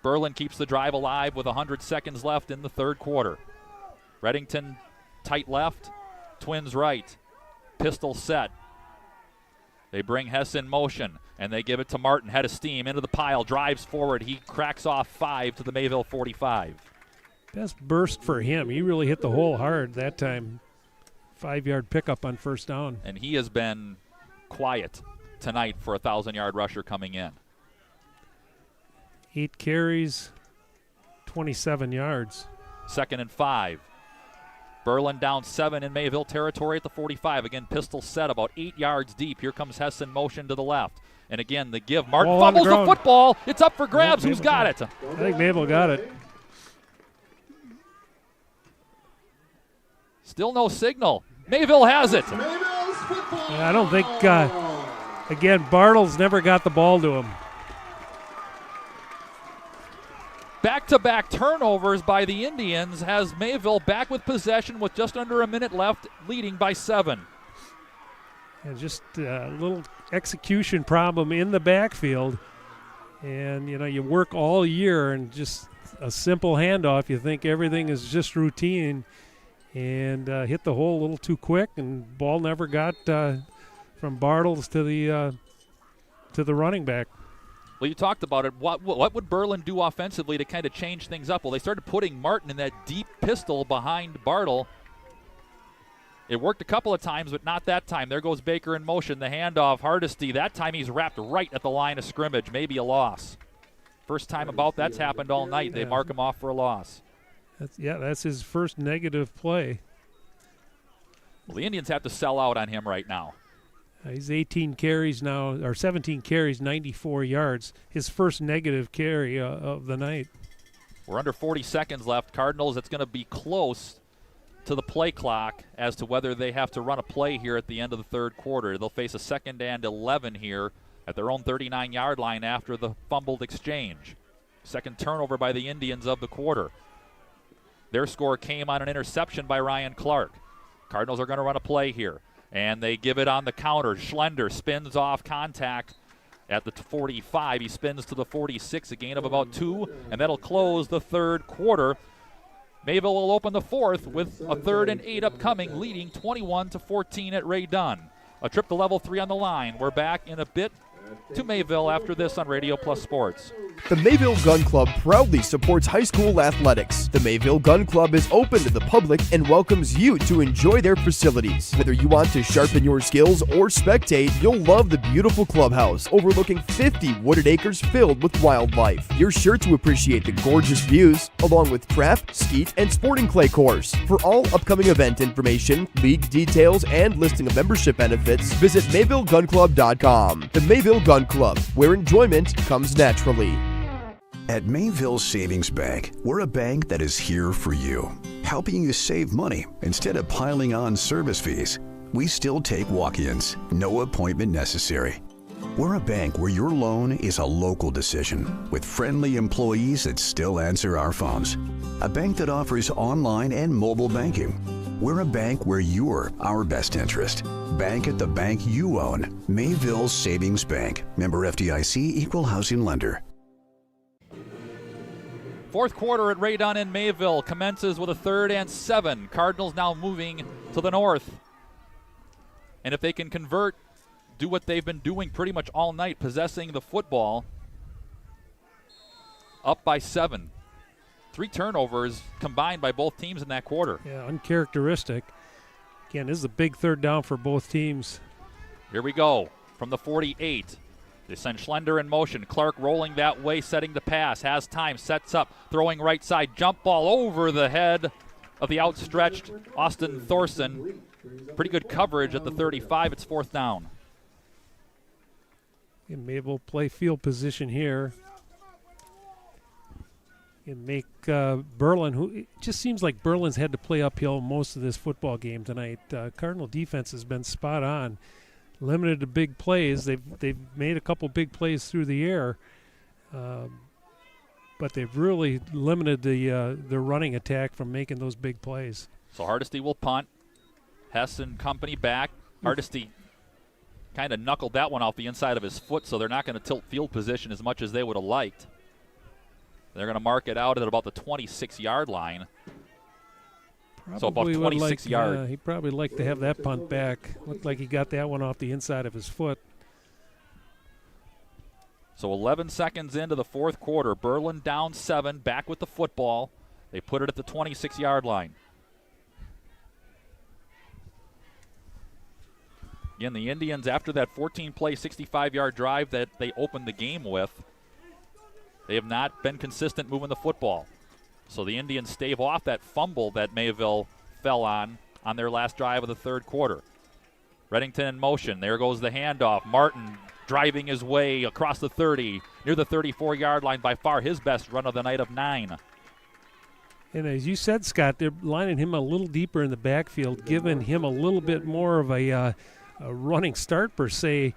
Berlin keeps the drive alive with 100 seconds left in the third quarter. Reddington tight left, Twins right. Pistol set. They bring Hess in motion, and they give it to Martin. Head of steam into the pile, drives forward. He cracks off 5 to the Mayville 45. Best burst for him. He really hit the hole hard that time. 5-yard pickup on first down. And he has been quiet tonight for a 1,000-yard rusher coming in. 8 carries, 27 yards. 2nd and 5. Berlin down 7 in Mayville territory at the 45. Again, pistol set about 8 yards deep. Here comes Hess in motion to the left. And again, the give. Martin fumbles the football. It's up for grabs. Who's got it? I think Mayville got it. Still no signal. Mayville has it. I don't think, again, Bartles never got the ball to him. Back-to-back turnovers by the Indians has Mayville back with possession with just under a minute left, leading by 7. And just a little execution problem in the backfield. And, you know, you work all year and just a simple handoff. You think everything is just routine and hit the hole a little too quick, and ball never got from Bartles to the running back. Well, you talked about it. What would Berlin do offensively to kind of change things up? Well, they started putting Martin in that deep pistol behind Bartle. It worked a couple of times, but not that time. There goes Baker in motion. The handoff, Hardesty. That time he's wrapped right at the line of scrimmage. Maybe a loss. First time about that's happened all night. They mark him off for a loss. That's his first negative play. Well, the Indians have to sell out on him right now. He's 18 carries now, or 17 carries, 94 yards. His first negative carry of the night. We're under 40 seconds left. Cardinals, it's going to be close to the play clock as to whether they have to run a play here at the end of the third quarter. They'll face a 2nd and 11 here at their own 39-yard line after the fumbled exchange. Second turnover by the Indians of the quarter. Their score came on an interception by Ryan Clark. Cardinals are going to run a play here. And they give it on the counter. Schlender spins off contact at the 45. He spins to the 46, a gain of about 2, and that'll close the third quarter. Mayville will open the fourth with a 3rd and 8 upcoming, leading 21-14 at Ray Dunn. A trip to level 3 on the line. We're back in a bit to Mayville after this on Radio Plus Sports. The Mayville Gun Club proudly supports high school athletics. The Mayville Gun Club is open to the public and welcomes you to enjoy their facilities. Whether you want to sharpen your skills or spectate, you'll love the beautiful clubhouse overlooking 50 wooded acres filled with wildlife. You're sure to appreciate the gorgeous views, along with trap, skeet, and sporting clay course. For all upcoming event information, league details, and listing of membership benefits, visit MayvilleGunClub.com. The Mayville Gun Club, where enjoyment comes naturally. At Mayville Savings Bank, we're a bank that is here for you, helping you save money instead of piling on service fees. We still take walk-ins, no appointment necessary. We're a bank where your loan is a local decision, with friendly employees that still answer our phones. A bank that offers online and mobile banking. We're a bank where you're our best interest. Bank at the bank you own. Mayville Savings Bank. Member FDIC, Equal Housing Lender. Fourth quarter at Ray Dunn in Mayville commences with a 3rd and 7. Cardinals now moving to the north. And if they can convert, do what they've been doing pretty much all night, possessing the football, up by 7. 3 turnovers combined by both teams in that quarter. Yeah, uncharacteristic. Again, this is a big 3rd down for both teams. Here we go from the 48. They send Schlender in motion. Clark rolling that way, setting the pass. Has time, sets up, throwing right side. Jump ball over the head of the outstretched Austin Thorson. Pretty good coverage at the 35. It's 4th down. And Mayville play field position here. And make Berlin, who it just seems like Berlin's had to play uphill most of this football game tonight. Cardinal defense has been spot on. Limited to big plays. They've made a couple big plays through the air, but they've really limited the running attack from making those big plays. So Hardesty will punt. Hess and company back. Hardesty kind of knuckled that one off the inside of his foot, so they're not going to tilt field position as much as they would have liked. They're going to mark it out at about the 26-yard line. So about 26 yards. He'd probably like to have that punt back. Looked like he got that one off the inside of his foot. So 11 seconds into the 4th quarter. Berlin down 7, back with the football. They put it at the 26-yard line. Again, the Indians, after that 14-play, 65-yard drive that they opened the game with, they have not been consistent moving the football. So the Indians stave off that fumble that Mayville fell on their last drive of the 3rd quarter. Reddington in motion. There goes the handoff. Martin driving his way across the 30, near the 34-yard line, by far his best run of the night of 9. And as you said, Scott, they're lining him a little deeper in the backfield, giving him a little bit more of a running start per se.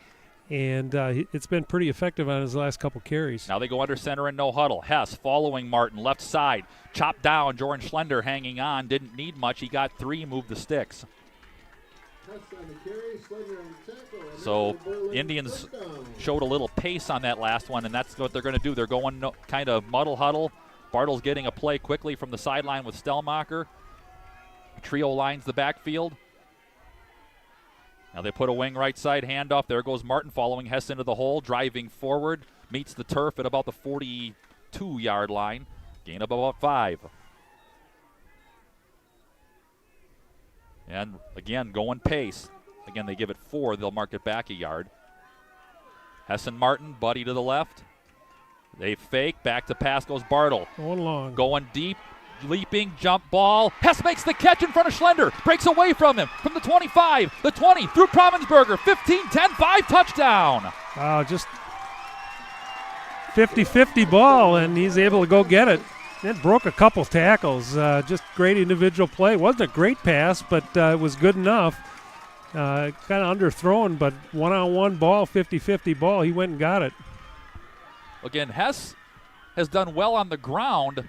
And it's been pretty effective on his last couple carries. Now they go under center and no huddle. Hess following Martin, left side. Chopped down. Jordan Schlender hanging on. Didn't need much. He got 3, moved the sticks. So Indians showed a little pace on that last one, and that's what they're going to do. They're going kind of muddle huddle. Bartle's getting a play quickly from the sideline with Stellmacher. Trio lines the backfield. Now they put a wing right side handoff. There goes Martin following Hess into the hole, driving forward, meets the turf at about the 42-yard line. Gain of about 5. And again, going pace. Again, they give it 4. They'll mark it back a yard. Hess and Martin, buddy to the left. They fake. Back to pass goes Bartle. Going long. Going deep. Leaping, jump ball. Hess makes the catch in front of Schlender. Breaks away from him. From the 25, the 20, through Provensberger. 15, 10, 5, touchdown. Wow, just 50-50 ball, and he's able to go get it. It broke a couple tackles. Just great individual play. Wasn't a great pass, but it was good enough. Kind of underthrown, but one-on-one ball, 50-50 ball. He went and got it. Again, Hess has done well on the ground,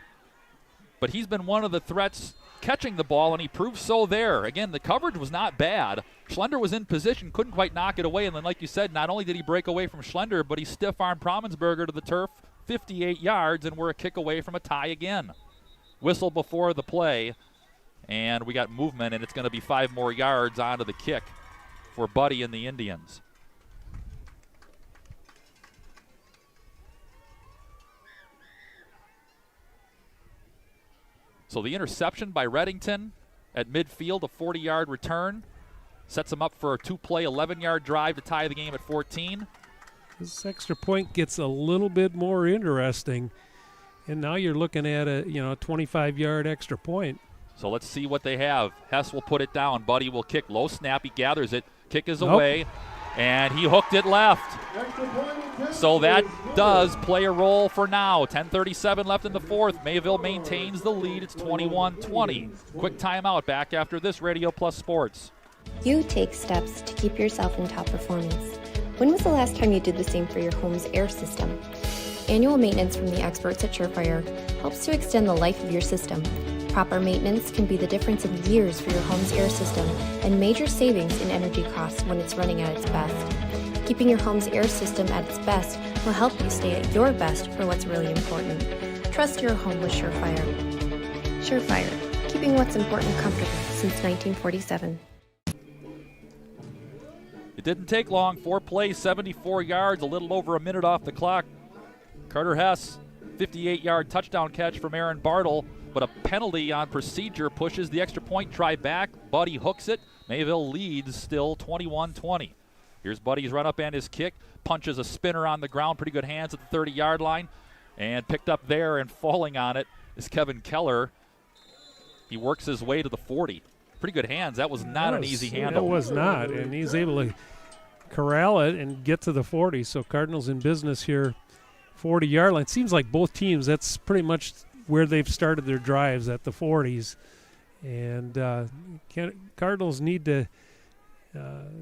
but he's been one of the threats catching the ball, and he proved so there. Again, the coverage was not bad. Schlender was in position, couldn't quite knock it away, and then like you said, not only did he break away from Schlender, but he stiff-armed Provensberger to the turf, 58 yards, and we're a kick away from a tie again. Whistle before the play, and we got movement, and it's going to be 5 more yards onto the kick for Buddy and the Indians. So the interception by Reddington at midfield, a 40-yard return, sets him up for a 2-play, 11-yard drive to tie the game at 14. This extra point gets a little bit more interesting, and now you're looking at a 25-yard extra point. So let's see what they have. Hess will put it down. Buddy will kick. Low snap. He gathers it. Kick is away. And he hooked it left. So that does play a role for now. 10:37 left in the 4th. Mayville maintains the lead. It's 21-20. Quick timeout. Back after this. Radio Plus Sports. You take steps to keep yourself in top performance. When was the last time you did the same for your home's air system? Annual maintenance from the experts at Surefire helps to extend the life of your system. Proper maintenance can be the difference in years for your home's air system and major savings in energy costs when it's running at its best. Keeping your home's air system at its best will help you stay at your best for what's really important. Trust your home with Surefire. Surefire, keeping what's important comfortable since 1947. It didn't take long. 4 plays, 74 yards, a little over a minute off the clock. Carter Hess, 58-yard touchdown catch from Aaron Bartle, but a penalty on procedure pushes the extra point try back. Buddy hooks it. Mayville leads still 21-20. Here's Buddy's run up and his kick. Punches a spinner on the ground. Pretty good hands at the 30-yard line. And picked up there and falling on it is Kevin Keller. He works his way to the 40. Pretty good hands. That was not an easy handle. It was not, and he's able to corral it and get to the 40. So Cardinals in business here, 40-yard line. Seems like both teams, that's pretty much where they've started their drives, at the 40s. And Cardinals need to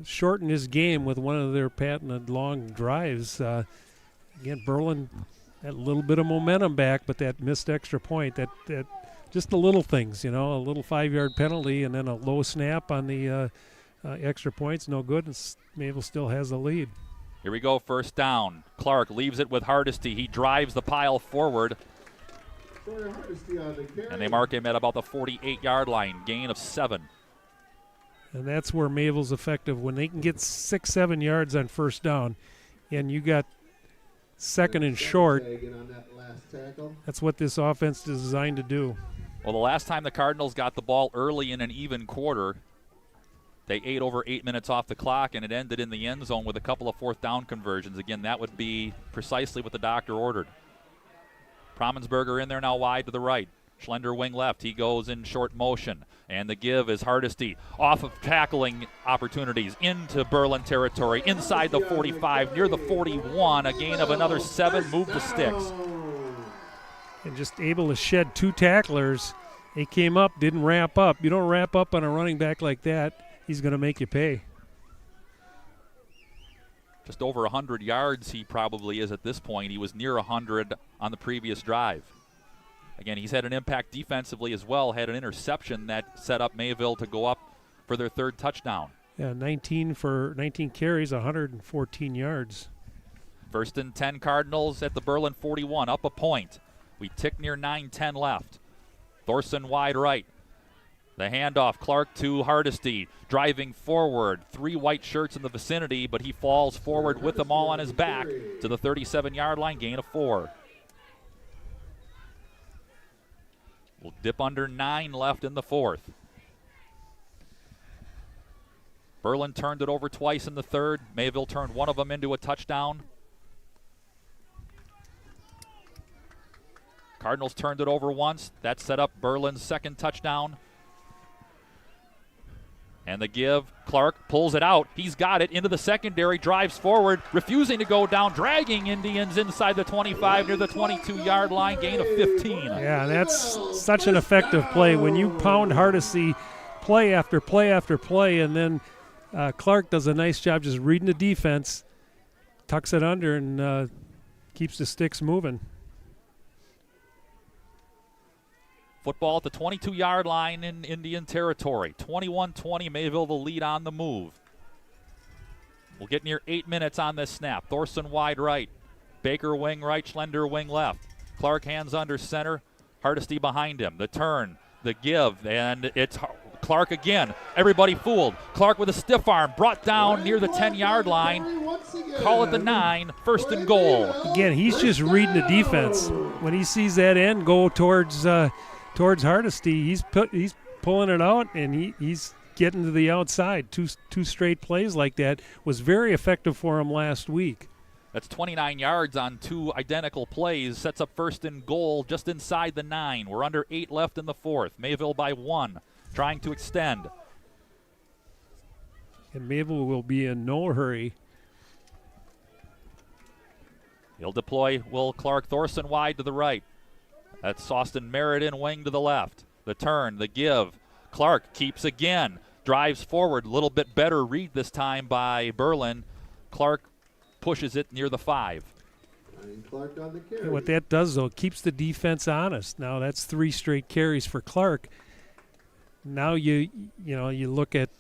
shorten his game with one of their patented long drives. Again, Berlin had a little bit of momentum back, but that missed extra point, that just the little things, a little 5-yard penalty and then a low snap on the extra points, no good, and Mayville still has the lead. Here we go, first down. Clark leaves it with Hardesty. He drives the pile forward. And they mark him at about the 48-yard line, gain of 7. And that's where Mayville's effective. When they can get 6-7 yards on first down, and you got second and short, that's what this offense is designed to do. Well, the last time the Cardinals got the ball early in an even quarter, they ate over 8 minutes off the clock, and it ended in the end zone with a couple of fourth down conversions. Again, that would be precisely what the doctor ordered. Promensberger in there now wide to the right. Schlender wing left. He goes in short motion. And the give is Hardesty off of tackling opportunities into Berlin territory, inside the 45, near the 41. A gain of another 7, move the sticks. And just able to shed 2 tacklers. He came up, didn't wrap up. You don't wrap up on a running back like that, he's going to make you pay. Just over 100 yards he probably is at this point. He was near 100 on the previous drive. Again, he's had an impact defensively as well, had an interception that set up Mayville to go up for their 3rd touchdown. Yeah, 19 carries, 114 yards. 1st and 10 Cardinals at the Berlin 41, up a point. We tick near 9-10 left. Thorson wide right. The handoff, Clark to Hardesty, driving forward. 3 white shirts in the vicinity, but he falls forward with them all on his back to the 37-yard line, gain of 4. We'll dip under 9 left in the 4th. Berlin turned it over twice in the 3rd. Mayville turned one of them into a touchdown. Cardinals turned it over once. That set up Berlin's 2nd touchdown. And the give, Clark pulls it out. He's got it into the secondary, drives forward, refusing to go down, dragging Indians inside the 25 near the 22-yard line, gain of 15. Yeah, that's such an effective play. When you pound Hardesty play after play after play, and then Clark does a nice job just reading the defense, tucks it under, and keeps the sticks moving. Football at the 22-yard line in Indian territory. 21-20, Mayville the lead on the move. We'll get near 8 minutes on this snap. Thorson wide right. Baker wing right, Schlender wing left. Clark hands under center. Hardesty behind him. The turn, the give, and it's Clark again. Everybody fooled. Clark with a stiff arm, brought down near the 10-yard line. Call it the 9, 1st and goal. Again, he's just reading the defense. When he sees that end go towards Hardesty, he's pulling it out, and he's getting to the outside. Two straight plays like that was very effective for him last week. That's 29 yards on 2 identical plays. Sets up 1st and goal just inside the 9. We're under 8 left in the 4th. Mayville by 1, trying to extend. And Mayville will be in no hurry. He'll deploy Will Clark. Thorson wide to the right. That's Austin Meriden wing to the left. The turn, the give. Clark keeps again. Drives forward. A little bit better read this time by Berlin. Clark pushes it near the 5. Clark on the carry. What that does, though, keeps the defense honest. Now that's 3 straight carries for Clark. Now you look at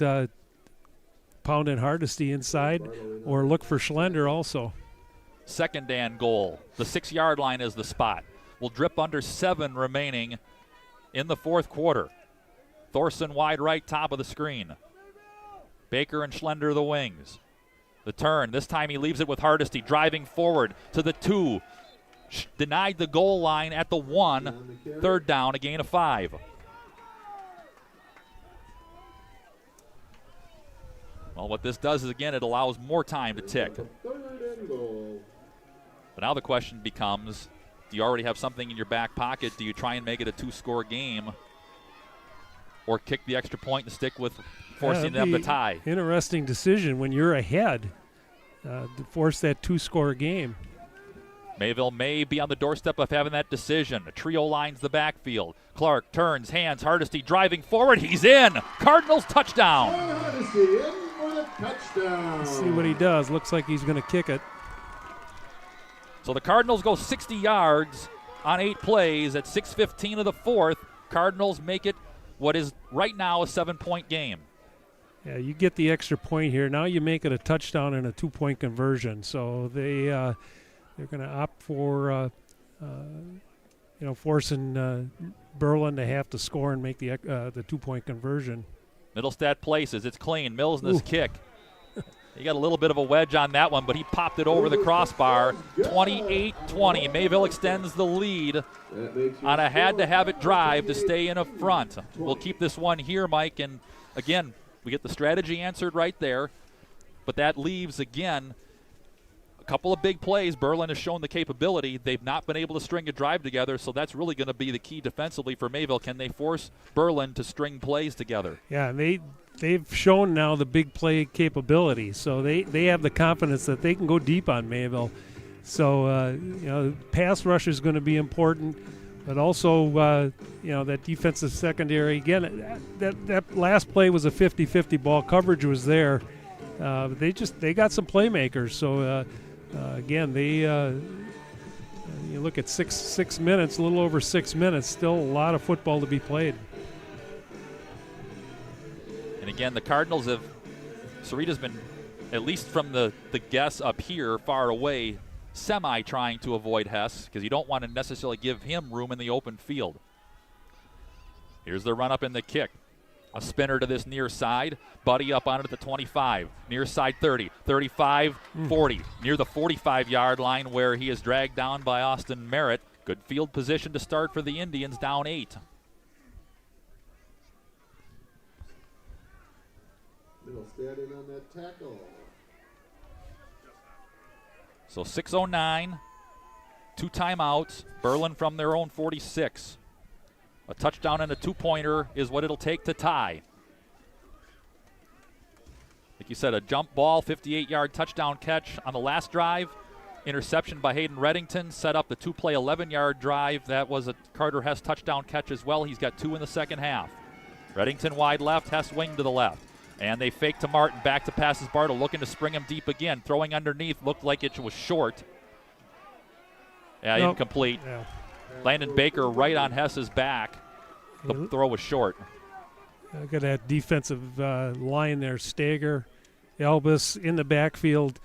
Pound and Hardesty inside, or look for Schlender also. 2nd and goal. The 6-yard line is the spot. will drip under 7 remaining in the fourth quarter. Thorson wide right, top of the screen. Baker and Schlender the wings. The turn, this time he leaves it with Hardesty, driving forward to the 2. Denied the goal line at the 1. Third down, a gain of 5. Well, what this does is, again, it allows more time to tick. But now the question becomes, do you already have something in your back pocket? Do you try and make it a 2-score game? Or kick the extra point and stick with forcing them to tie? Interesting decision when you're ahead to force that 2-score game. Mayville may be on the doorstep of having that decision. A trio lines the backfield. Clark turns, hands, Hardesty driving forward. He's in. Cardinals touchdown. Hardesty in for the touchdown. Let's see what he does. Looks like he's going to kick it. So the Cardinals go 60 yards on 8 plays at 6:15 of the fourth. Cardinals make it what is right now a 7-point game. Yeah, you get the extra point here. Now you make it a touchdown and a 2-point conversion. So they're going to opt for forcing Berlin to have to score and make the 2-point conversion. Middlestad places. It's clean. Mills in his kick. He got a little bit of a wedge on that one, but he popped it over the crossbar. 28-20. Mayville extends the lead on a had-to-have-it drive to stay in a front. We'll keep this one here, Mike. And, again, we get the strategy answered right there. But that leaves, again, a couple of big plays. Berlin has shown the capability. They've not been able to string a drive together, so that's really going to be the key defensively for Mayville. Can they force Berlin to string plays together? Yeah, they've shown now the big play capability, so they have the confidence that they can go deep on Mayville. So, pass rush is going to be important, but also, that defensive secondary. Again, that last play was a 50-50 ball. Coverage was there. They got some playmakers. So, again, you look at 6 minutes, a little over 6 minutes, still a lot of football to be played. And again, the Cardinals have, Sarita's been, at least from the guess up here, far away, trying to avoid Hess because you don't want to necessarily give him room in the open field. Here's the run up in the kick. A spinner to this near side. Buddy up on it at the 25. Near side 30. 35, 40. Near the 45-yard line where he is dragged down by Austin Merritt. Good field position to start for the Indians, down 8. Middlestad in on that tackle. So 6:09, 2 timeouts. Berlin from their own 46. A touchdown and a 2-pointer is what it'll take to tie. Like you said, a jump ball, 58-yard touchdown catch on the last drive. Interception by Hayden Reddington set up the 2-play 11-yard drive. That was a Carter Hess touchdown catch as well. He's got 2 in the second half. Reddington wide left, Hess wing to the left. And they fake to Martin, back to passes Bartle, looking to spring him deep again. Throwing underneath, looked like it was short. Yeah, nope. Incomplete. Yeah. Landon Baker right on Hess's back. The throw was short. Look at that defensive line there. Stager, Elvis in the backfield,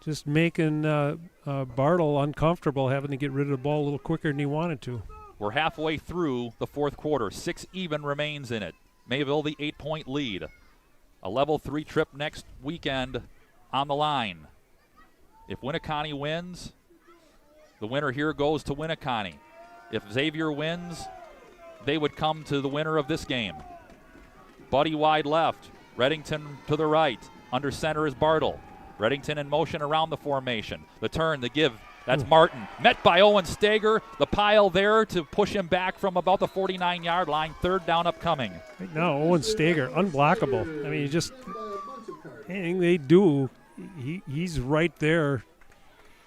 just making Bartle uncomfortable, having to get rid of the ball a little quicker than he wanted to. We're halfway through the fourth quarter. 6 even remains in it. Mayville the 8-point lead. A level 3 trip next weekend on the line. If Winneconne wins, the winner here goes to Winneconne. If Xavier wins, they would come to the winner of this game. Buddy wide left, Reddington to the right. Under center is Bartle. Reddington in motion around the formation. The turn, the give, that's Martin. Met by Owen Stager. The pile there to push him back from about the 49-yard line. Third down upcoming. Right now, Owen Stager, unblockable. I mean, just anything they do, he's right there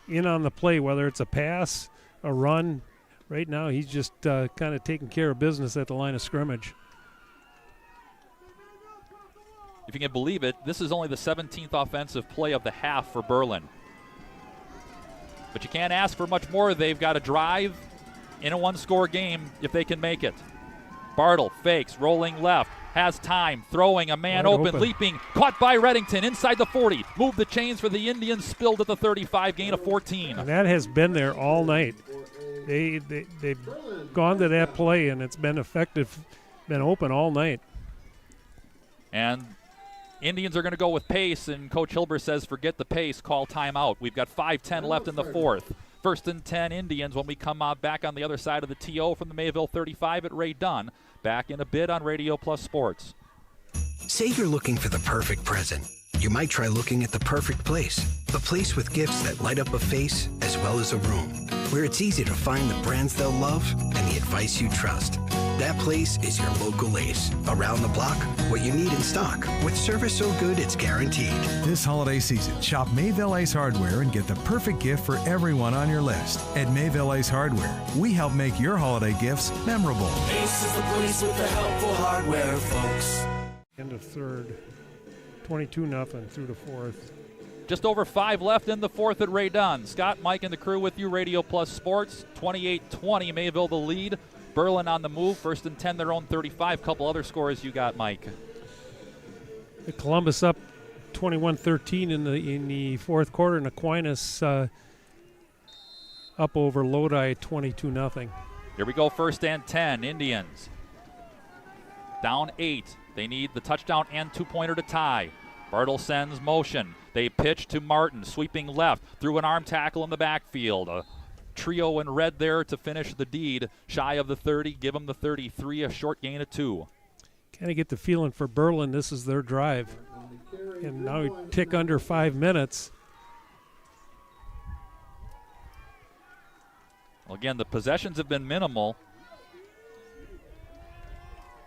in on the play, whether it's a pass, a run. Right now, he's just kind of taking care of business at the line of scrimmage. If you can believe it, this is only the 17th offensive play of the half for Berlin. But you can't ask for much more. They've got a drive in a 1-score game if they can make it. Bartle fakes, rolling left, has time, throwing, a man open, leaping, caught by Reddington inside the 40. Moved the chains for the Indians, spilled at the 35, gain of 14. And that has been there all night. they've gone to that play, and it's been effective, been open all night. And Indians are going to go with pace, and Coach Hilber says forget the pace, call timeout. We've got 5:10 left in the fourth. 1st and 10 Indians when we come back on the other side of the TO from the Mayville 35 at Ray Dunn. Back in a bit on Radio Plus Sports. Say you're looking for the perfect present. You might try looking at the perfect place. A place with gifts that light up a face as well as a room. Where it's easy to find the brands they'll love and the advice you trust. That place is your local Ace. Around the block, what you need in stock. With service so good it's guaranteed. This holiday season, shop Mayville Ace Hardware and get the perfect gift for everyone on your list. At Mayville Ace Hardware, we help make your holiday gifts memorable. Ace is the place with the helpful hardware, folks. End of third, 22-0 through the fourth. Just over 5 left in the fourth at Ray Dunn. Scott, Mike, and the crew with you, Radio Plus Sports. 28-20, Mayville the lead. Berlin on the move, 1st and 10, their own 35. Couple other scores you got, Mike. Columbus up 21-13 in the fourth quarter, and Aquinas up over Lodi 22-0. Here we go, 1st and 10, Indians. Down 8. They need the touchdown and two-pointer to tie. Bartle sends motion. They pitch to Martin, sweeping left, through an arm tackle in the backfield. A trio in red there to finish the deed. Shy of the 30, give them the 33, a short gain of 2. Kind of get the feeling for Berlin, this is their drive. And now we tick under 5 minutes. Well, again, the possessions have been minimal.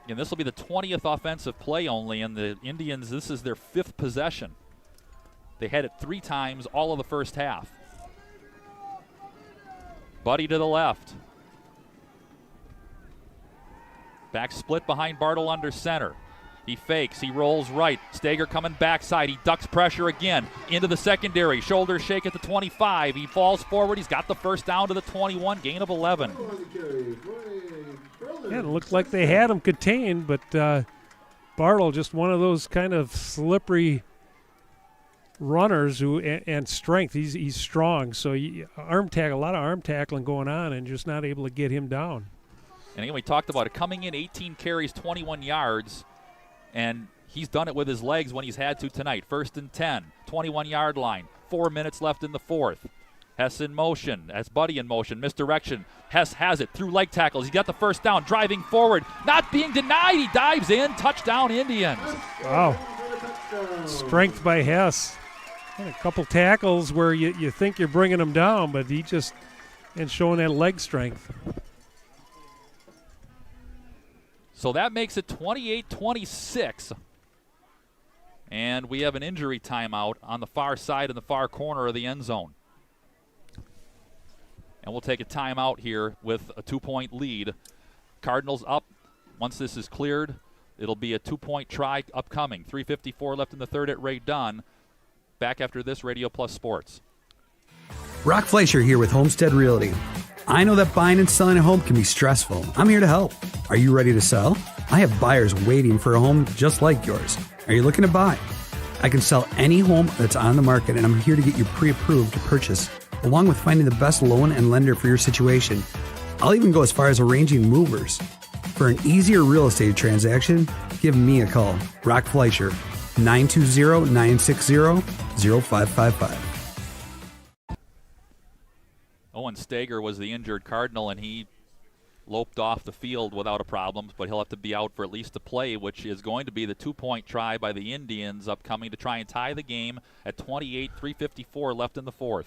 And this will be the 20th offensive play only, and the Indians, this is their 5th possession. They had it 3 times all of the first half. Buddy to the left. Back split behind Bartle under center. He fakes, he rolls right. Stager coming backside, he ducks pressure again. Into the secondary, shoulder shake at the 25. He falls forward, he's got the first down to the 21, gain of 11. Yeah, it looked like they had him contained, but Bartle, just one of those kind of slippery runners and strength. He's strong, so a lot of arm tackling going on, and just not able to get him down. And again, we talked about it, coming in 18 carries, 21 yards, and he's done it with his legs when he's had to tonight. 1st and 10, 21-yard line, 4 minutes left in the fourth. Hess in motion, as Buddy in motion, misdirection. Hess has it through leg tackles. He got the first down, driving forward, not being denied. He dives in, touchdown Indians. Wow, strength by Hess. And a couple tackles where you think you're bringing him down, but he just and showing that leg strength. So that makes it 28-26. And we have an injury timeout on the far side in the far corner of the end zone. And we'll take a timeout here with a 2-point lead. Cardinals up. Once this is cleared, it'll be a 2-point try upcoming. 3:54 left in the third at Ray Dunn. Back after this, Radio Plus Sports. Brock Fleischer here with Homestead Realty. I know that buying and selling a home can be stressful. I'm here to help. Are you ready to sell? I have buyers waiting for a home just like yours. Are you looking to buy? I can sell any home that's on the market, and I'm here to get you pre-approved to purchase, along with finding the best loan and lender for your situation. I'll even go as far as arranging movers. For an easier real estate transaction, give me a call. Brock Fleischer, 920-960-0555. Owen Stager was the injured Cardinal, and he loped off the field without a problem, but he'll have to be out for at least a play, which is going to be the 2-point try by the Indians upcoming to try and tie the game at 28, 3:54 left in the fourth.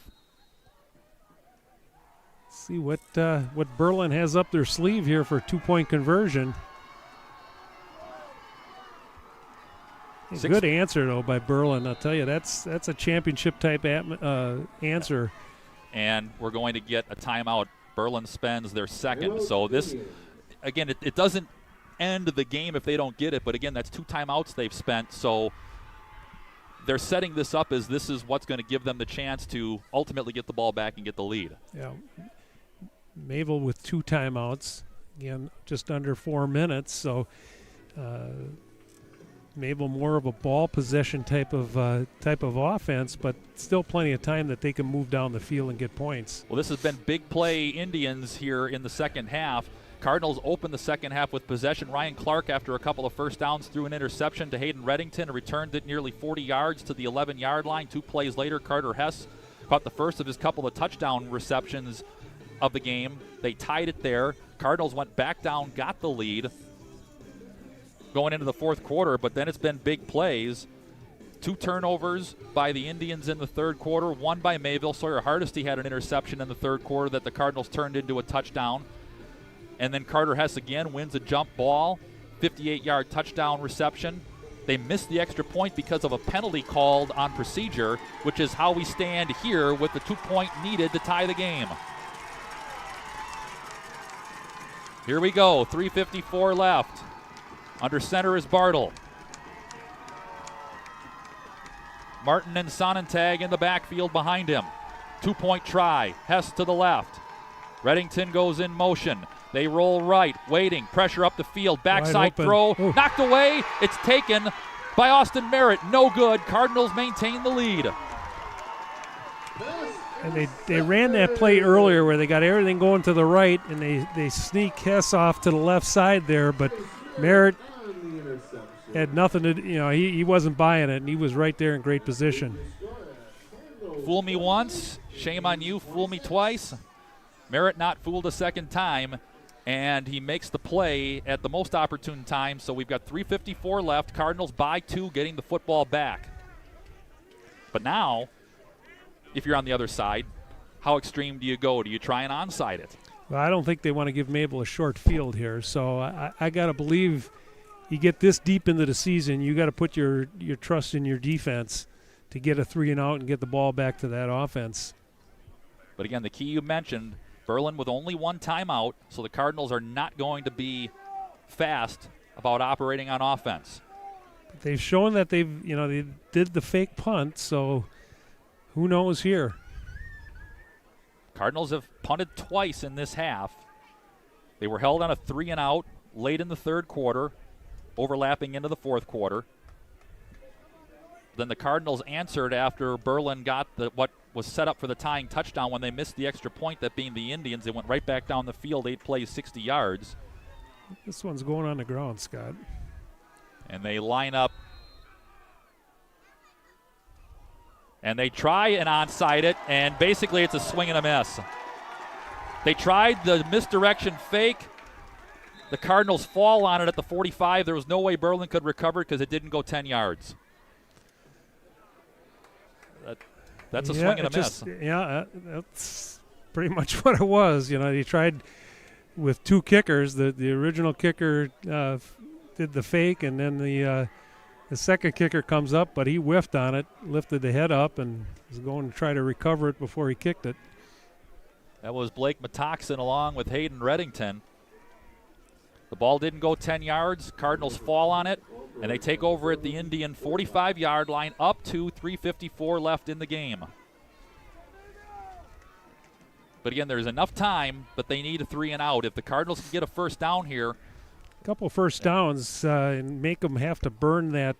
See what Berlin has up their sleeve here for a 2-point conversion. Good answer, though, by Berlin. I'll tell you, that's a championship-type answer. And we're going to get a timeout. Berlin spends their second. So this, again, it doesn't end the game if they don't get it. But, again, that's 2 timeouts they've spent. So they're setting this up as this is what's going to give them the chance to ultimately get the ball back and get the lead. Yeah. Mayville with 2 timeouts. Again, just under 4 minutes. So Mayville more of a ball possession type of offense, but still plenty of time that they can move down the field and get points. Well, this has been big play Indians here in the second half. Cardinals opened the second half with possession. Ryan Clark, after a couple of first downs, threw an interception to Hayden Reddington and returned it nearly 40 yards to the 11-yard line. 2 plays later, Carter Hess caught the first of his couple of touchdown receptions of the game. They tied it there. Cardinals went back down, got the lead going into the fourth quarter, but then it's been big plays. 2 turnovers by the Indians in the third quarter, 1 by Mayville. Sawyer Hardesty had an interception in the third quarter that the Cardinals turned into a touchdown. And then Carter Hess again wins a jump ball, 58-yard touchdown reception. They missed the extra point because of a penalty called on procedure, which is how we stand here with the 2-point needed to tie the game. Here we go, 3:54 left. Under center is Bartle. Martin and Sonnentag in the backfield behind him. 2-point try, Hess to the left. Reddington goes in motion. They roll right, waiting, pressure up the field, backside throw, knocked away. It's taken by Austin Merritt, no good. Cardinals maintain the lead. And they ran that play earlier where they got everything going to the right, and they sneak Hess off to the left side there, but Merritt had nothing to, he wasn't buying it, and he was right there in great position. Fool me once, shame on you, fool me twice. Merritt not fooled a second time, and he makes the play at the most opportune time. So we've got 3:54 left. Cardinals by 2, getting the football back. But now, if you're on the other side, how extreme do you go? Do you try and onside it? Well, I don't think they want to give Mayville a short field here. So I got to believe you get this deep into the season, you got to put your trust in your defense to get a 3-and-out and get the ball back to that offense. But again, the key you mentioned, Berlin with only 1 timeout, so the Cardinals are not going to be fast about operating on offense. But they've shown that they did the fake punt, so who knows here? Cardinals have punted twice in this half. They were held on a 3-and-out late in the third quarter, overlapping into the fourth quarter. Then the Cardinals answered after Berlin got what was set up for the tying touchdown when they missed the extra point, that being the Indians. They went right back down the field, 8 plays, 60 yards. This one's going on the ground, Scott. And they line up. And they try and onside it, and basically it's a swing and a miss. They tried the misdirection fake. The Cardinals fall on it at the 45. There was no way Berlin could recover because it didn't go 10 yards. That's a swing and a miss. That's pretty much what it was. He tried with 2 kickers. The original kicker did the fake, and then the second kicker comes up, but he whiffed on it, lifted the head up, and was going to try to recover it before he kicked it. That was Blake Metoxen along with Hayden Reddington. The ball didn't go 10 yards. Cardinals fall on it, and they take over at the Indian 45-yard line, up to 3:54 left in the game. But again, there's enough time, but they need a 3-and-out. If the Cardinals can get a first down here. A couple first downs and make them have to burn that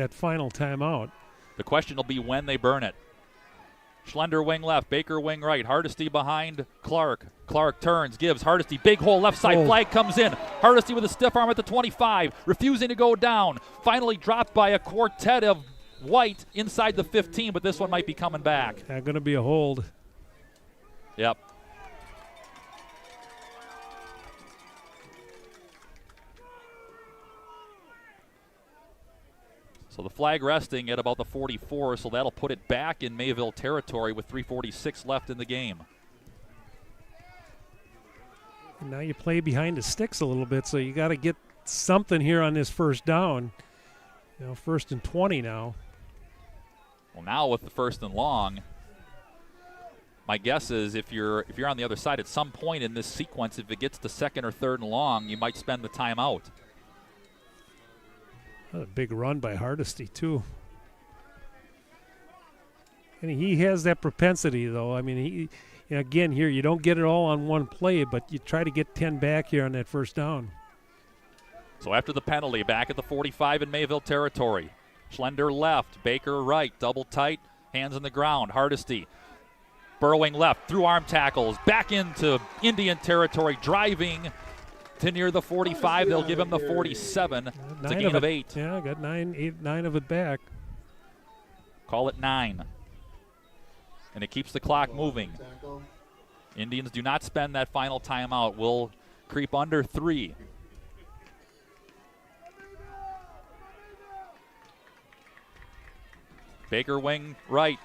final timeout. The question will be when they burn it. Schlender wing left, Baker wing right, Hardesty behind Clark. Clark turns, gives Hardesty, big hole left side, flag comes in. Hardesty with a stiff arm at the 25, refusing to go down. Finally dropped by a quartet of White inside the 15, but this one might be coming back. Going to be a hold. Yep. So the flag resting at about the 44, so that'll put it back in Mayville territory with 3:46 left in the game. And now you play behind the sticks a little bit, so you got to get something here on this first down. 1st and 20 now. Well, now with the 1st and long, my guess is if you're on the other side at some point in this sequence, if it gets to 2nd or 3rd and long, you might spend the timeout. A big run by Hardesty, too. And he has that propensity, though. I mean, again, here, you don't get it all on one play, but you try to get 10 back here on that first down. So after the penalty, back at the 45 in Mayville territory. Schlender left, Baker right, double tight, hands on the ground. Hardesty burrowing left, through arm tackles, back into Indian territory, driving to near the 45. They'll give him the 47. It's a gain of 8. Yeah, got 9 of it back. Call it 9. And it keeps the clock moving. Indians do not spend that final timeout. Will creep under 3. Baker wing right.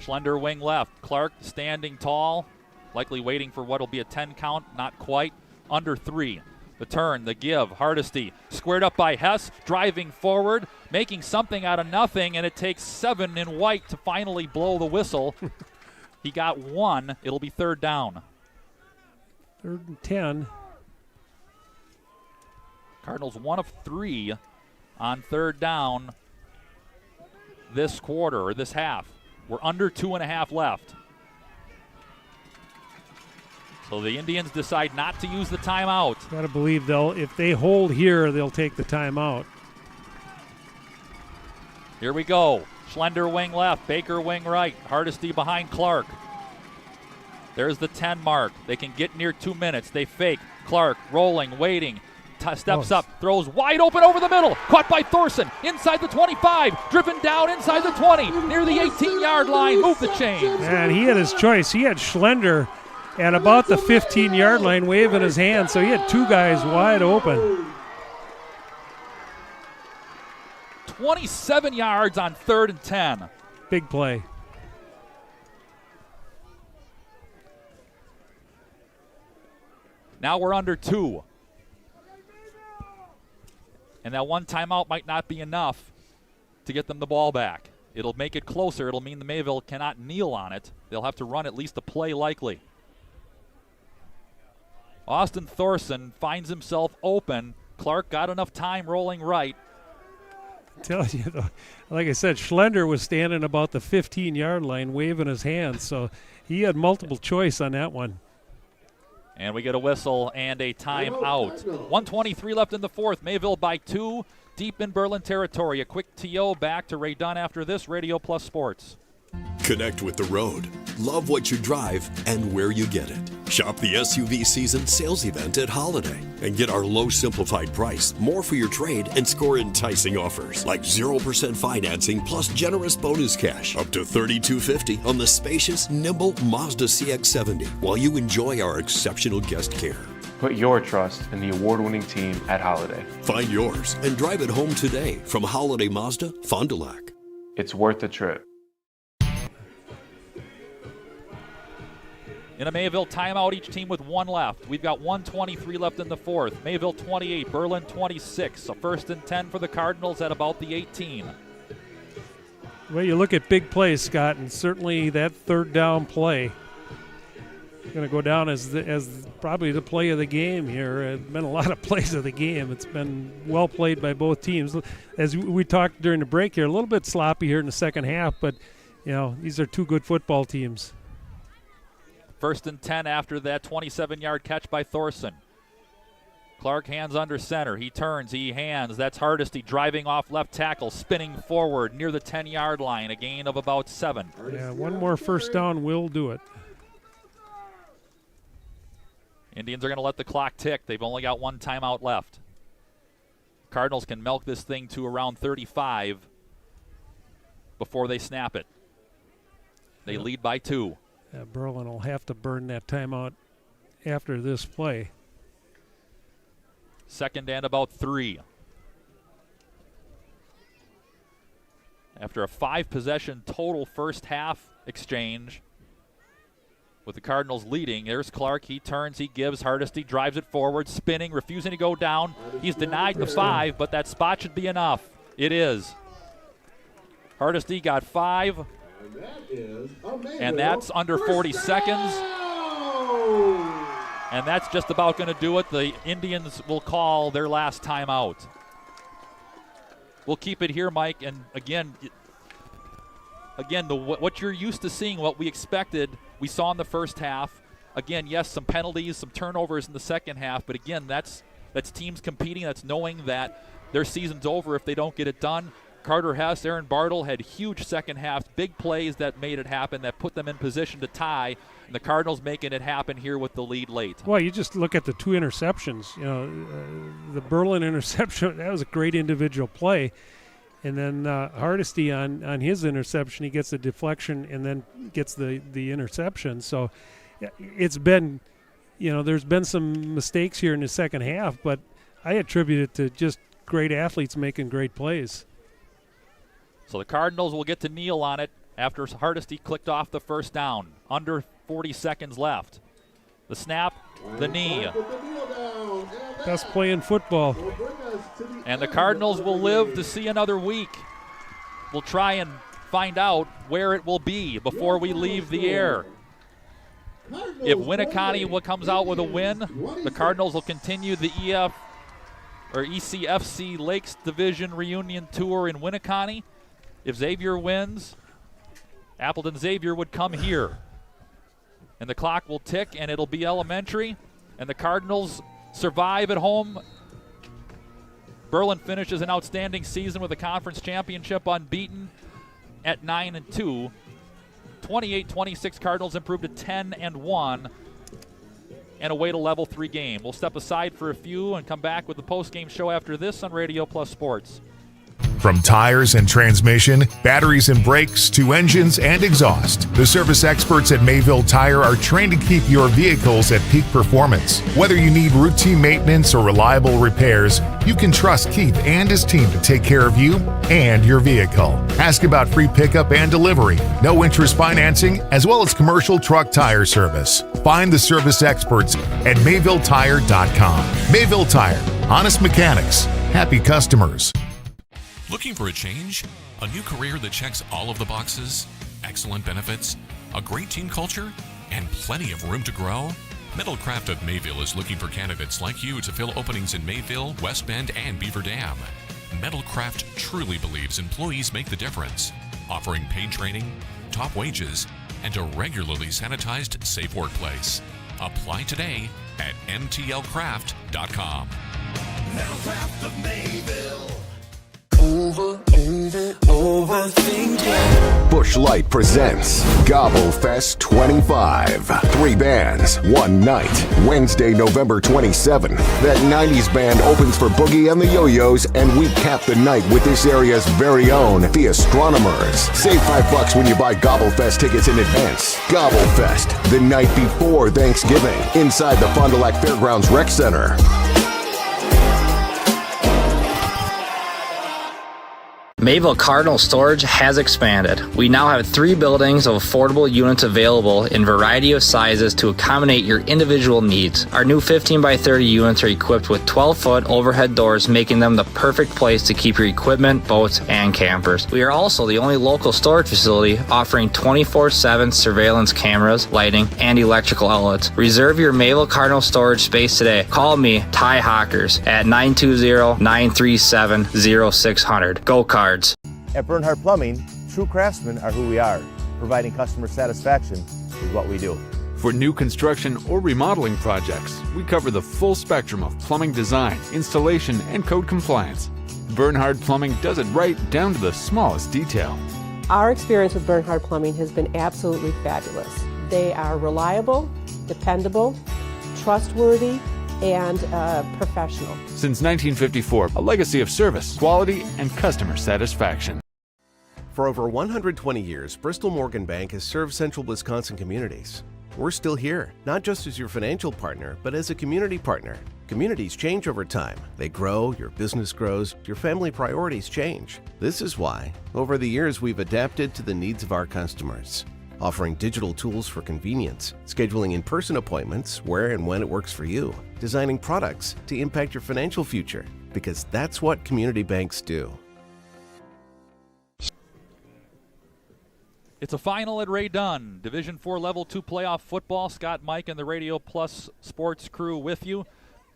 Schlender wing left. Clark standing tall, likely waiting for what will be a 10 count. Not quite. Under 3. The turn, the give. Hardesty squared up by Hess, driving forward, making something out of nothing, and it takes 7 in white to finally blow the whistle. He got 1. It'll be 3rd down. 3rd and 10. Cardinals 1 of 3 on 3rd down this quarter, or this half. We're under 2.5 left. So the Indians decide not to use the timeout. Got to believe if they hold here, they'll take the timeout. Here we go. Schlender wing left, Baker wing right. Hardesty behind Clark. There's the 10 mark. They can get near 2 minutes. They fake. Clark rolling, waiting. Steps up, throws wide open over the middle. Caught by Thorson. Inside the 25. Driven down inside the 20. Near the 18-yard line. Move the chains. And he had his choice. He had Schlender at about the 15-yard line waving his hand, so he had 2 guys wide open. 27 yards on 3rd and 10. Big play. Now we're under 2. And that one timeout might not be enough to get them the ball back. It'll make it closer. It'll mean the Mayville cannot kneel on it. They'll have to run at least a play likely. Austin Thorson finds himself open. Clark got enough time rolling right. Tell you, though, like I said, Schlender was standing about the 15-yard line waving his hands, so he had multiple choice on that one. And we get a whistle and a timeout. 1:23 left in the 4th. Mayville by 2, deep in Berlin territory. A quick TO back to Ray Dunn after this. Radio Plus Sports. Connect with the road. Love what you drive and where you get it. Shop the SUV season sales event at Holiday and get our low simplified price, more for your trade, and score enticing offers like 0% financing plus generous bonus cash up to $3,250 on the spacious, nimble Mazda CX-70 while you enjoy our exceptional guest care. Put your trust in the award-winning team at Holiday. Find yours and drive it home today from Holiday Mazda, Fond du Lac. It's worth the trip. In a Mayville timeout, each team with 1 left. We've got 1:23 left in the 4th. Mayville 28, Berlin 26. A 1st and 10 for the Cardinals at about the 18. Well, you look at big plays, Scott, and certainly that 3rd down play going to go down as probably the play of the game here. It's been a lot of plays of the game. It's been well played by both teams. As we talked during the break here, a little bit sloppy here in the second half, but these are 2 good football teams. 1st and 10 after that 27-yard catch by Thorson. Clark hands under center. He turns, he hands. That's Hardesty driving off left tackle, spinning forward near the 10-yard line, a gain of about 7. Yeah, 1 more 1st down will do it. Indians are going to let the clock tick. They've only got 1 timeout left. Cardinals can milk this thing to around 35 before they snap it. They lead by 2. Yeah, Berlin will have to burn that timeout after this play. 2nd and about 3. After a 5-possession total first half exchange with the Cardinals leading, there's Clark. He turns, he gives. Hardesty drives it forward, spinning, refusing to go down. He's denied the 5, but that spot should be enough. It is. Hardesty got 5. And that's under 40 seconds. And that's just about going to do it. The Indians will call their last timeout. We'll keep it here, Mike. And again, what you're used to seeing, what we expected, we saw in the first half. Again, yes, some penalties, some turnovers in the second half. But again, that's That's teams competing. That's knowing that their season's over if they don't get it done. Carter Hess, Aaron Bartle had huge second halves, big plays that made it happen, that put them in position to tie, and the Cardinals making it happen here with the lead late. Well, you just look at the 2 interceptions. The Berlin interception, that was a great individual play. And then Hardesty on his interception, he gets a deflection and then gets the interception. So it's been, there's been some mistakes here in the second half, but I attribute it to just great athletes making great plays. So the Cardinals will get to kneel on it after Hardesty clicked off the first down. Under 40 seconds left. The snap, the knee. Best play in football. And the Cardinals will live to see another week. We'll try and find out where it will be before we leave the air. If Winneconne comes out with a win, the Cardinals will continue the ECFC Lakes Division Reunion Tour in Winneconne. If Xavier wins, Appleton Xavier would come here. And the clock will tick, and it'll be elementary. And the Cardinals survive at home. Berlin finishes an outstanding season with a conference championship, unbeaten at 9-2. 28-26 Cardinals improved to 10-1. And away to level 3 game. We'll step aside for a few and come back with the post-game show after this on Radio Plus Sports. From tires and transmission, batteries and brakes, to engines and exhaust, the service experts at Mayville Tire are trained to keep your vehicles at peak performance. Whether you need routine maintenance or reliable repairs, you can trust Keith and his team to take care of you and your vehicle. Ask about free pickup and delivery, no interest financing, as well as commercial truck tire service. Find the service experts at MayvilleTire.com. Mayville Tire, honest mechanics, happy customers. Looking for a change? A new career that checks all of the boxes? Excellent benefits? A great team culture? And plenty of room to grow? Metalcraft of Mayville is looking for candidates like you to fill openings in Mayville, West Bend, and Beaver Dam. Metalcraft truly believes employees make the difference, offering paid training, top wages, and a regularly sanitized, safe workplace. Apply today at mtlcraft.com. Metalcraft of Mayville. Overthinking. Busch Light presents Gobble Fest 25. 3 bands, 1 night. Wednesday, November 27th. That 90s band opens for Boogie and the Yo-Yos, and we cap the night with this area's very own The Astronomers. Save $5 when you buy Gobble Fest tickets in advance. Gobble Fest, the night before Thanksgiving, inside the Fond du Lac Fairgrounds Rec Center. Mayville Cardinal Storage has expanded. We now have 3 buildings of affordable units available in variety of sizes to accommodate your individual needs. Our new 15 by 30 units are equipped with 12-foot overhead doors, making them the perfect place to keep your equipment, boats, and campers. We are also the only local storage facility offering 24/7 surveillance cameras, lighting, and electrical outlets. Reserve your Mayville Cardinal Storage space today. Call me, Ty Hawkers, at 920-937-0600. Go Cards. At Bernhardt Plumbing, true craftsmen are who we are. Providing customer satisfaction is what we do. For new construction or remodeling projects, we cover the full spectrum of plumbing design, installation, and code compliance. Bernhardt Plumbing does it right down to the smallest detail. Our experience with Bernhardt Plumbing has been absolutely fabulous. They are reliable, dependable, trustworthy, and professional. Since 1954, a legacy of service, quality, and customer satisfaction. For over 120 years, Bristol Morgan Bank has served central Wisconsin communities. We're still here, not just as your financial partner, but as a community partner. Communities change over time. They grow, your business grows, your family priorities change. This is why, over the years, we've adapted to the needs of our customers. Offering digital tools for convenience, scheduling in-person appointments where and when it works for you, designing products to impact your financial future, because that's what community banks do. It's a final at Ray Dunn. Division 4 Level 2 playoff football. Scott, Mike, and the Radio Plus Sports crew with you.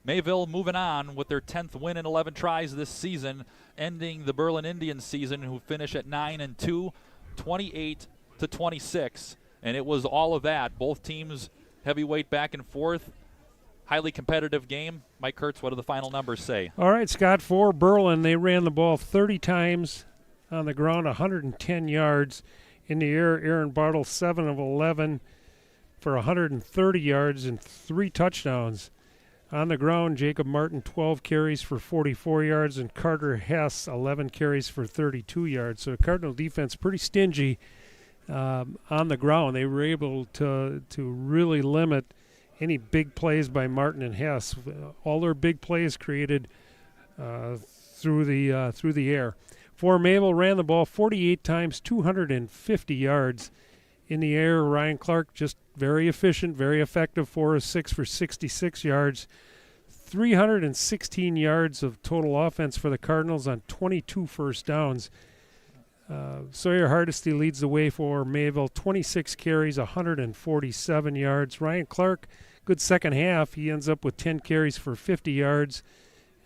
Mayville moving on with their 10th win in 11 tries this season, ending the Berlin Indians season, who finish at 9-2, 28-26, and it was all of that. Both teams heavyweight back and forth. highly competitive game. Mike Kurtz, what do the final numbers say? All right, Scott, for Berlin, they ran the ball 30 times on the ground, 110 yards. In the air, Aaron Bartle, 7 of 11 for 130 yards and 3 touchdowns. On the ground, Jacob Martin, 12 carries for 44 yards, and Carter Hess, 11 carries for 32 yards. So Cardinal defense pretty stingy on the ground. They were able to really limit any big plays by Martin and Hess. All their big plays created through the air. For Mayville, ran the ball 48 times, 250 yards. In the air, Ryan Clark just very efficient, very effective, 4 of 6 for 66 yards. 316 yards of total offense for the Cardinals on 22 first downs. Sawyer Hardesty leads the way for Mayville, 26 carries, 147 yards. Ryan Clark, good second half. He ends up with 10 carries for 50 yards.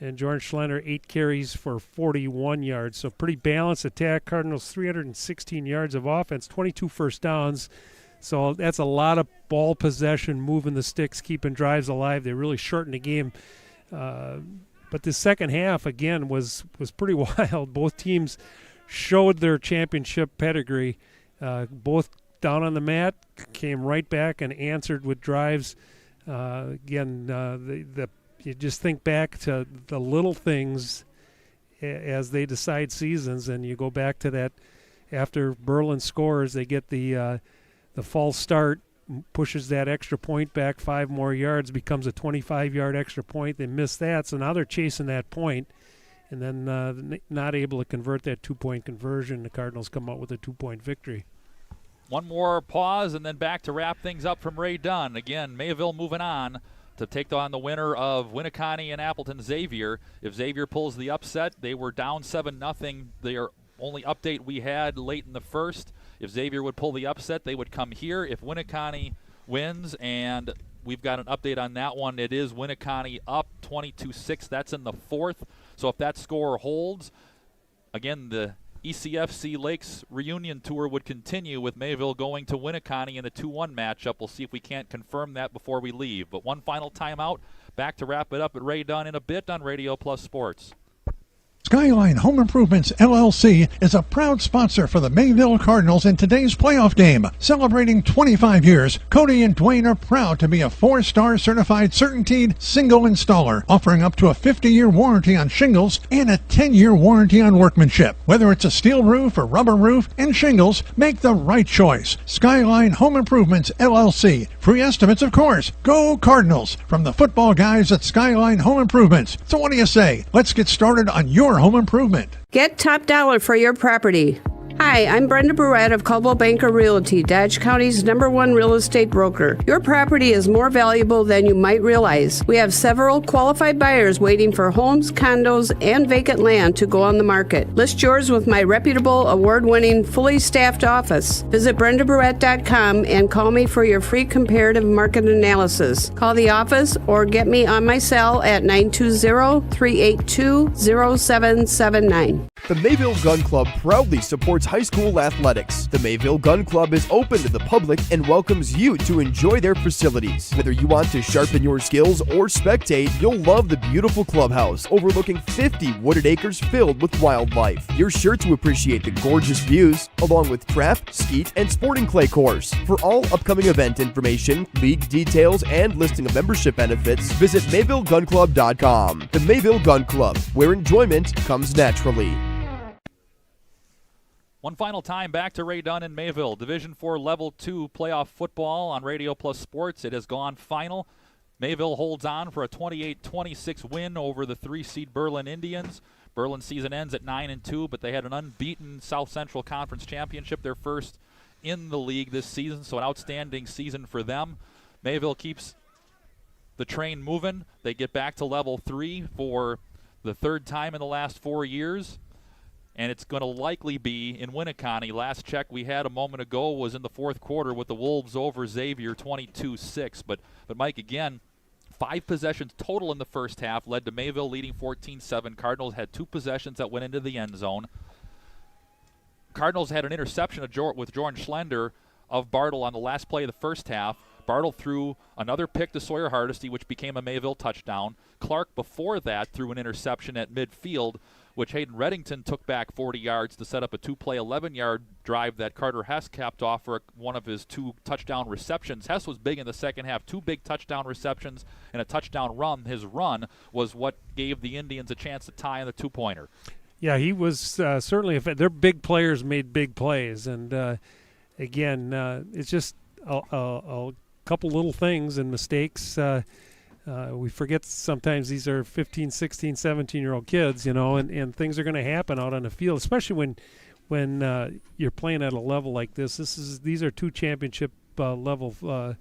And George Schlender, 8 carries for 41 yards. So pretty balanced attack. Cardinals 316 yards of offense, 22 first downs. So that's a lot of ball possession, moving the sticks, keeping drives alive. They really shortened the game. But the second half, again, was pretty wild. Both teams showed their championship pedigree. Both down on the mat, came right back and answered with drives. You just think back to the little things as they decide seasons, and you go back to that after Berlin scores, they get the false start, pushes that extra point back 5 more yards, becomes a 25-yard extra point. They miss that, so now they're chasing that point, and then not able to convert that 2-point conversion. The Cardinals come out with a 2-point victory. One more pause and then back to wrap things up from Ray Dunn. Again, Mayville moving on to take on the winner of Winneconne and Appleton Xavier. If Xavier pulls the upset, they were down 7-0. Their only update we had late in the first. If Xavier would pull the upset, they would come here. If Winneconne wins, and we've got an update on that one, it is Winneconne up 22-6. That's in the fourth. So if that score holds, again, the ECFC Lakes reunion tour would continue with Mayville going to Winneconne in a 2-1 matchup. We'll see if we can't confirm that before we leave. But one final timeout. Back to wrap it up at Ray Dunn in a bit on Radio Plus Sports. Skyline Home Improvements, LLC is a proud sponsor for the Mayville Cardinals in today's playoff game. Celebrating 25 years, Cody and Dwayne are proud to be a 4-star certified CertainTeed single installer, offering up to a 50-year warranty on shingles and a 10-year warranty on workmanship. Whether it's a steel roof or rubber roof and shingles, make the right choice. Skyline Home Improvements, LLC. Free estimates, of course. Go Cardinals! From the football guys at Skyline Home Improvements. So what do you say? Let's get started on your home improvement. Get top dollar for your property. Hi, I'm Brenda Barrett of Coldwell Banker Realty, Dodge County's #1 real estate broker. Your property is more valuable than you might realize. We have several qualified buyers waiting for homes, condos, and vacant land to go on the market. List yours with my reputable, award-winning, fully staffed office. Visit BrendaBarrett.com and call me for your free comparative market analysis. Call the office or get me on my cell at 920-382-0779. The Mayville Gun Club proudly supports high school athletics. The Mayville Gun Club is open to the public and welcomes you to enjoy their facilities. Whether you want to sharpen your skills or spectate, you'll love the beautiful clubhouse overlooking 50 wooded acres filled with wildlife. You're sure to appreciate the gorgeous views, along with trap, skeet, and sporting clay course. For all upcoming event information, league details, and listing of membership benefits, visit MayvilleGunClub.com. The Mayville Gun Club, where enjoyment comes naturally. One final time back to Ray Dunn in Mayville. Division 4 Level 2 playoff football on Radio Plus Sports. It has gone final. Mayville holds on for a 28-26 win over the 3-seed Berlin Indians. Berlin's season ends at 9-2, but they had an unbeaten South Central Conference championship, their first in the league this season, so an outstanding season for them. Mayville keeps the train moving. They get back to Level 3 for the third time in the last 4 years. And it's going to likely be in Winneconne. Last check we had a moment ago was in the fourth quarter with the Wolves over Xavier 22-6. But Mike, again, 5 possessions total in the first half led to Mayville leading 14-7. Cardinals had 2 possessions that went into the end zone. Cardinals had an interception with Jordan Schlender of Bartle on the last play of the first half. Bartle threw another pick to Sawyer Hardesty, which became a Mayville touchdown. Clark before that threw an interception at midfield, which Hayden Reddington took back 40 yards to set up a 2-play 11-yard drive that Carter Hess capped off for one of his 2 touchdown receptions. Hess was big in the second half, 2 big touchdown receptions and a touchdown run. His run was what gave the Indians a chance to tie on the 2-pointer. Yeah, he was certainly their big players made big plays, and again, it's just a couple little things and mistakes. We forget sometimes these are 15, 16, 17-year-old kids, and things are going to happen out on the field, especially when you're playing at a level like this. These are 2 championship level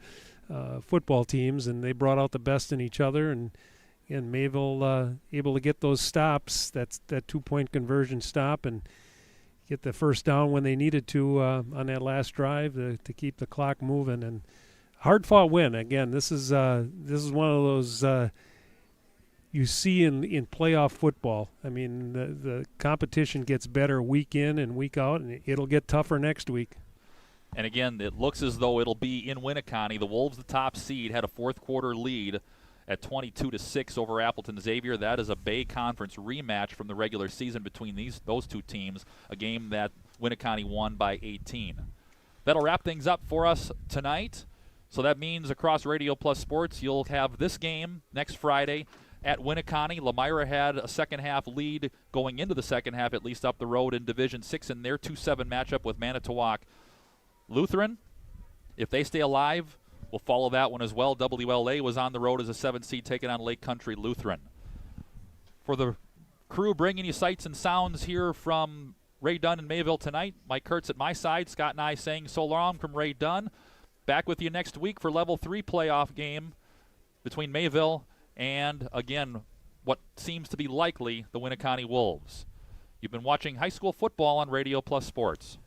football teams, and they brought out the best in each other. And Mayville able to get those stops, that 2-point conversion stop, and get the first down when they needed to on that last drive to keep the clock moving. And hard-fought win. Again, this is one of those you see in playoff football. I mean, the competition gets better week in and week out, and it'll get tougher next week. And again, it looks as though it'll be in Winneconne. The Wolves, the top seed, had a fourth-quarter lead at 22-6 over Appleton Xavier. That is a Bay Conference rematch from the regular season between those 2 teams, a game that Winneconne won by 18. That'll wrap things up for us tonight. So that means across Radio Plus Sports, you'll have this game next Friday at Winneconne. Lemira had a second-half lead going into the second half, at least up the road in Division 6 in their 2-7 matchup with Manitowoc. Lutheran, if they stay alive, we'll follow that one as well. WLA was on the road as a 7 seed taking on Lake Country Lutheran. For the crew bringing you sights and sounds here from Ray Dunn in Mayville tonight, Mike Kurtz at my side, Scott and I saying so long from Ray Dunn. Back with you next week for Level 3 playoff game between Mayville and, again, what seems to be likely the Winneconne Wolves. You've been watching high school football on Radio Plus Sports.